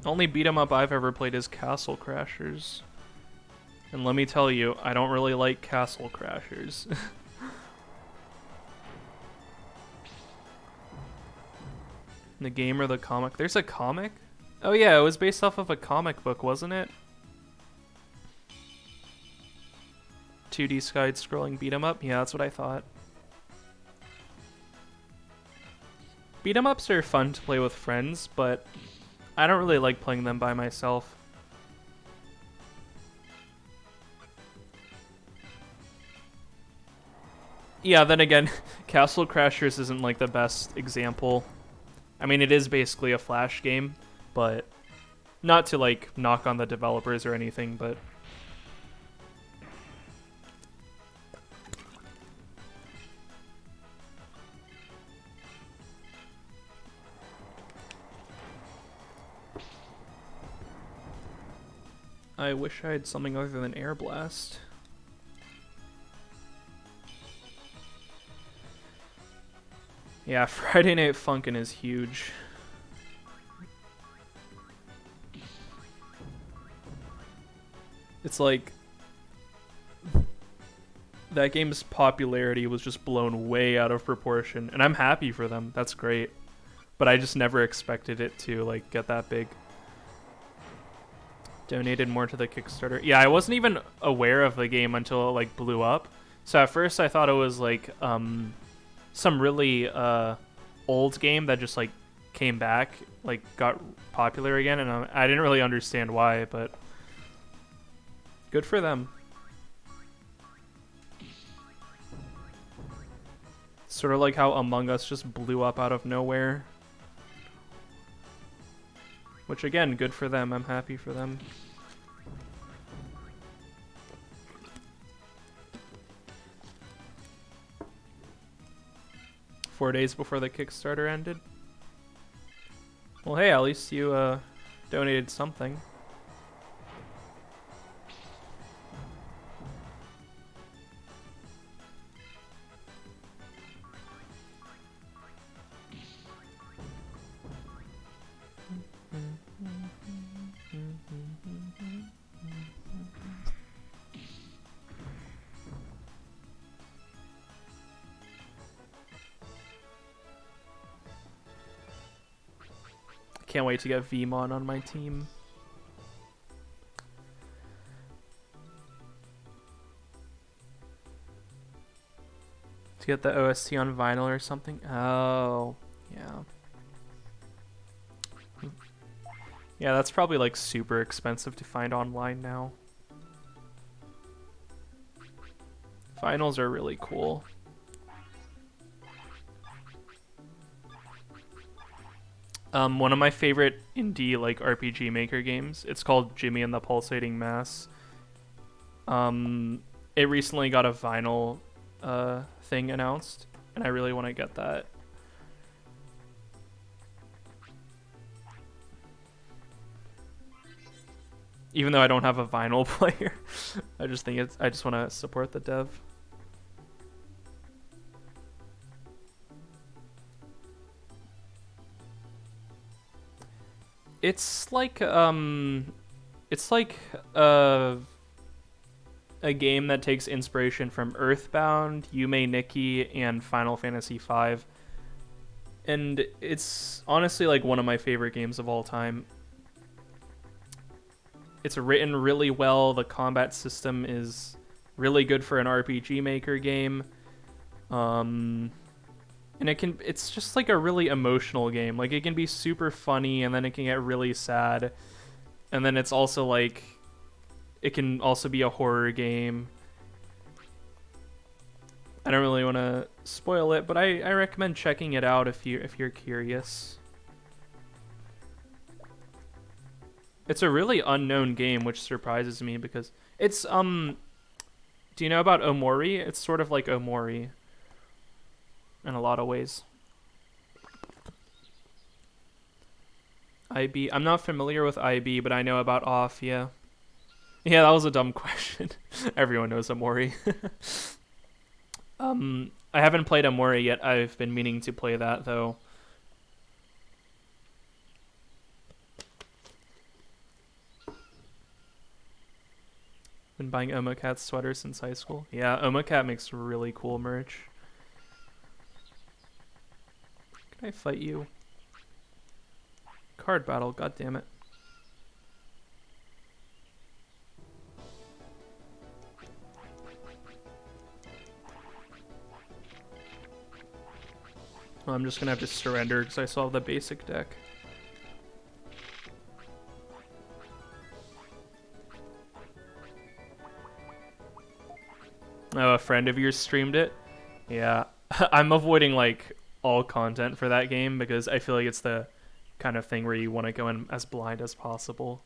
Only beat 'em up I've ever played is Castle Crashers. And let me tell you, I don't really like Castle Crashers. The game or the comic? There's a comic? Oh yeah, it was based off of a comic book, wasn't it? 2D side-scrolling beat 'em up? Yeah, that's what I thought. Beat 'em ups are fun to play with friends, but I don't really like playing them by myself. Yeah, then again, Castle Crashers isn't like the best example. I mean, it is basically a Flash game, but Not to like knock on the developers or anything, but I wish I had something other than Air Blast. Yeah, Friday Night Funkin' is huge. It's like that game's popularity was just blown way out of proportion, and I'm happy for them. That's great. But I just never expected it to like get that big. Donated more to the Kickstarter. Yeah, I wasn't even aware of the game until it like blew up. So at first I thought it was like some really old game that just like came back, like got popular again, and I didn't really understand why, but good for them. Sort of like how Among Us just blew up out of nowhere. Which again, good for them. I'm happy for them. Four days before the Kickstarter ended. Well, hey, at least you donated something. Can't wait to get Vmon on my team. To get the OST on vinyl or something? Oh, yeah. Yeah, that's probably like super expensive to find online now. Vinyls are really cool. One of my favorite indie like RPG Maker games. It's called Jimmy and the Pulsating Mass. It recently got a vinyl thing announced, and I really want to get that. Even though I don't have a vinyl player, I just think I just want to support the dev. It's like a game that takes inspiration from Earthbound, Yume Nikki, and Final Fantasy V. And it's honestly like one of my favorite games of all time. It's written really well. The combat system is really good for an RPG Maker game. And it's just like a really emotional game. Like it can be super funny, and then it can get really sad. And then it's also like, it can also be a horror game. I don't really want to spoil it, but I recommend checking it out if you're curious. It's a really unknown game, which surprises me because it's do you know about Omori? It's sort of like Omori in a lot of ways. IB. I'm not familiar with IB, but I know about Off, yeah. Yeah, that was a dumb question. Everyone knows Omori. I haven't played Omori yet. I've been meaning to play that, though. Been buying Omocat's sweaters since high school. Yeah, Omocat makes really cool merch. Can I fight you? Card battle, god damn it. Well, I'm just gonna have to surrender because I still have the basic deck. Oh, a friend of yours streamed it? Yeah. I'm avoiding like all content for that game because I feel like it's the kind of thing where you want to go in as blind as possible.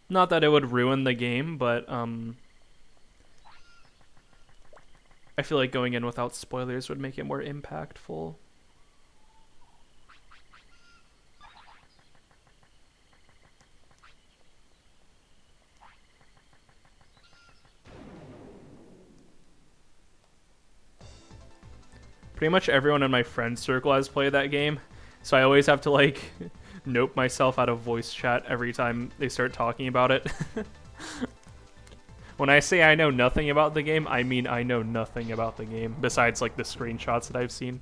Not that it would ruin the game, but I feel like going in without spoilers would make it more impactful. Pretty much everyone in my friend circle has played that game, so I always have to like nope myself out of voice chat every time they start talking about it. When I say I know nothing about the game, I mean I know nothing about the game, besides like the screenshots that I've seen.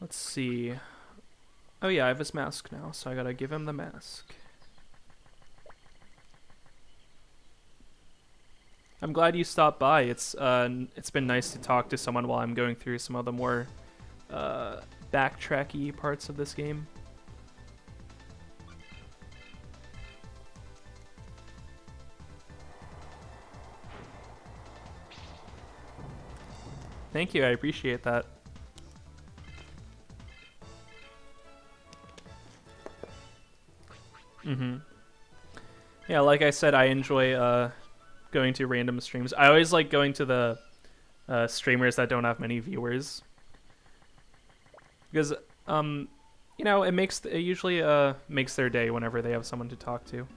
Let's see. Oh yeah, I have his mask now, so I gotta give him the mask. I'm glad you stopped by. It's been nice to talk to someone while I'm going through some of the more backtracky parts of this game. Thank you, I appreciate that. Yeah, like I said, I enjoy going to random streams. I always like going to the streamers that don't have many viewers, because you know, it usually makes their day whenever they have someone to talk to.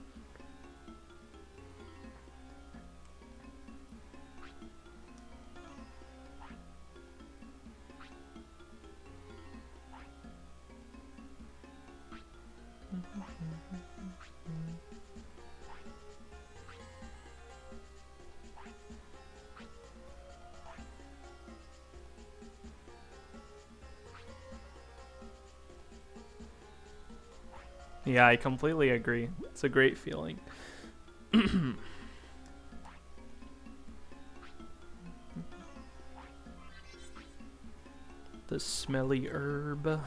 Yeah, I completely agree. It's a great feeling. The smelly herb.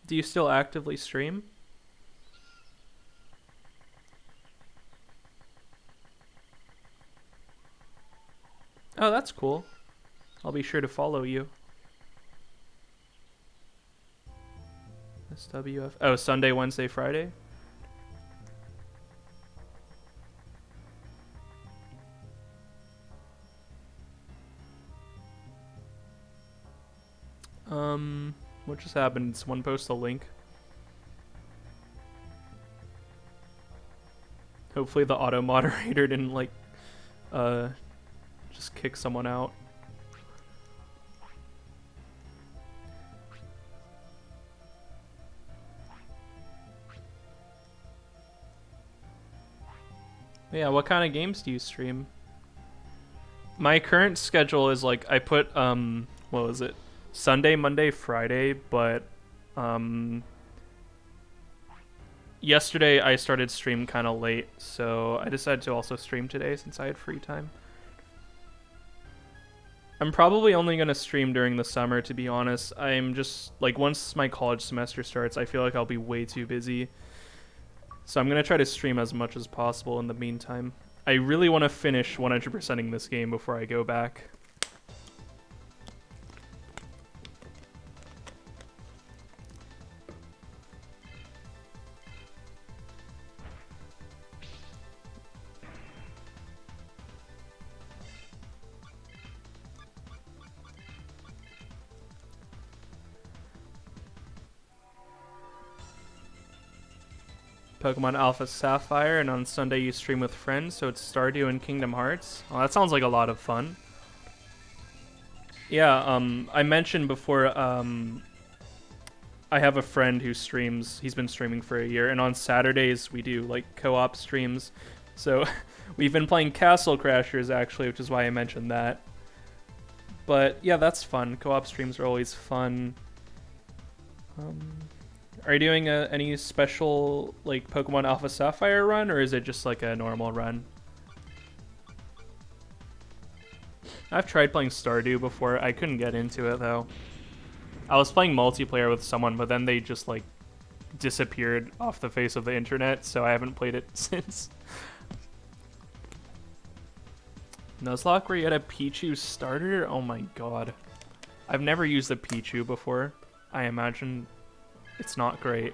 Do you still actively stream? Oh, that's cool. I'll be sure to follow you. SWF. Oh, Sunday, Wednesday, Friday? What just happened? Did someone post a link? Hopefully the auto moderator didn't like just kick someone out. Yeah, what kind of games do you stream? My current schedule is like I put what was it? Sunday, Monday, Friday, but yesterday I started stream kind of late, so I decided to also stream today since I had free time. I'm probably only going to stream during the summer, to be honest. I'm just, like, once my college semester starts, I feel like I'll be way too busy. So I'm going to try to stream as much as possible in the meantime. I really want to finish 100%ing this game before I go back. Pokemon Alpha Sapphire, and on Sunday you stream with friends, so it's Stardew and Kingdom Hearts. Well, that sounds like a lot of fun. Yeah, I mentioned before, I have a friend who streams. He's been streaming for a year, and on Saturdays we do like co-op streams. So we've been playing Castle Crashers actually, which is why I mentioned that. But yeah, that's fun. Co-op streams are always fun. Are you doing any special like Pokemon Alpha Sapphire run, or is it just like a normal run? I've tried playing Stardew before. I couldn't get into it though. I was playing multiplayer with someone, but then they just like disappeared off the face of the internet, so I haven't played it since. Nuzlocke, where you had a Pichu starter? Oh my god. I've never used a Pichu before. I imagine it's not great.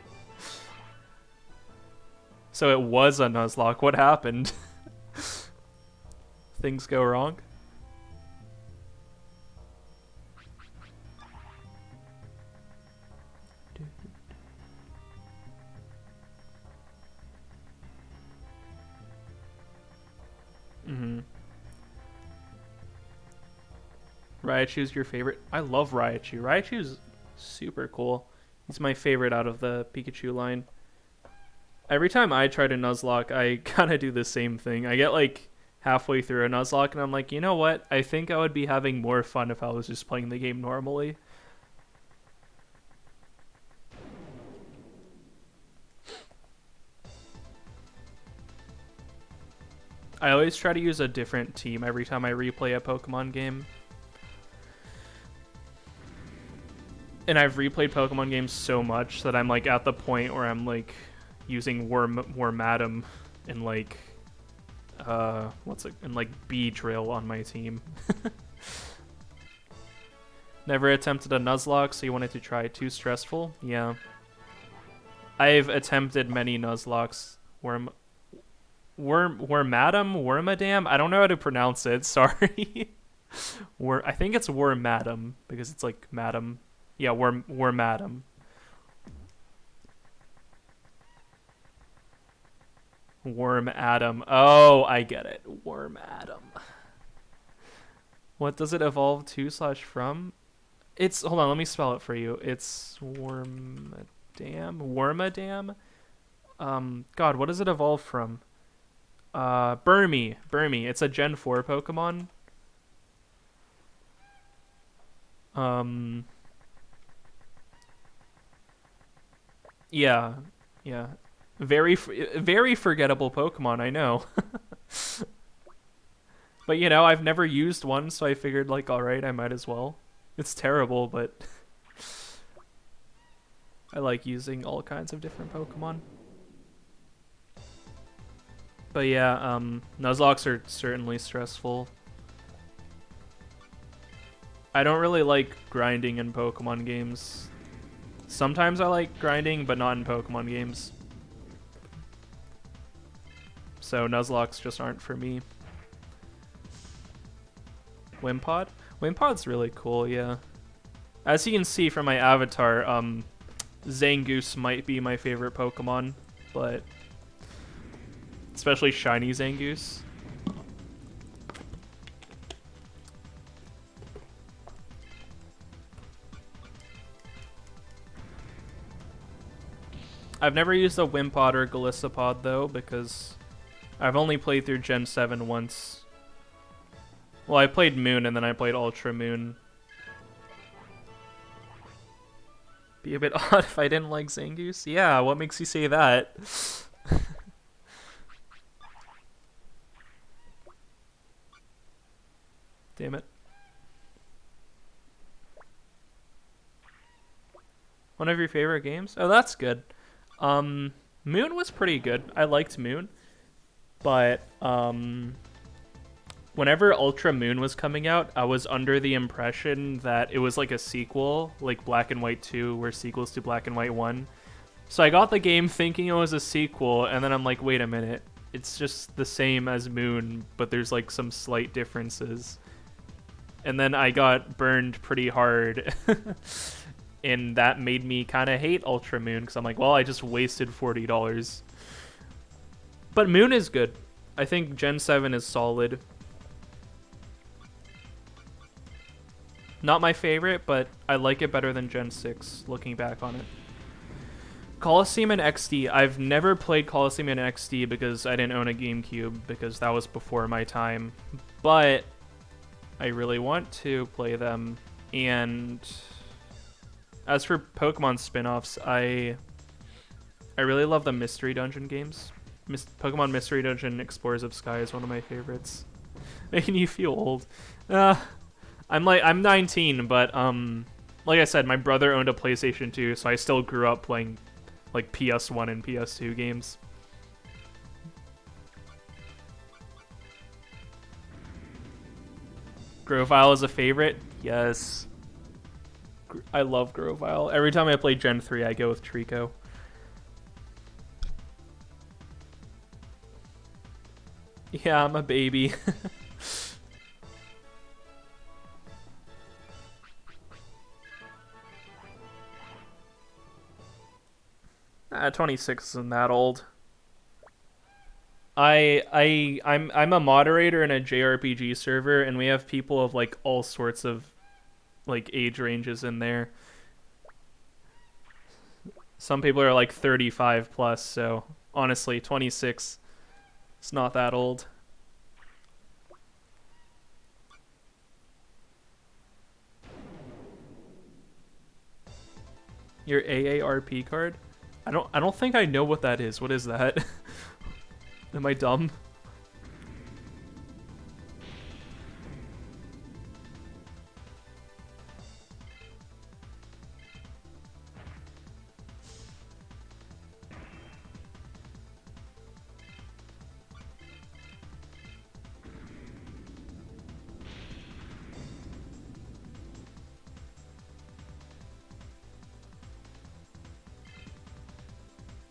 So it was a Nuzlocke. What happened? Things go wrong? Mm-hmm. Raichu's your favorite? I love Raichu. Raichu's super cool. He's my favorite out of the Pikachu line. Every time I try to Nuzlocke, I kind of do the same thing. I get like halfway through a Nuzlocke and I'm like, you know what? I think I would be having more fun if I was just playing the game normally. I always try to use a different team every time I replay a Pokemon game. And I've replayed Pokemon games so much that I'm like at the point where I'm like using Wormadam and like and like Beedrill on my team. Never attempted a Nuzlocke, so you wanted to try. Too stressful? Yeah. I've attempted many Nuzlocks. Wormadam? I don't know how to pronounce it, sorry. I think it's Wormadam, because it's like Madam. Yeah, Wormadam. Wormadam. Oh, I get it. Wormadam. What does it evolve to/from? It's, hold on, let me spell it for you. It's Wormadam? God, what does it evolve from? Burmy. It's a Gen 4 Pokemon. Yeah. Very forgettable Pokemon, I know. But you know, I've never used one, so I figured like, alright, I might as well. It's terrible, but I like using all kinds of different Pokemon. But yeah, Nuzlocks are certainly stressful. I don't really like grinding in Pokemon games. Sometimes I like grinding, but not in Pokemon games. So Nuzlocks just aren't for me. Wimpod? Wimpod's really cool, yeah. As you can see from my avatar, Zangoose might be my favorite Pokemon, but especially shiny Zangoose. I've never used a Wimpod or Golisopod though, because I've only played through Gen 7 once. Well, I played Moon and then I played Ultra Moon. Be a bit odd if I didn't like Zangoose? Yeah, what makes you say that? Damn it. One of your favorite games? Oh, that's good. Moon was pretty good. I liked Moon. But, whenever Ultra Moon was coming out, I was under the impression that it was like a sequel, like Black and White 2 were sequels to Black and White 1. So I got the game thinking it was a sequel, and then I'm like, wait a minute. It's just the same as Moon, but there's like some slight differences. And then I got burned pretty hard. and that made me kind of hate Ultra Moon because I'm like, well, I just wasted $40. But Moon is good. I think Gen 7 is solid. Not my favorite, but I like it better than Gen 6, looking back on it. Coliseum and XD. I've never played Coliseum and XD because I didn't own a GameCube, because that was before my time. But I really want to play them. And as for Pokemon spin-offs, I really love the Mystery Dungeon games. Pokemon Mystery Dungeon Explorers of Sky is one of my favorites. Making you feel old. I'm 19, but like I said, my brother owned a PlayStation 2, so I still grew up playing like PS1 and PS2 games. Grovyle is a favorite? Yes. I love Grovyle. Every time I play Gen 3, I go with Trico. Yeah, I'm a baby. 26 isn't that old. I'm a moderator in a JRPG server, and we have people of like all sorts of like age ranges in there. Some people are like 35 plus, so honestly, 26, it's not that old. Your AARP card? I don't think I know what that is. What is that? Am I dumb?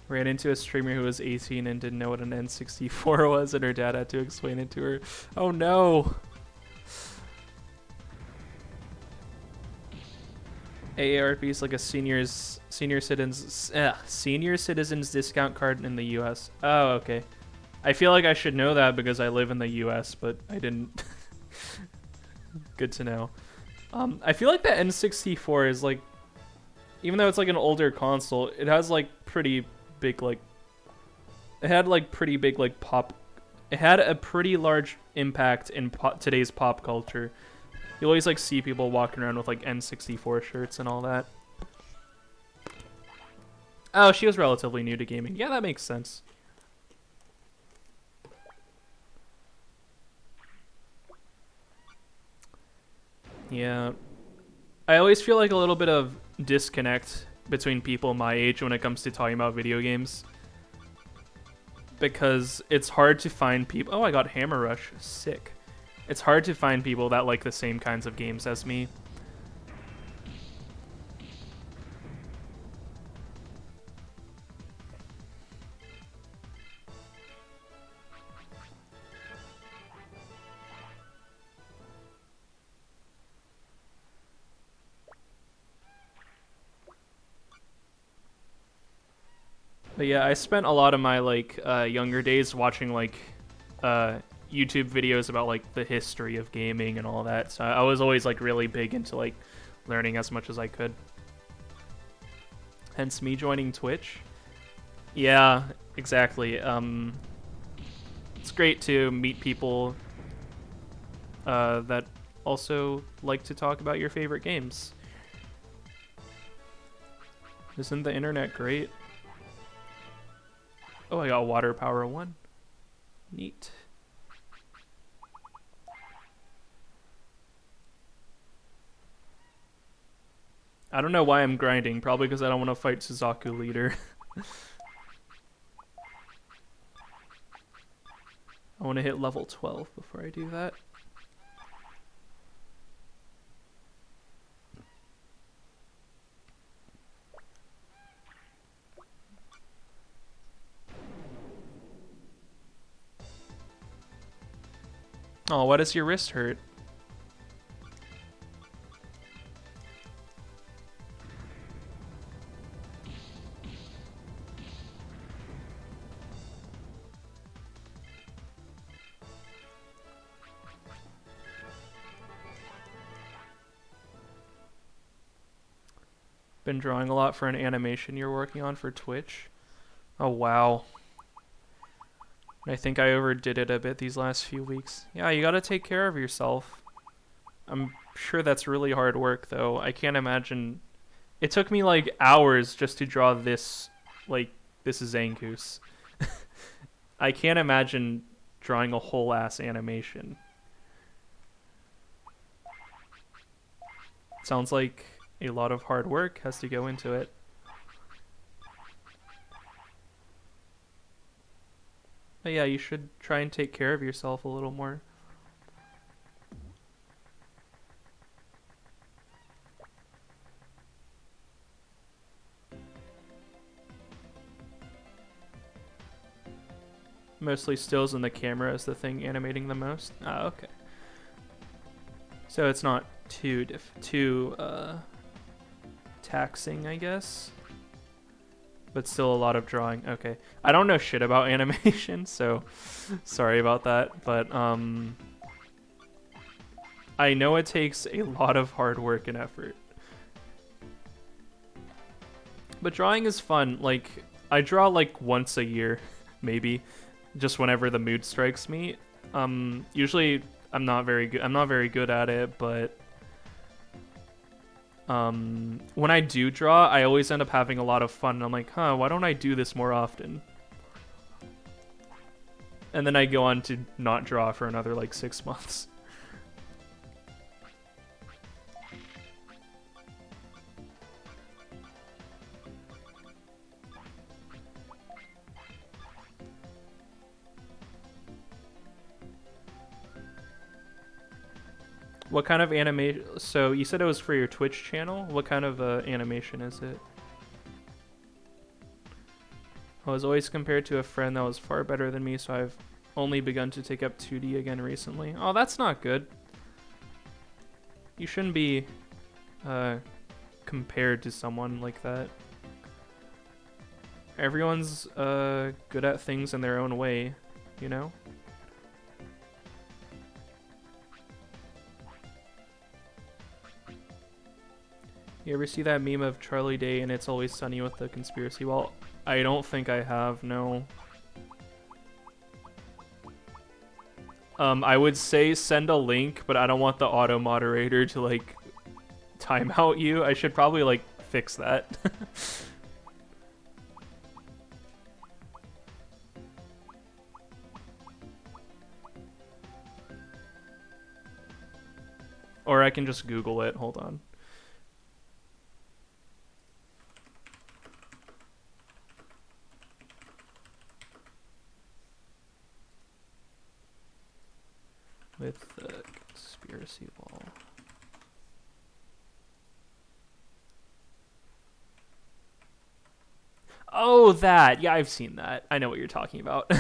Ran into a streamer who was 18 and didn't know what an N64 was, and her dad had to explain it to her. Oh no! AARP is like a senior citizens discount card in the U.S. Oh, okay. I feel like I should know that because I live in the U.S., but I didn't. Good to know. I feel like the N64 is like, even though it's like an older console, it has like pretty big like. It had like pretty big like pop. It had a pretty large impact in today's pop culture. You always like see people walking around with like N64 shirts and all that. Oh, she was relatively new to gaming. Yeah, that makes sense. Yeah. I always feel like a little bit of disconnect between people my age when it comes to talking about video games. Because it's hard to find people. Oh, I got Hammer Rush. Sick. It's hard to find people that like the same kinds of games as me. But yeah, I spent a lot of my like younger days watching like YouTube videos about like the history of gaming and all that. So I was always like really big into like learning as much as I could. Hence me joining Twitch. Yeah, exactly. It's great to meet people that also like to talk about your favorite games. Isn't the internet great? Oh, I got Water Power 1. Neat. I don't know why I'm grinding. Probably because I don't want to fight Suzaku leader. I want to hit level 12 before I do that. Oh, why does your wrist hurt? Been drawing a lot for an animation you're working on for Twitch. Oh, wow. I think I overdid it a bit these last few weeks. Yeah, you gotta take care of yourself. I'm sure that's really hard work, though. I can't imagine. It took me like hours just to draw this, like, this is Zangoose. I can't imagine drawing a whole ass animation. Sounds like a lot of hard work has to go into it. But yeah, you should try and take care of yourself a little more. Mostly stills and the camera is the thing animating the most. Ah, okay. So it's not too taxing, I guess. But still a lot of drawing. Okay. I don't know shit about animation, so sorry about that. But I know it takes a lot of hard work and effort. But drawing is fun. Like, I draw like once a year, maybe. Just whenever the mood strikes me. Usually I'm not very good at it, but when I do draw, I always end up having a lot of fun. And I'm like, why don't I do this more often? And then I go on to not draw for another like 6 months. What kind of animation? So you said it was for your Twitch channel. What kind of animation is it? I was always compared to a friend that was far better than me, so I've only begun to take up 2D again recently. Oh, that's not good. You shouldn't be compared to someone like that. Everyone's good at things in their own way, you know? You ever see that meme of Charlie Day and It's Always Sunny with the conspiracy? Well, I don't think I have, no. I would say send a link, but I don't want the auto moderator to like time out you. I should probably like fix that. Or I can just Google it. Hold on. With the conspiracy wall. Oh, that. Yeah, I've seen that. I know what you're talking about.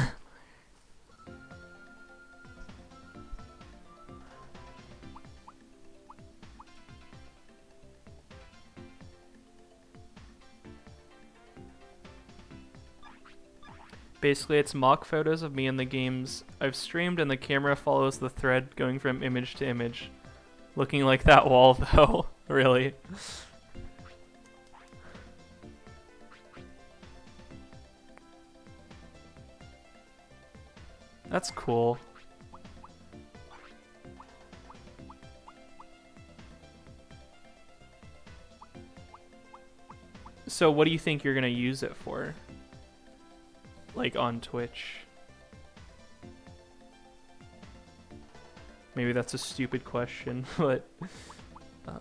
Basically, it's mock photos of me in the games I've streamed, and the camera follows the thread going from image to image. Looking like that wall, though. Really. That's cool. So what do you think you're gonna use it for? Like on Twitch? Maybe that's a stupid question, but I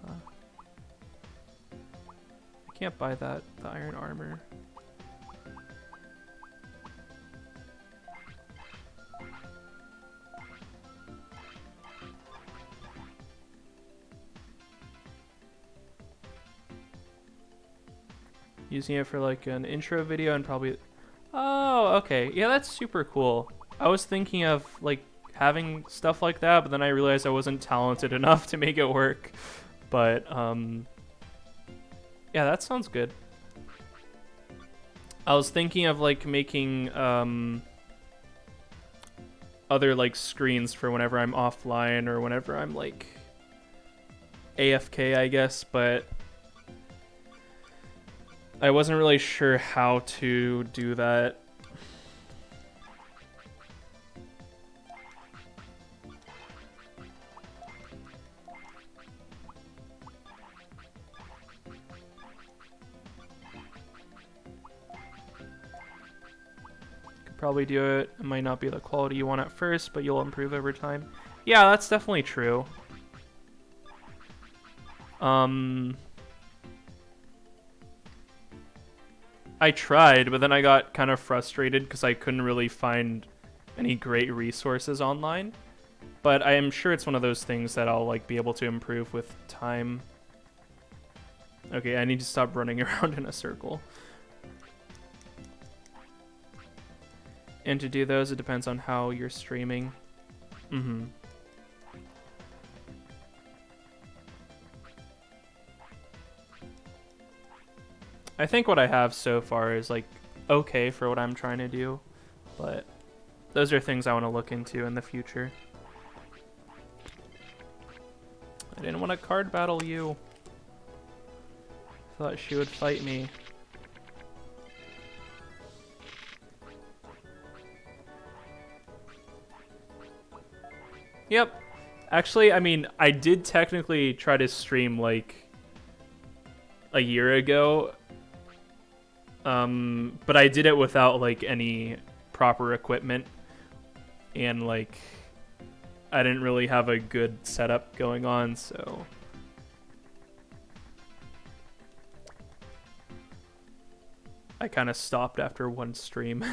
can't buy that, the iron armor. Using it for like an intro video and probably... Oh, okay. Yeah, that's super cool. I was thinking of like having stuff like that, but then I realized I wasn't talented enough to make it work. But yeah, that sounds good. I was thinking of like making other like screens for whenever I'm offline or whenever I'm like AFK, I guess, but I wasn't really sure how to do that. Could probably do it. It might not be the quality you want at first, but you'll improve over time. Yeah, that's definitely true. I tried, but then I got kind of frustrated because I couldn't really find any great resources online. But I am sure it's one of those things that I'll like be able to improve with time. Okay, I need to stop running around in a circle. And to do those, it depends on how you're streaming. I think what I have so far is like okay for what I'm trying to do, but those are things I want to look into in the future. I didn't want to card battle you. Thought she would fight me. Yep. Actually, I mean, I did technically try to stream like a year ago. But I did it without like any proper equipment, and like I didn't really have a good setup going on, so I kind of stopped after one stream.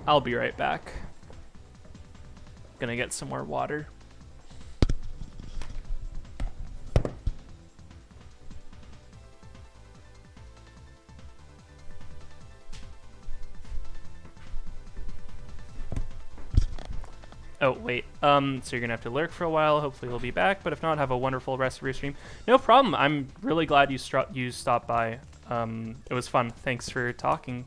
I'll be right back. Gonna get some more water. Oh, wait. So you're gonna have to lurk for a while. Hopefully you'll be back, but if not, have a wonderful rest of your stream. No problem. I'm really glad you stopped by. It was fun. Thanks for talking.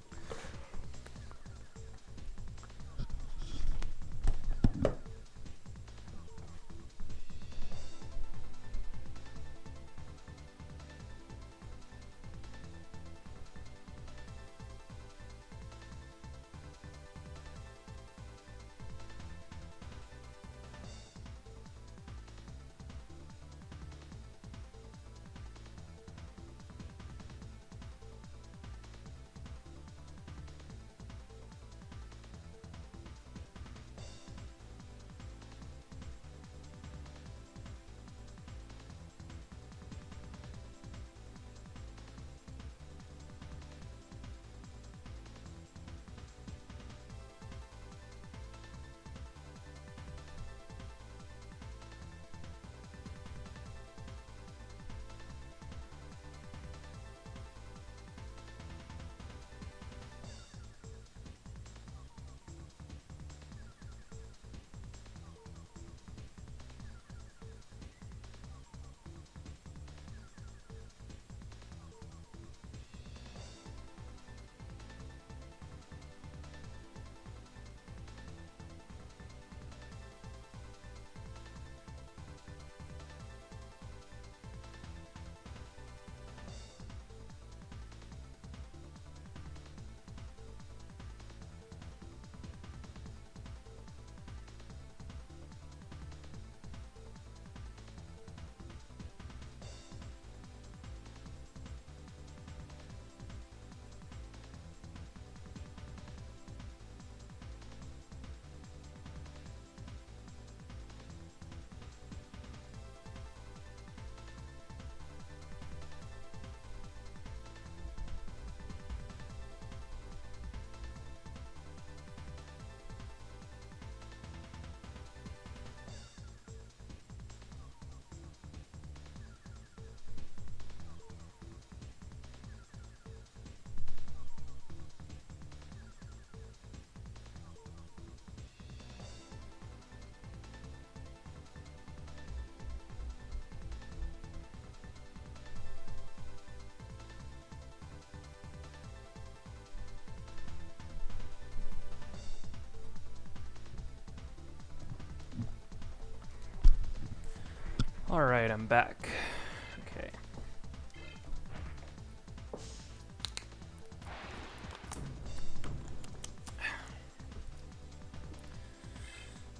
Alright, I'm back. Okay.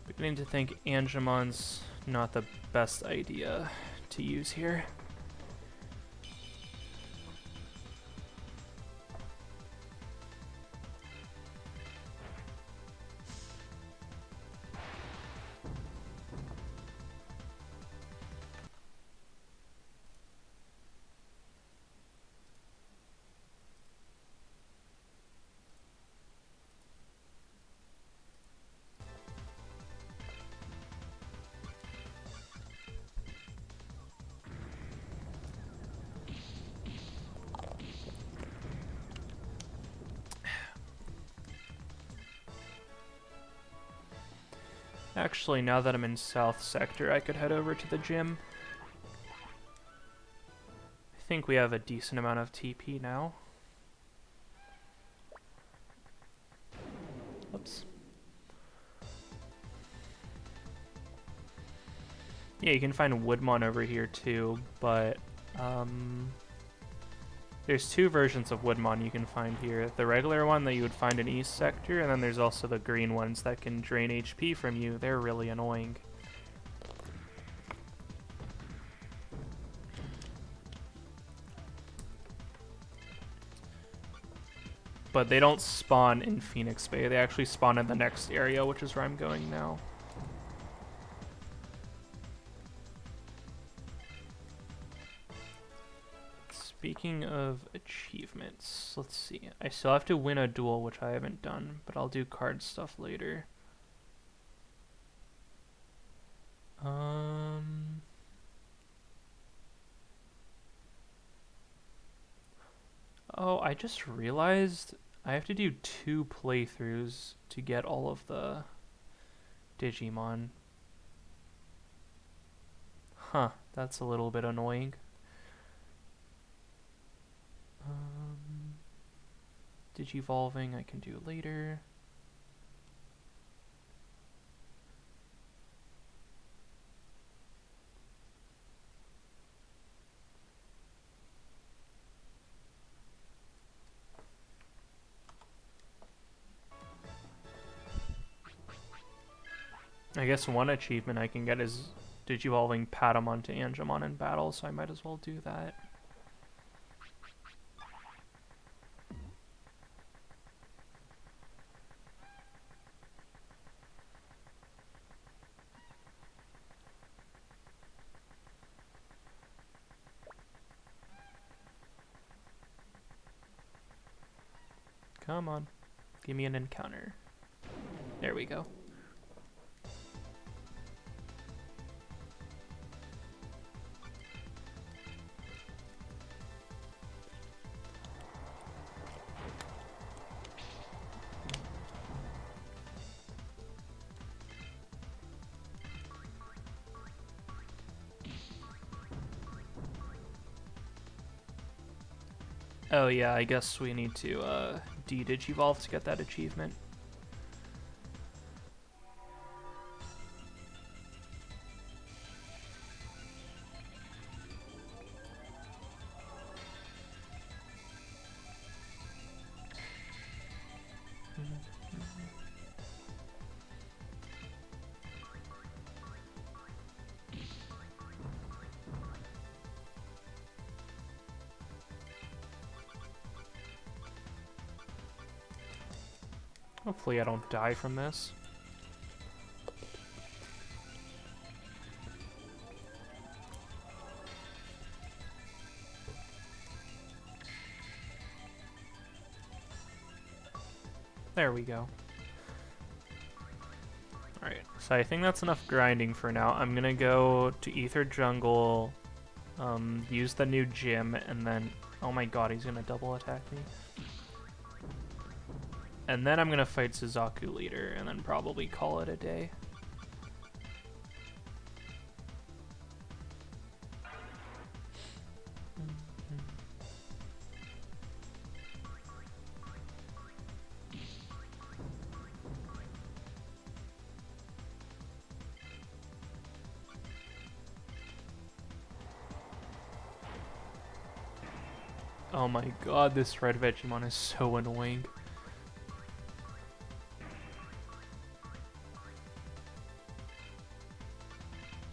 Beginning to think Angemon's not the best idea to use here. Actually, now that I'm in South Sector, I could head over to the gym. I think we have a decent amount of TP now. Oops. Yeah, you can find Woodmon over here too, but there's two versions of Woodmon you can find here. The regular one that you would find in East Sector, and then there's also the green ones that can drain HP from you. They're really annoying. But they don't spawn in Phoenix Bay. They actually spawn in the next area, which is where I'm going now. Speaking of achievements, let's see. I still have to win a duel, which I haven't done, but I'll do card stuff later. Oh, I just realized I have to do 2 playthroughs to get all of the Digimon. Huh, that's a little bit annoying. Digivolving I can do later. I guess one achievement I can get is Digivolving Patamon to Angemon in battle, so I might as well do that. Come on, give me an encounter. There we go. Oh yeah, I guess we need to de-digivolve to get that achievement. Hopefully I don't die from this. There we go. Alright, so I think that's enough grinding for now. I'm gonna go to Ether Jungle, use the new gym, and then... Oh my god, he's gonna double attack me. And then I'm gonna fight Suzaku later, and then probably call it a day. Oh my god, this red Vegemon is so annoying.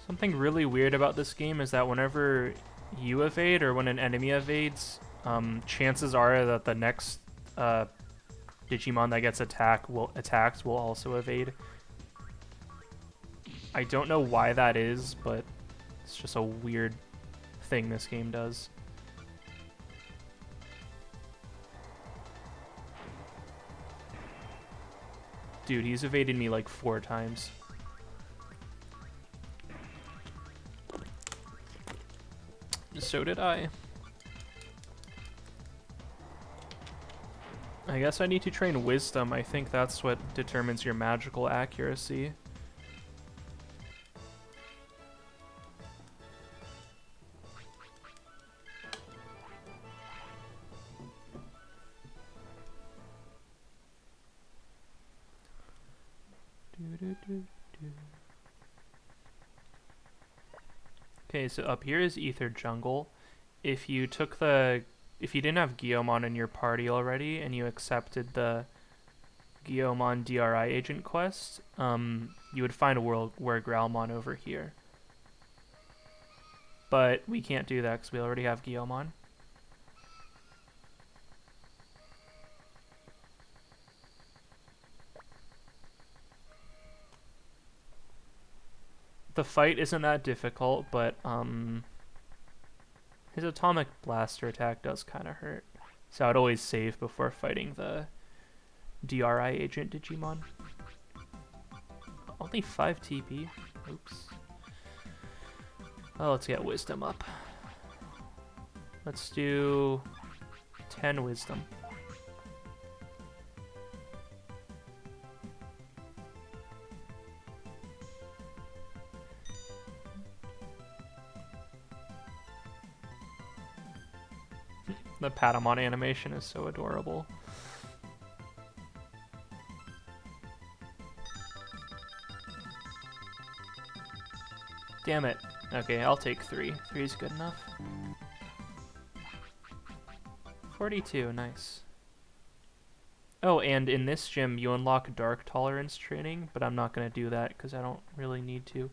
Something really weird about this game is that whenever you evade or when an enemy evades, chances are that the next Digimon that gets attacked will also evade. I don't know why that is, but it's just a weird thing this game does. Dude, he's evaded me like 4 times. So did I. I guess I need to train Wisdom. I think that's what determines your magical accuracy. Okay, so up here is Ether Jungle. If you didn't have Guillaumon in your party already and you accepted the Guillaumon DRI agent quest, you would find a world where Growlmon over here. But we can't do that because we already have Guillaumon. The fight isn't that difficult, but his atomic blaster attack does kind of hurt. So I'd always save before fighting the DRI agent Digimon. Only 5 TP. Oops. Well, let's get Wisdom up. Let's do 10 Wisdom. The Patamon animation is so adorable. Damn it. Okay, I'll take 3. 3 is good enough. 42, nice. Oh, and in this gym, you unlock Dark Tolerance training, but I'm not going to do that because I don't really need to.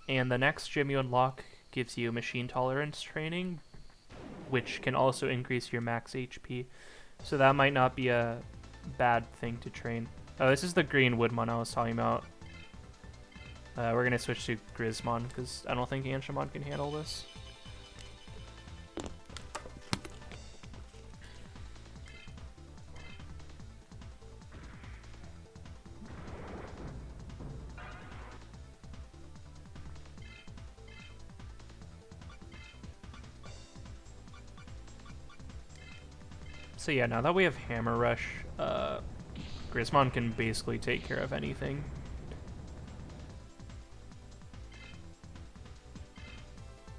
And the next gym you unlock gives you Machine Tolerance training, which can also increase your max HP. So that might not be a bad thing to train. Oh, this is the green Woodmon I was talking about. We're going to switch to Grismon because I don't think Anshamon can handle this. So yeah, now that we have Hammer Rush, Grismon can basically take care of anything.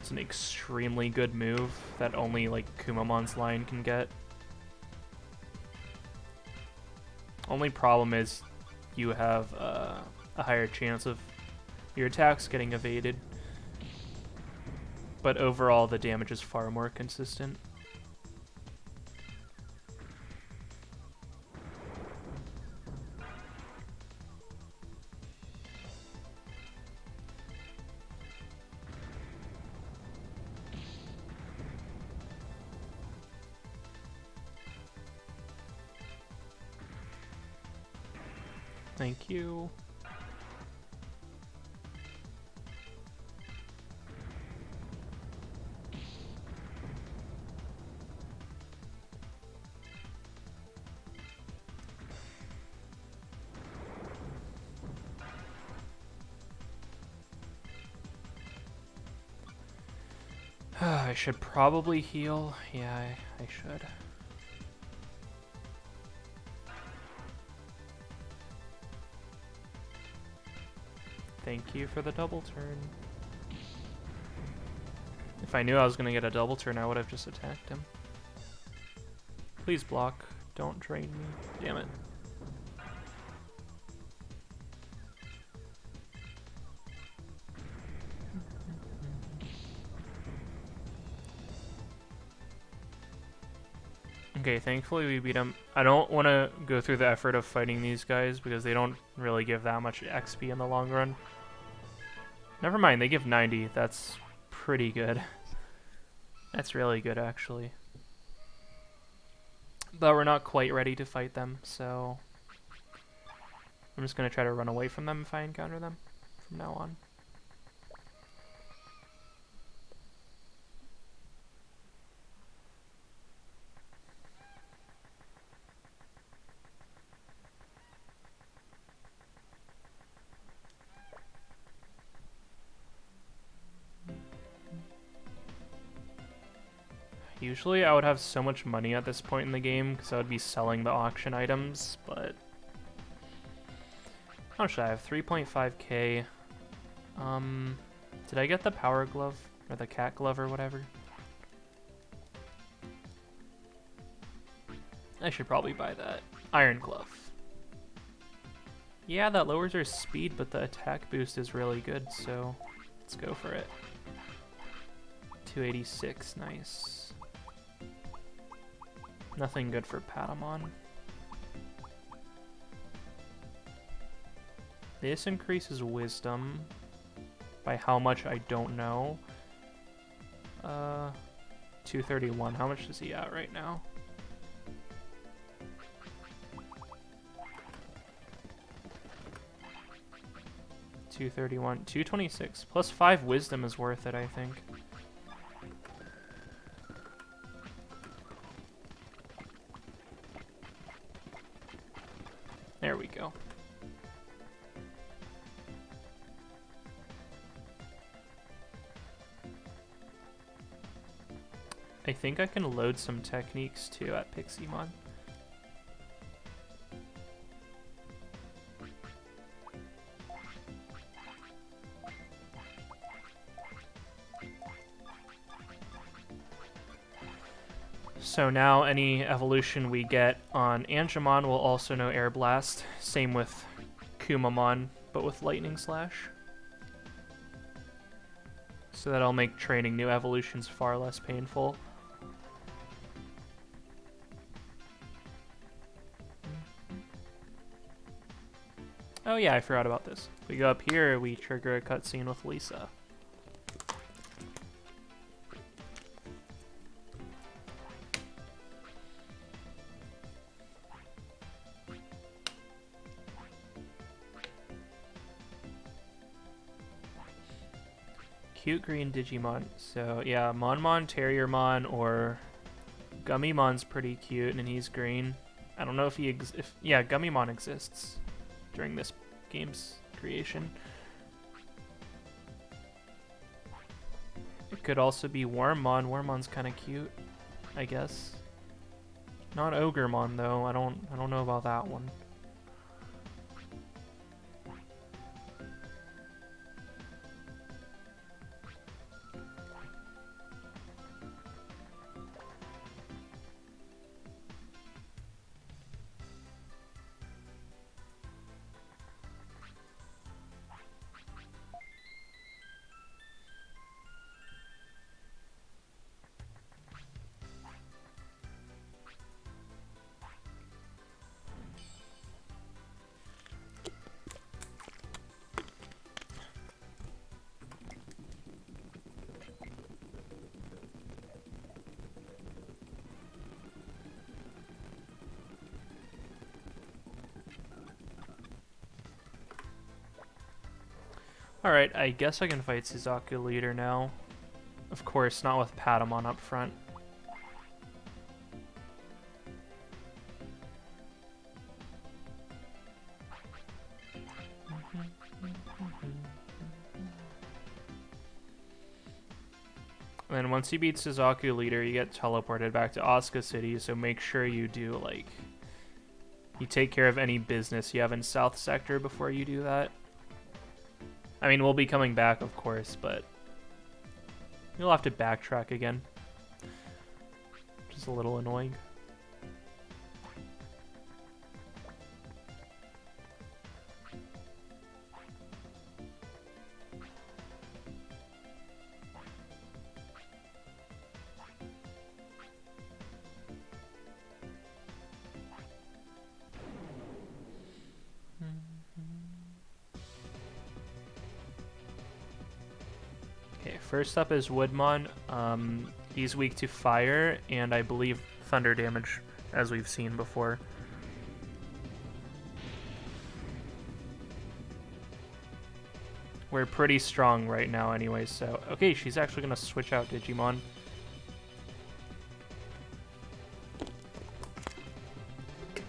It's an extremely good move that only like Kumamon's line can get. Only problem is you have a higher chance of your attacks getting evaded. But overall, the damage is far more consistent. Thank you. I should probably heal. Yeah, I should. Thank you for the double turn. If I knew I was going to get a double turn, I would have just attacked him. Please block. Don't drain me. Damn it. Okay, thankfully we beat him. I don't want to go through the effort of fighting these guys because they don't really give that much XP in the long run. Never mind, they give 90. That's pretty good. That's really good, actually. But we're not quite ready to fight them, so I'm just going to try to run away from them if I encounter them from now on. Usually I would have so much money at this point in the game because I would be selling the auction items, but how much should I have? 3.5k. Did I get the power glove or the cat glove or whatever? I should probably buy that. Iron glove. Yeah, that lowers our speed, but the attack boost is really good, so let's go for it. 286, nice. Nothing good for Patamon. This increases wisdom. By how much, I don't know. 231. How much is he at right now? $231. 226. Plus 5 wisdom is worth it, I think. There we go. I think I can load some techniques too at Piximon. So now any evolution we get on Angemon will also know Air Blast. Same with Kumamon, but with Lightning Slash. So that'll make training new evolutions far less painful. Oh yeah, I forgot about this. We go up here, we trigger a cutscene with Lisa. Cute green Digimon. So yeah, Monmon, Terriermon, or Gummimon's pretty cute, and he's green. I don't know if he yeah, Gummimon exists during this game's creation. It could also be Wormmon. Wormmon's kind of cute, I guess. Not Ogremon though. I don't know about that one. Alright, I guess I can fight Suzaku Leader now. Of course, not with Patamon up front. And then once you beat Suzaku Leader, you get teleported back to Asuka City, so make sure you do, like, you take care of any business you have in South Sector before you do that. I mean, we'll be coming back, of course, but you'll have to backtrack again. Which is a little annoying. first up is Woodmon. He's weak to fire and I believe thunder damage, as we've seen before. We're pretty strong right now anyway, so... Okay, she's actually going to switch out Digimon.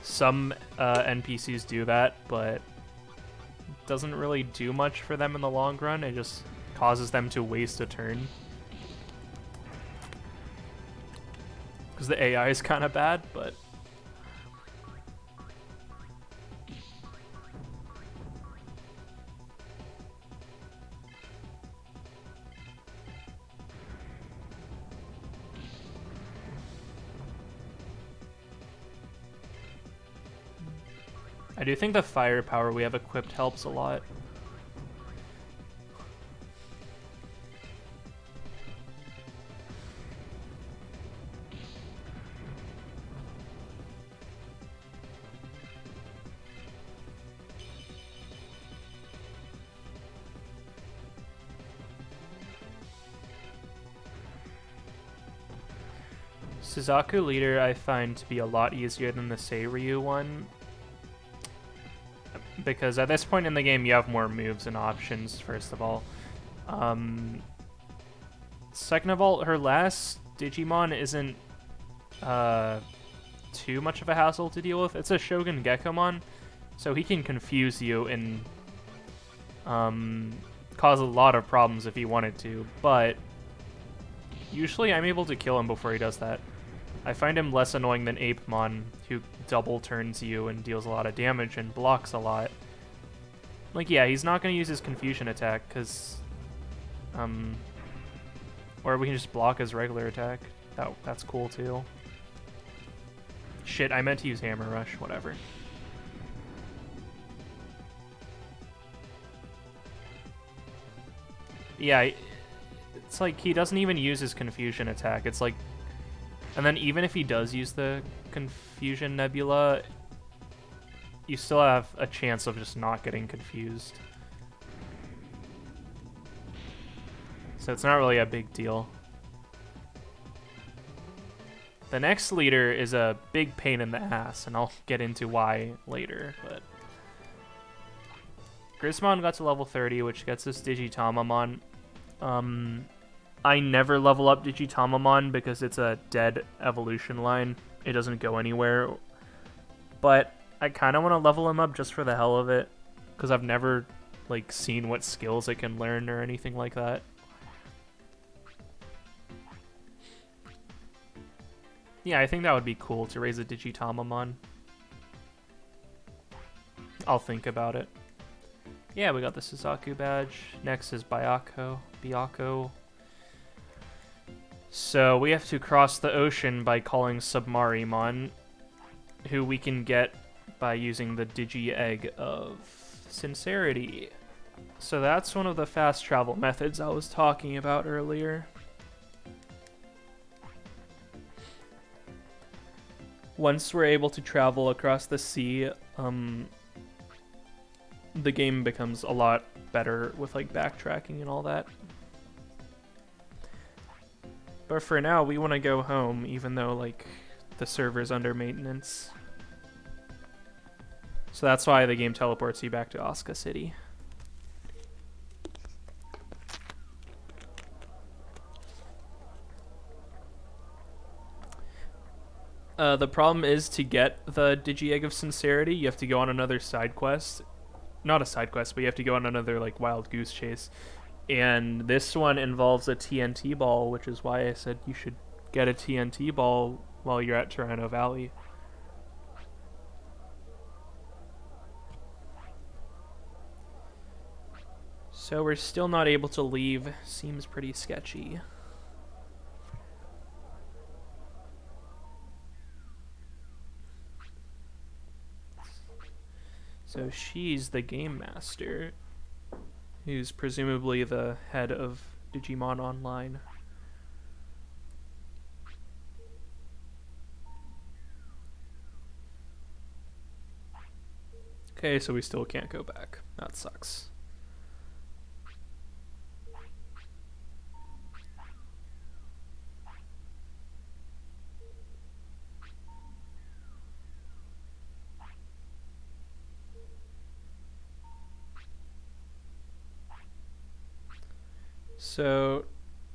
Some NPCs do that, but it doesn't really do much for them in the long run. It just causes them to waste a turn. Because the AI is kind of bad, but... I do think the firepower we have equipped helps a lot. Suzaku leader I find to be a lot easier than the Seiryu one, because at this point in the game you have more moves and options, first of all. Second of all, her last Digimon isn't too much of a hassle to deal with. It's a Shogun Gekomon, so he can confuse you and cause a lot of problems if he wanted to, but usually I'm able to kill him before he does that. I find him less annoying than Apemon, who double turns you and deals a lot of damage and blocks a lot. Like, yeah, he's not going to use his Confusion attack, because... or we can just block his regular attack. That's cool, too. Shit, I meant to use Hammer Rush, whatever. Yeah, it's like he doesn't even use his Confusion attack. It's like... And then even if he does use the Confusion Nebula, you still have a chance of just not getting confused. So it's not really a big deal. The next leader is a big pain in the ass, and I'll get into why later, but... Grismon got to level 30, which gets us Digitamamon. I never level up Digitamamon because it's a dead evolution line. It doesn't go anywhere. But I kind of want to level him up just for the hell of it, because I've never like seen what skills it can learn or anything like that. Yeah, I think that would be cool to raise a Digitamamon. I'll think about it. Yeah, we got the Suzaku badge. Next is Byako. So we have to cross the ocean by calling Submarimon, who we can get by using the Digi-Egg of Sincerity. So that's one of the fast travel methods I was talking about earlier. Once we're able to travel across the sea, the game becomes a lot better with like backtracking and all that. But for now, we want to go home, even though like the server's under maintenance. So that's why the game teleports you back to Asuka City. The problem is, to get the Digi-Egg of Sincerity, you have to go on another side quest. Not a side quest, but you have to go on another like wild goose chase. And this one involves a TNT ball, which is why I said you should get a TNT ball while you're at Toronto Valley. So we're still not able to leave. Seems pretty sketchy. So she's the game master, who's presumably the head of Digimon Online. Okay, so we still can't go back. That sucks. So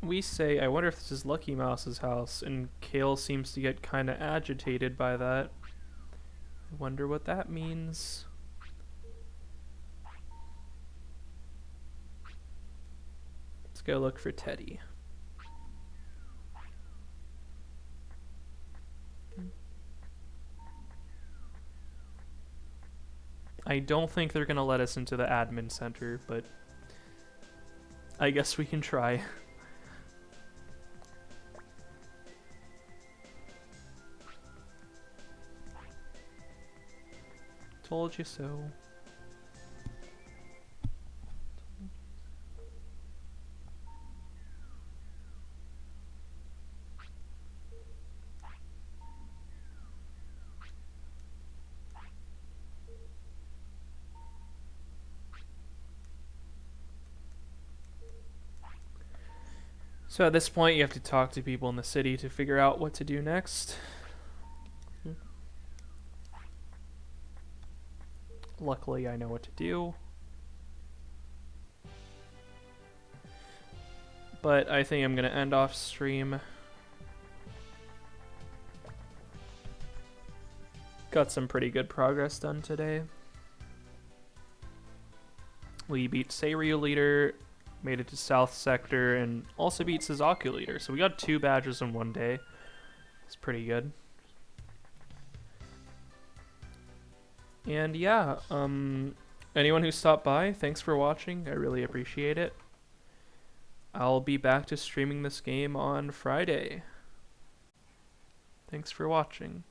we say, I wonder if this is Lucky Mouse's house, and Kale seems to get kind of agitated by that. I wonder what that means. Let's go look for Teddy. I don't think they're gonna let us into the admin center, but I guess we can try. Told you so. So at this point, you have to talk to people in the city to figure out what to do next. Luckily, I know what to do. But I think I'm going to end off stream. Got some pretty good progress done today. We beat Seiryu leader, made it to South Sector, and also beat Suzaku leader. So we got 2 badges in one day. It's pretty good. And yeah, anyone who stopped by, thanks for watching. I really appreciate it. I'll be back to streaming this game on Friday. Thanks for watching.